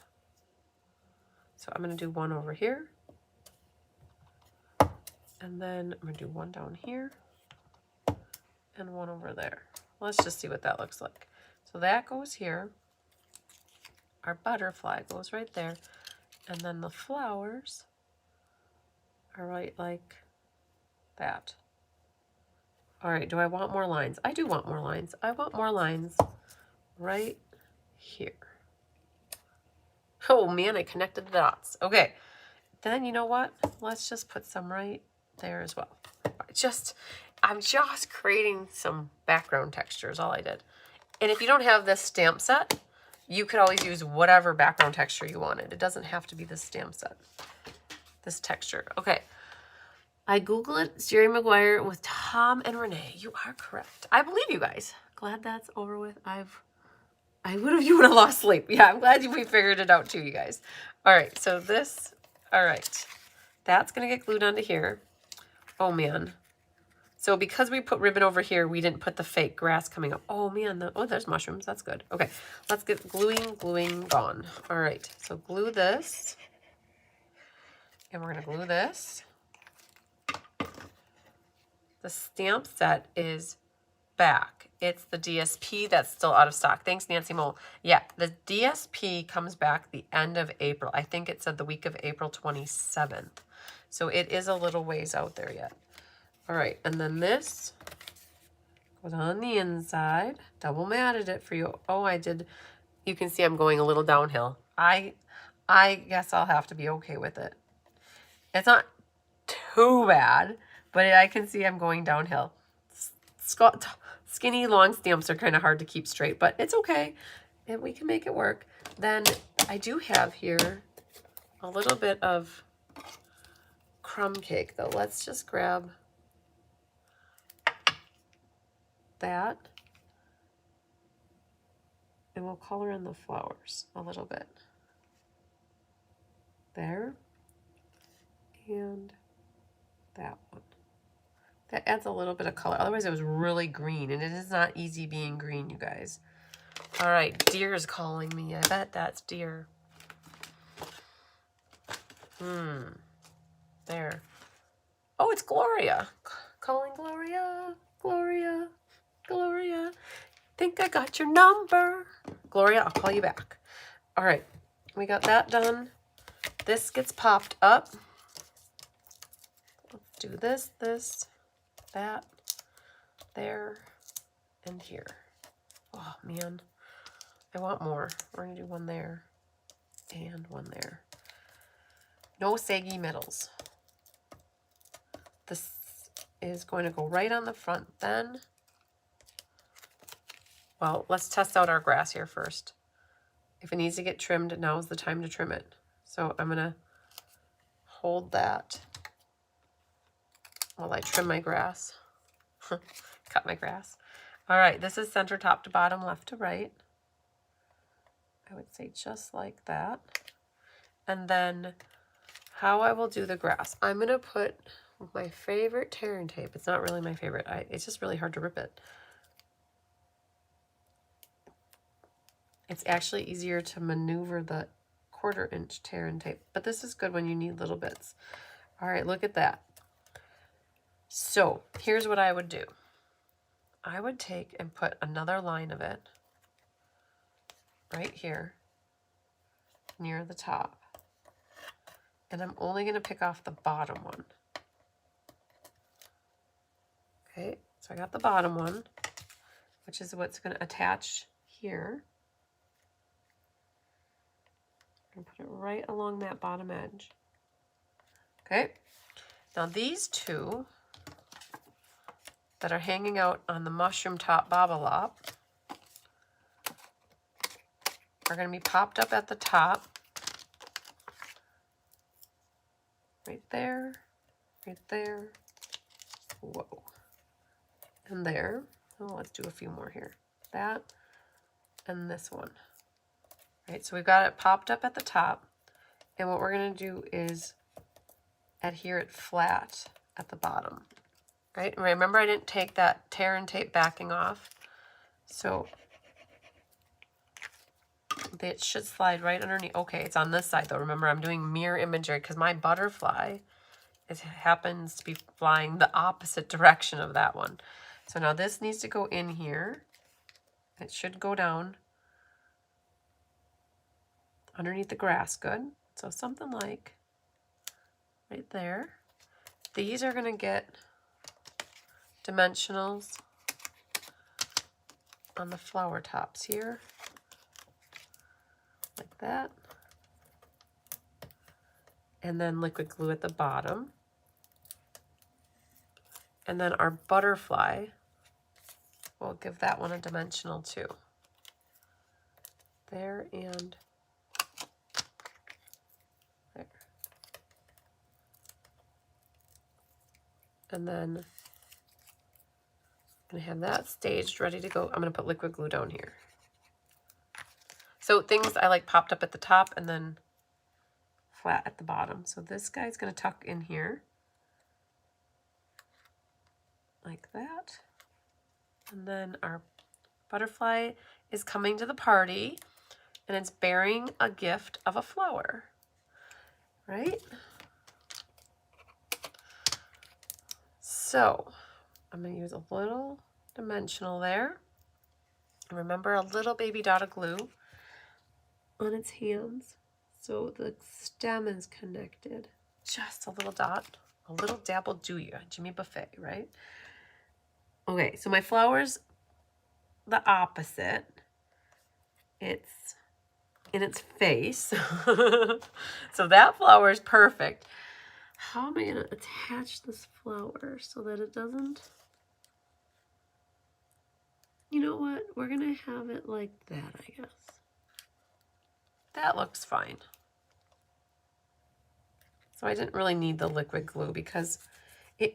So I'm going to do one over here. And then I'm going to do one down here. And one over there. Let's just see what that looks like. So that goes here. Our butterfly goes right there. And then the flowers are right like that. All right, do I want more lines? I do want more lines. I want more lines right here. Oh man, I connected the dots. Okay, then you know what? Let's just put some right there as well. I'm just creating some background textures, all I did. And if you don't have this stamp set, you could always use whatever background texture you wanted. It doesn't have to be this stamp set, this texture. Okay. I Googled Jerry Maguire with Tom and Renee. You are correct. I believe you guys. Glad that's over with. You would have lost sleep. Yeah, I'm glad we figured it out too, you guys. All right, so this, all right. That's going to get glued onto here. Oh, man. So because we put ribbon over here, we didn't put the fake grass coming up. Oh, man. Oh, there's mushrooms. That's good. Okay, let's get gluing gone. All right, so glue this. And we're going to glue this. The stamp set is back. It's the DSP that's still out of stock. Thanks, Nancy Mole. Yeah, the DSP comes back the end of April. I think it said the week of April 27th. So it is a little ways out there yet. All right, and then this goes on the inside. Double matted it for you. Oh, I did. You can see I'm going a little downhill. I I guess I'll have to be okay with it. It's not too bad, but I can see I'm going downhill. Skinny, long stamps are kind of hard to keep straight, but it's okay. And we can make it work. Then I do have here a little bit of crumb cake, though. Let's just grab that. And we'll color in the flowers a little bit. There. And that one. That adds a little bit of color. Otherwise, it was really green, and it is not easy being green, you guys. All right, Deer's calling me. I bet that's Deer. There. Oh, it's Gloria. Calling Gloria. Gloria. Gloria. Think I got your number. Gloria, I'll call you back. All right, we got that done. This gets popped up. Let's do this, that, there, and here. Oh, man. I want more. We're going to do one there and one there. No saggy middles. This is going to go right on the front then. Well, let's test out our grass here first. If it needs to get trimmed, now is the time to trim it. So I'm going to hold that while I trim my grass. Cut my grass. All right, this is center top to bottom, left to right. I would say just like that. And then how I will do the grass. I'm going to put my favorite tearing tape. It's not really my favorite. It's just really hard to rip it. It's actually easier to maneuver the 1/4 inch tearing tape, but this is good when you need little bits. All right, look at that. So here's what I would do. I would take and put another line of it right here near the top. And I'm only going to pick off the bottom one. Okay, so I got the bottom one, which is what's going to attach here. I'm going to put it right along that bottom edge. Okay, now these two that are hanging out on the mushroom top Babalop are going to be popped up at the top. Right there, whoa, and there. Oh, let's do a few more here. That and this one. Right, so we've got it popped up at the top, and what we're going to do is adhere it flat at the bottom. Right, and remember I didn't take that tear and tape backing off, so it should slide right underneath. Okay, it's on this side though. Remember, I'm doing mirror imagery because my butterfly happens to be flying the opposite direction of that one. So now this needs to go in here. It should go down underneath the grass. Good. So something like right there. These are going to get dimensionals on the flower tops here. Like that. And then liquid glue at the bottom. And then our butterfly, we'll give that one a dimensional too. There and there. And then I'm going to have that staged, ready to go. I'm going to put liquid glue down here. So things I like popped up at the top and then flat at the bottom. So this guy's going to tuck in here. Like that. And then our butterfly is coming to the party and it's bearing a gift of a flower. Right? So I'm going to use a little dimensional there. Remember, a little baby dot of glue on its hands so the stem is connected. Just a little dot. A little dab will do you. Jimmy Buffet, right? Okay, so my flower's the opposite. It's in its face. So that flower is perfect. How am I going to attach this flower so that it doesn't... You know what? We're going to have it like that, I guess. That looks fine. So I didn't really need the liquid glue because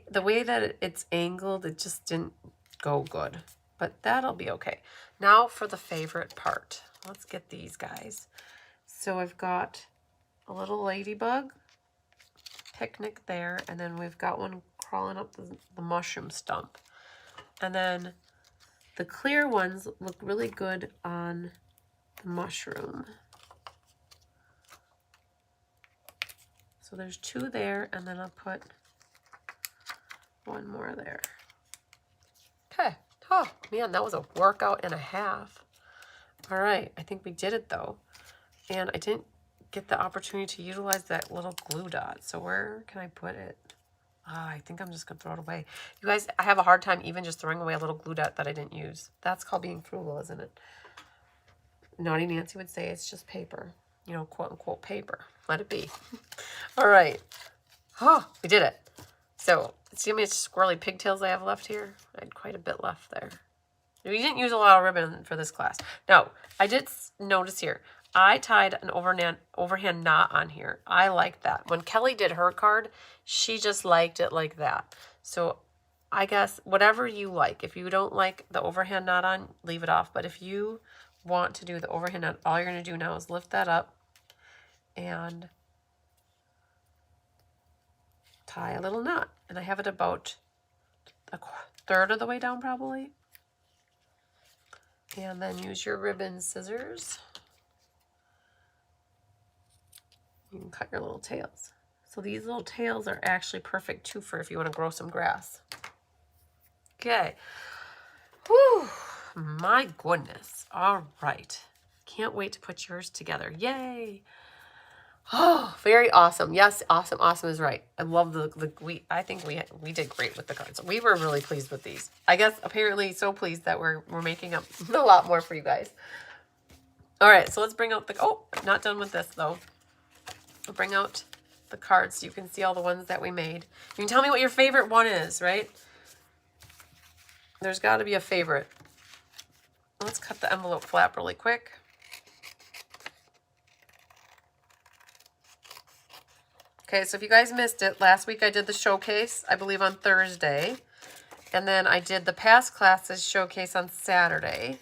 the way that it's angled, it just didn't go good. But that'll be okay. Now for the favorite part. Let's get these guys. So I've got a little ladybug picnic there, and then we've got one crawling up the mushroom stump. And then the clear ones look really good on the mushroom. So there's two there, and then I'll put one more there. Okay. Oh, man, that was a workout and a half. All right, I think we did it, though. And I didn't get the opportunity to utilize that little glue dot. So where can I put it? I think I'm just going to throw it away. You guys, I have a hard time even just throwing away a little glue dot that I didn't use. That's called being frugal, isn't it? Naughty Nancy would say it's just paper. You know, quote unquote paper. Let it be. All right. Oh, we did it. So, see how many squirrely pigtails I have left here? I had quite a bit left there. We didn't use a lot of ribbon for this class. Now, I did notice here, I tied an overhand knot on here. I like that. When Kelly did her card, she just liked it like that. So I guess whatever you like. If you don't like the overhand knot on, leave it off. But if you want to do the overhand knot, all you're going to do now is lift that up and tie a little knot. And I have it about a third of the way down probably. And then use your ribbon scissors. You can cut your little tails. So these little tails are actually perfect too for if you want to grow some grass. Okay. Whew. My goodness. All right. Can't wait to put yours together. Yay. Oh, very awesome. Yes, awesome. Awesome is right. I love I think we did great with the cards. We were really pleased with these. I guess apparently so pleased that we're making up a lot more for you guys. All right, so let's bring out oh, not done with this though. We'll bring out the cards so you can see all the ones that we made. You can tell me what your favorite one is, right? There's got to be a favorite. Let's cut the envelope flap really quick. Okay, so if you guys missed it, last week I did the showcase, I believe on Thursday. And then I did the past classes showcase on Saturday.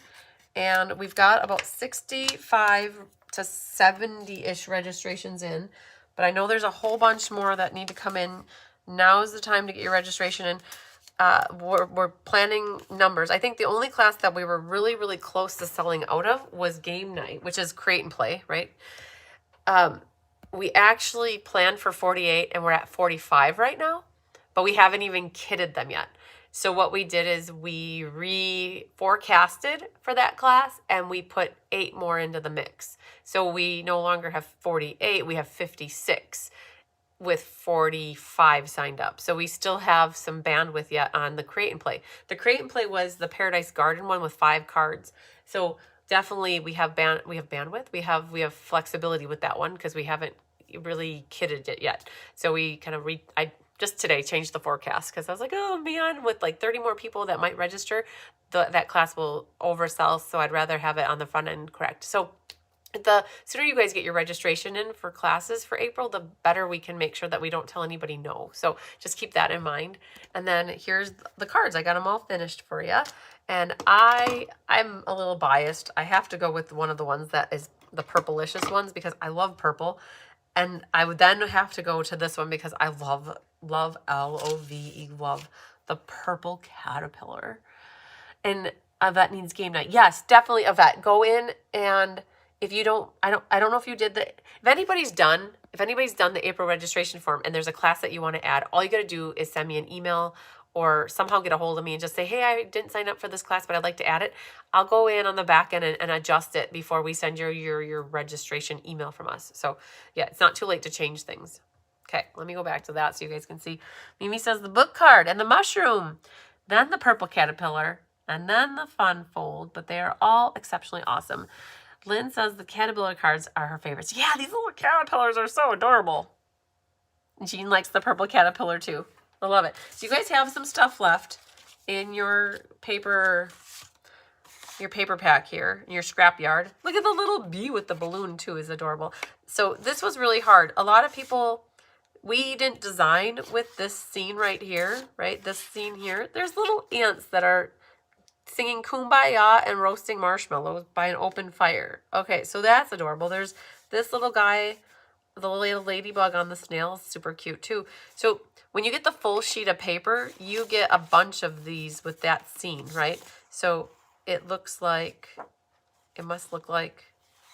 And we've got about 65 to 70-ish registrations in. But I know there's a whole bunch more that need to come in. Now is the time to get your registration in. We're planning numbers. I think the only class that we were really, really close to selling out of was game night, which is create and play, right? We actually planned for 48 and we're at 45 right now, but we haven't even kitted them yet. So what we did is we reforecasted for that class and we put 8 more into the mix. So we no longer have 48, we have 56 with 45 signed up. So we still have some bandwidth yet on the create and play. The create and play was the Paradise Garden one with 5 cards. So definitely we have bandwidth. We have flexibility with that one because we haven't really kitted it yet. So we kind of I just today changed the forecast because I was like, oh man, with like 30 more people that might register, that class will oversell. So I'd rather have it on the front end correct. So the sooner you guys get your registration in for classes for April, the better we can make sure that we don't tell anybody no. So just keep that in mind. And then here's the cards. I got them all finished for you. And I'm a little biased. I have to go with one of the ones that is the purplicious ones because I love purple. And I would then have to go to this one because I love, L-O-V-E, love the purple caterpillar. And Yvette needs game night. Yes, definitely Yvette. Go in and if you don't, I don't know if you did if anybody's done the April registration form and there's a class that you want to add, all you got to do is send me an email or somehow get a hold of me and just say, hey, I didn't sign up for this class, but I'd like to add it. I'll go in on the back end and adjust it before we send your registration email from us. So yeah, it's not too late to change things. Okay, let me go back to that so you guys can see. Mimi says the book card and the mushroom, then the purple caterpillar, and then the fun fold, but they are all exceptionally awesome. Lynn says the caterpillar cards are her favorites. Yeah, these little caterpillars are so adorable. Jean likes the purple caterpillar too. I love it. So you guys have some stuff left in your paper pack here, in your scrap yard. Look at the little bee with the balloon too, is adorable. So this was really hard. A lot of people, we didn't design with this scene right here, right? This scene here. There's little ants that are singing Kumbaya and roasting marshmallows by an open fire. Okay, so that's adorable. There's this little guy, the little ladybug on the snail, super cute too. So when you get the full sheet of paper, you get a bunch of these with that scene, right? So it looks like, it must look like,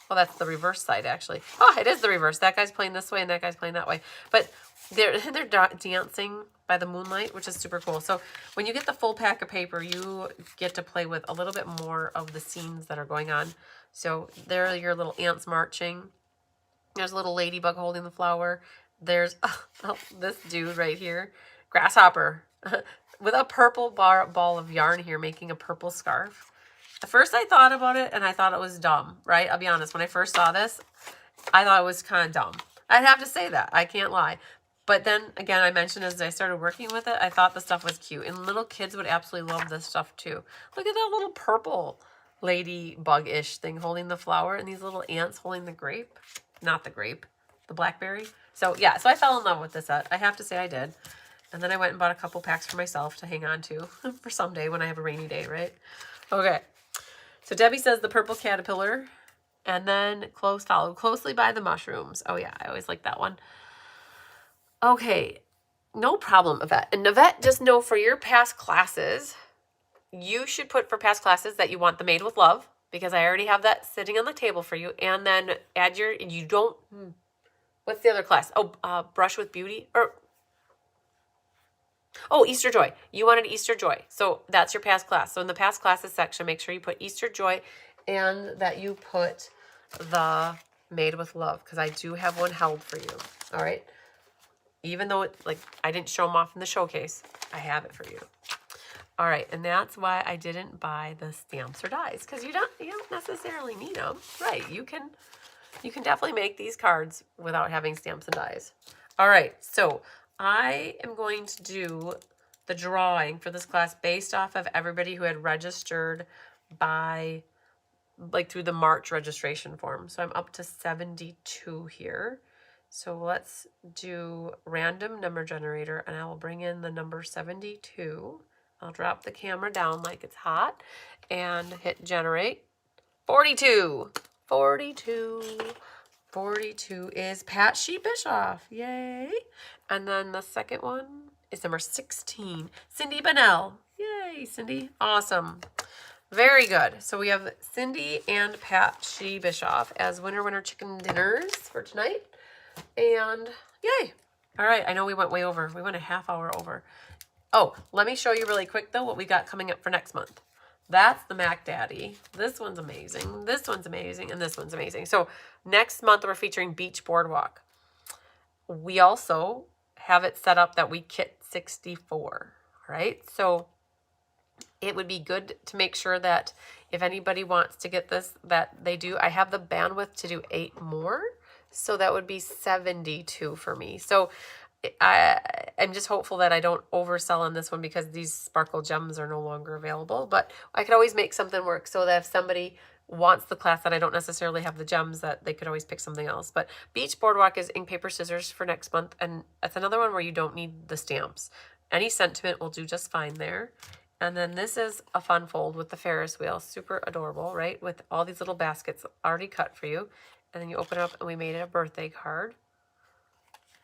well, that's the reverse side actually. Oh, it is the reverse. That guy's playing this way and that guy's playing that way. But they're dancing by the moonlight, which is super cool. So when you get the full pack of paper, you get to play with a little bit more of the scenes that are going on. So there are your little ants marching. There's a little ladybug holding the flower. There's this dude right here, grasshopper, with a purple ball of yarn here making a purple scarf. At first I thought about it and I thought it was dumb, right? I'll be honest, when I first saw this, I thought it was kind of dumb. I'd have to say that, I can't lie. But then again, I mentioned as I started working with it, I thought the stuff was cute. And little kids would absolutely love this stuff too. Look at that little purple ladybug-ish thing holding the flower and these little ants holding the grape. Not the grape, the blackberry. So yeah, so I fell in love with this set. I have to say I did. And then I went and bought a couple packs for myself to hang on to for someday when I have a rainy day, right? Okay. So Debbie says the purple caterpillar, and then followed closely by the mushrooms. Oh yeah, I always like that one. Okay, no problem, Yvette. And Yvette, just know for your past classes, you should put for past classes that you want the Made with Love, because I already have that sitting on the table for you. And then add your, you don't, what's the other class? Oh, Brush with Beauty, or, oh, Easter Joy. You wanted Easter Joy. So that's your past class. So in the past classes section, make sure you put Easter Joy and that you put the Made with Love, because I do have one held for you. All right. Even though it, like, I didn't show them off in the showcase, I have it for you. All right, and that's why I didn't buy the stamps or dies, because you don't necessarily need them, right? You can definitely make these cards without having stamps and dies. All right, so I am going to do the drawing for this class based off of everybody who had registered by, like, through the March registration form. So I'm up to 72 here. So let's do random number generator, and I will bring in the number 72. I'll drop the camera down like it's hot and hit generate. 42. 42. 42 is Pat Bischoff. Yay. And then the second one is number 16. Cindy Bennell. Yay, Cindy. Awesome. Very good. So we have Cindy and Pat Bischoff as winner chicken dinners for tonight. And yay. All right. I know we went way over. We went a half hour over. Oh, let me show you really quick, though, what we got coming up for next month. That's the Mac Daddy. This one's amazing. This one's amazing. And this one's amazing. So next month, we're featuring Beach Boardwalk. We also have it set up that we kit 64, right? So it would be good to make sure that if anybody wants to get this, that they do. I have the bandwidth to do 8 more. So that would be 72 for me. So I'm just hopeful that I don't oversell on this one because these sparkle gems are no longer available. But I could always make something work so that if somebody wants the class that I don't necessarily have the gems, that they could always pick something else. But Beach Boardwalk is ink, paper, scissors for next month. And it's another one where you don't need the stamps. Any sentiment will do just fine there. And then this is a fun fold with the Ferris wheel. Super adorable, right? With all these little baskets already cut for you. And then you open up and we made it a birthday card.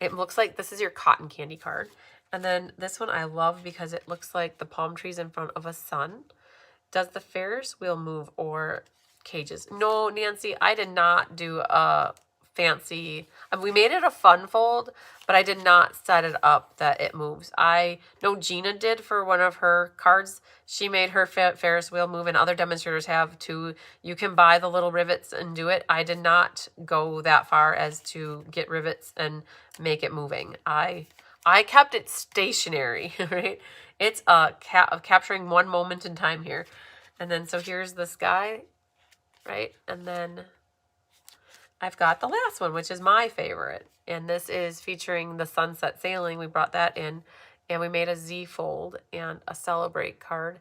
It looks like this is your cotton candy card. And then this one I love because it looks like the palm trees in front of a sun. Does the Ferris wheel move or cages? No, Nancy, I did not do a fancy. We made it a fun fold, but I did not set it up that it moves. I know Gina did for one of her cards. She made her Ferris wheel move, and other demonstrators have too. You can buy the little rivets and do it. I did not go that far as to get rivets and make it moving. I kept it stationary, right? It's capturing one moment in time here. And then so here's this guy, right? And then I've got the last one, which is my favorite. And this is featuring the sunset sailing. We brought that in and we made a Z fold and a celebrate card.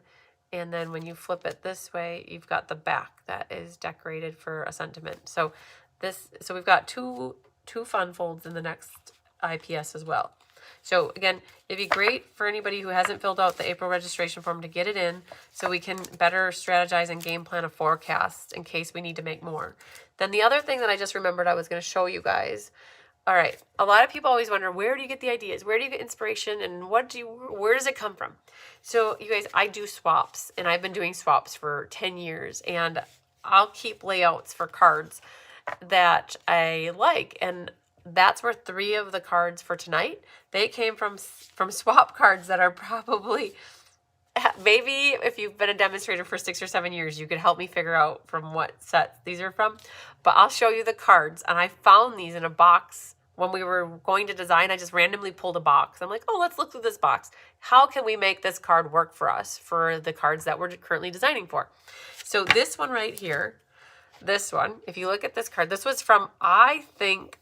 And then when you flip it this way, you've got the back that is decorated for a sentiment. So we've got two fun folds in the next IPS as well. So again, it'd be great for anybody who hasn't filled out the April registration form to get it in so we can better strategize and game plan a forecast in case we need to make more. Then the other thing that I just remembered I was going to show you guys. All right, a lot of people always wonder, where do you get the ideas? Where do you get inspiration? And where does it come from? So you guys, I do swaps, and I've been doing swaps for 10 years, and I'll keep layouts for cards that I like, and that's where 3 of the cards for tonight, they came from swap cards that are probably, maybe if you've been a demonstrator for 6 or 7 years, you could help me figure out from what sets these are from. But I'll show you the cards, and I found these in a box. When we were going to design, I just randomly pulled a box. I'm like, oh, let's look through this box. How can we make this card work for us for the cards that we're currently designing for? So this one right here, this one, if you look at this card, this was from, I think,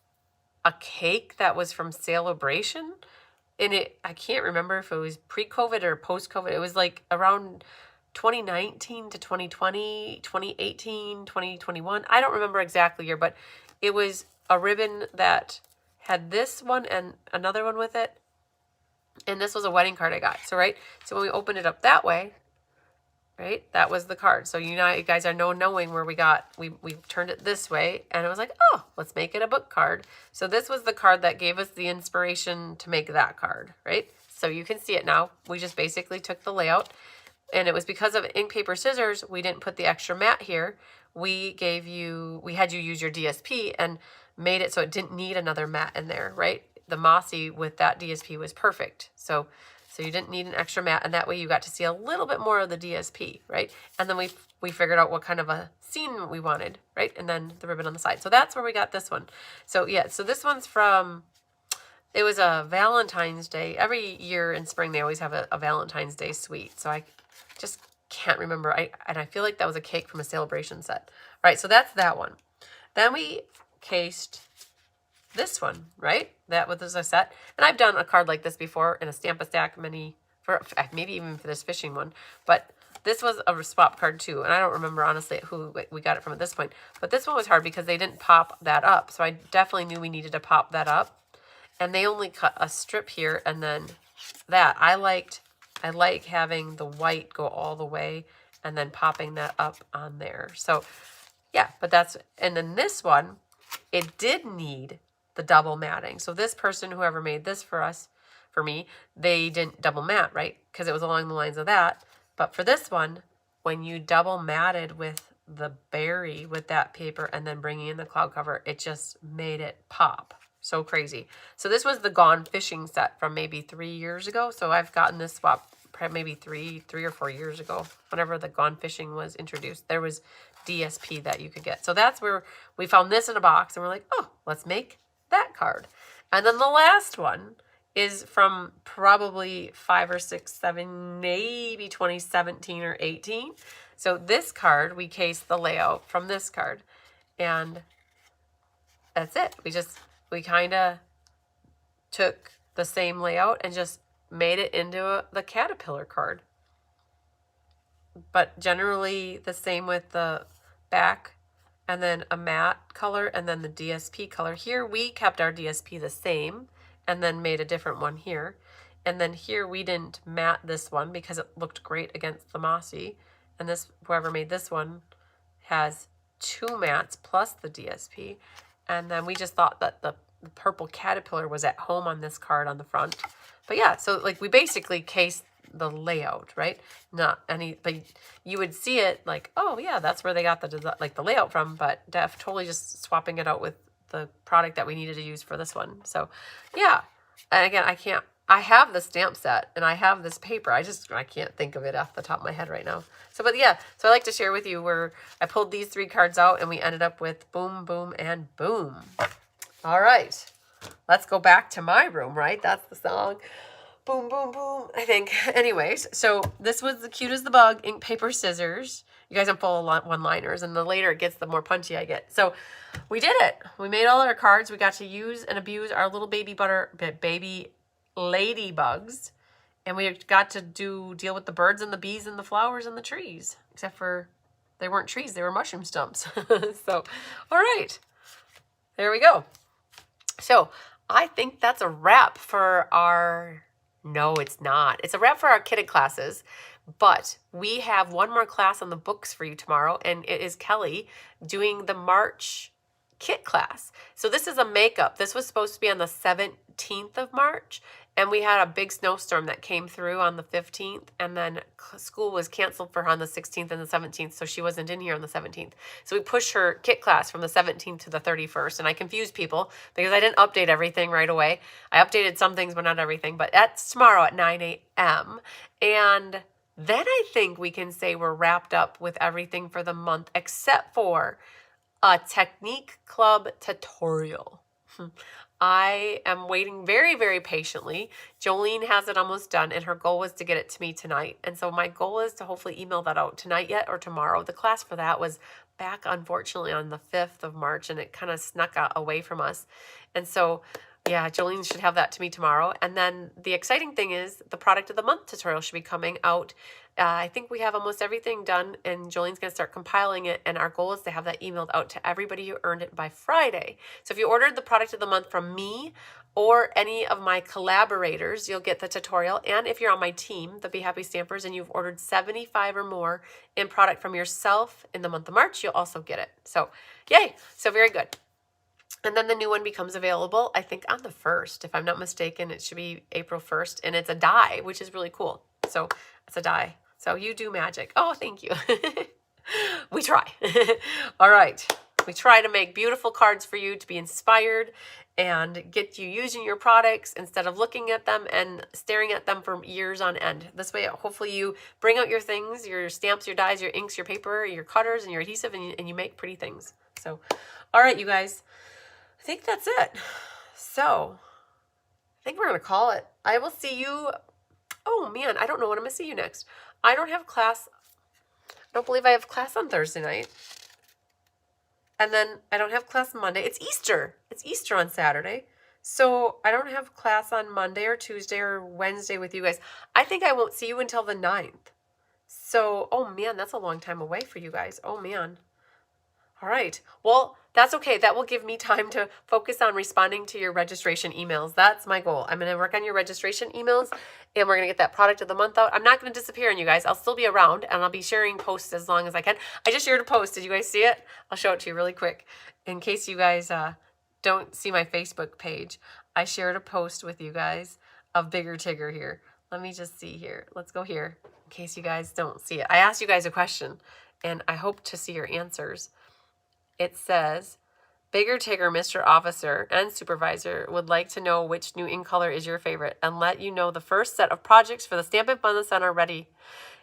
a cake that was from Sale-a-bration. And I can't remember if it was pre-COVID or post-COVID. It was like around 2019 to 2020, 2018, 2021. I don't remember exactly year, but it was a ribbon that had this one and another one with it. And this was a wedding card I got. So, right? So when we opened it up that way, right, that was the card. So you guys are knowing where we turned it this way, and it was like, oh, let's make it a book card. So this was the card that gave us the inspiration to make that card, right? So you can see it now. We just basically took the layout, and it was because of ink, paper, scissors, we didn't put the extra mat here. We had you use your DSP and made it so it didn't need another mat in there, right? The mossy with that DSP was perfect. So you didn't need an extra mat, and that way you got to see a little bit more of the DSP, right? And then we figured out what kind of a scene we wanted, right? And then the ribbon on the side. So that's where we got this one. So yeah, so this one's from, it was a Valentine's Day. Every year in spring, they always have a Valentine's Day suite. So I just can't remember. I feel like that was a cake from a Sale-a-bration set. All right, so that's that one. Then we cased this one, right? That was a set. And I've done a card like this before in a Stamp-a-Stack maybe even for this fishing one. But this was a swap card too. And I don't remember honestly who we got it from at this point. But this one was hard because they didn't pop that up. So I definitely knew we needed to pop that up. And they only cut a strip here and then that. I like having the white go all the way and then popping that up on there. So yeah, but that's, and then this one, it did need the double matting. So this person, whoever made this for me, they didn't double mat, right? Because it was along the lines of that. But for this one, when you double matted with the berry with that paper and then bringing in the cloud cover, it just made it pop. So crazy. So this was the Gone Fishing set from maybe 3 years ago. So I've gotten this swap maybe three or 4 years ago. Whenever the Gone Fishing was introduced, there was DSP that you could get. So that's where we found this in a box and we're like, oh, let's make that card. And then the last one is from probably 5 or 6, 7, maybe 2017 or 18. So this card, we cased the layout from this card. And that's it. We kind of took the same layout and just made it into the caterpillar card. But generally the same with the back and then a matte color and then the DSP color. Here we kept our DSP the same and then made a different one here. And then here we didn't matte this one because it looked great against the mossy. And this, whoever made this one, has 2 mattes plus the DSP. And then we just thought that the purple caterpillar was at home on this card on the front. But yeah, so like we basically cased the layout, right? Not any, but you would see it like, oh yeah, that's where they got the layout from, but totally just swapping it out with the product that we needed to use for this one. So yeah, and again, I have the stamp set and I have this paper. I can't think of it off the top of my head right now. So, but yeah, so I like to share with you where I pulled these 3 cards out and we ended up with boom, boom, and boom. All right, let's go back to my room, right? That's the song. Boom, boom, boom, I think. Anyways, so this was the Cute as the Bug ink, paper, scissors. You guys, I'm full of one-liners, and the later it gets, the more punchy I get. So we did it. We made all our cards. We got to use and abuse our little baby ladybugs, and we got to deal with the birds and the bees and the flowers and the trees, except for they weren't trees, they were mushroom stumps. So, all right, there we go. So I think that's a wrap for our, no, it's not. It's a wrap for our kitted classes, but we have one more class on the books for you tomorrow, and it is Kelly doing the March kit class. So this is a makeup. This was supposed to be on the 17th of March, and we had a big snowstorm that came through on the 15th, and then school was canceled for her on the 16th and the 17th, so she wasn't in here on the 17th. So we pushed her kit class from the 17th to the 31st, and I confused people because I didn't update everything right away. I updated some things, but not everything. But that's tomorrow at 9 a.m., and then I think we can say we're wrapped up with everything for the month, except for a Technique Club tutorial. I am waiting very, very patiently. Jolene has it almost done, and her goal was to get it to me tonight. And so my goal is to hopefully email that out tonight yet or tomorrow. The class for that was back, unfortunately, on the 5th of March, and it kind of snuck away from us. And so, yeah, Jolene should have that to me tomorrow. And then the exciting thing is the product of the month tutorial should be coming out. I think we have almost everything done, and Jolene's going to start compiling it, and our goal is to have that emailed out to everybody who earned it by Friday. So if you ordered the product of the month from me or any of my collaborators, you'll get the tutorial. And if you're on my team, the Be Happy Stampers, and you've ordered 75 or more in product from yourself in the month of March, you'll also get it. So yay. So very good. And then the new one becomes available, I think, on the 1st. If I'm not mistaken, it should be April 1st. And it's a die, which is really cool. So it's a die. So you do magic. Oh, thank you. We try. All right. We try to make beautiful cards for you to be inspired and get you using your products instead of looking at them and staring at them for years on end. This way, hopefully you bring out your things, your stamps, your dies, your inks, your paper, your cutters, and your adhesive, and you make pretty things. So, all right, you guys. I think that's it. So, I think we're going to call it. I will see you. Oh, man, I don't know when I'm going to see you next. I don't have class. I don't believe I have class on Thursday night. And then I don't have class Monday. It's Easter. It's Easter on Saturday. So I don't have class on Monday or Tuesday or Wednesday with you guys. I think I won't see you until the 9th. So, oh, man, that's a long time away for you guys. Oh, man. All right. Well, that's okay. That will give me time to focus on responding to your registration emails. That's my goal. I'm going to work on your registration emails, and we're going to get that product of the month out. I'm not going to disappear on you guys. I'll still be around, and I'll be sharing posts as long as I can. I just shared a post. Did you guys see it? I'll show it to you really quick. In case you guys don't see my Facebook page, I shared a post with you guys of Bigger Tigger here. Let me just see here. Let's go here in case you guys don't see it. I asked you guys a question, and I hope to see your answers. It says, Bigger Tigger, Mr. Officer and Supervisor would like to know which new ink color is your favorite and let you know the first set of projects for the Stampin' Fun Sun are ready.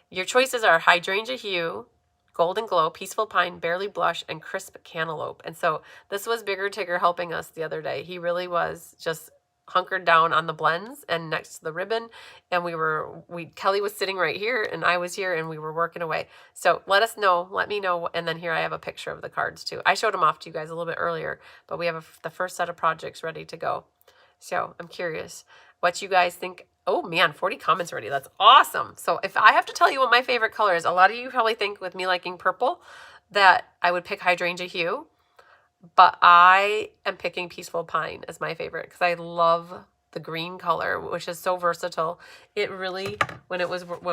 Your choices are Hydrangea Hue, Golden Glow, Peaceful Pine, Barely Blush, and Crisp Cantaloupe. And so this was Bigger Tigger helping us the other day. He really was just hunkered down on the blends and next to the ribbon, and Kelly was sitting right here and I was here and we were working away. So let me know, and then here I have a picture of the cards too. I showed them off to you guys a little bit earlier, but we have the first set of projects ready to go. So I'm curious what you guys think. Oh man, 40 comments already. That's awesome. So if I have to tell you what my favorite color is, a lot of you probably think with me liking purple that I would pick Hydrangea Hue. But I am picking Peaceful Pine as my favorite because I love the green color, which is so versatile. It really, when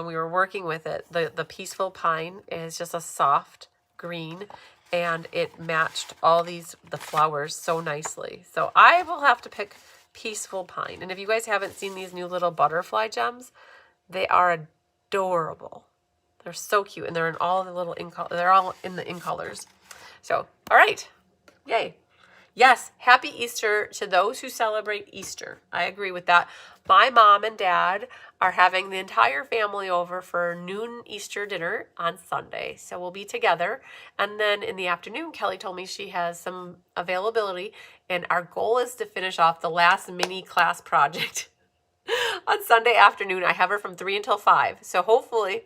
we were working with it, the Peaceful Pine is just a soft green, and it matched all the flowers so nicely. So I will have to pick Peaceful Pine. And if you guys haven't seen these new little butterfly gems, they are adorable. They're so cute, and they're in all the little they're all in the ink colors. So, all right. Yay. Yes, happy Easter to those who celebrate Easter. I agree with that. My mom and dad are having the entire family over for noon Easter dinner on Sunday. So we'll be together. And then in the afternoon, Kelly told me she has some availability, and our goal is to finish off the last mini class project on Sunday afternoon. I have her from 3 until 5. So hopefully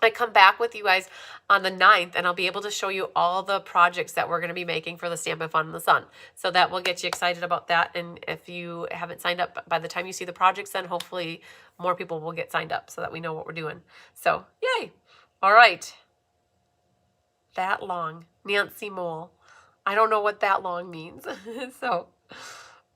I come back with you guys on the 9th, and I'll be able to show you all the projects that we're going to be making for the Stampin' Fun in the Sun. So that will get you excited about that. And if you haven't signed up, by the time you see the projects, then hopefully more people will get signed up so that we know what we're doing. So yay. All right. That long. Nancy Mole. I don't know what that long means. So,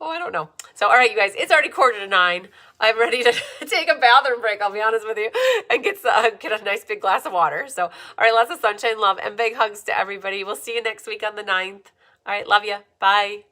oh, I don't know. So, all right, you guys, it's already 8:45. I'm ready to take a bathroom break, I'll be honest with you, and get a nice big glass of water. So, all right, lots of sunshine, love, and big hugs to everybody. We'll see you next week on the 9th. All right, love you. Bye.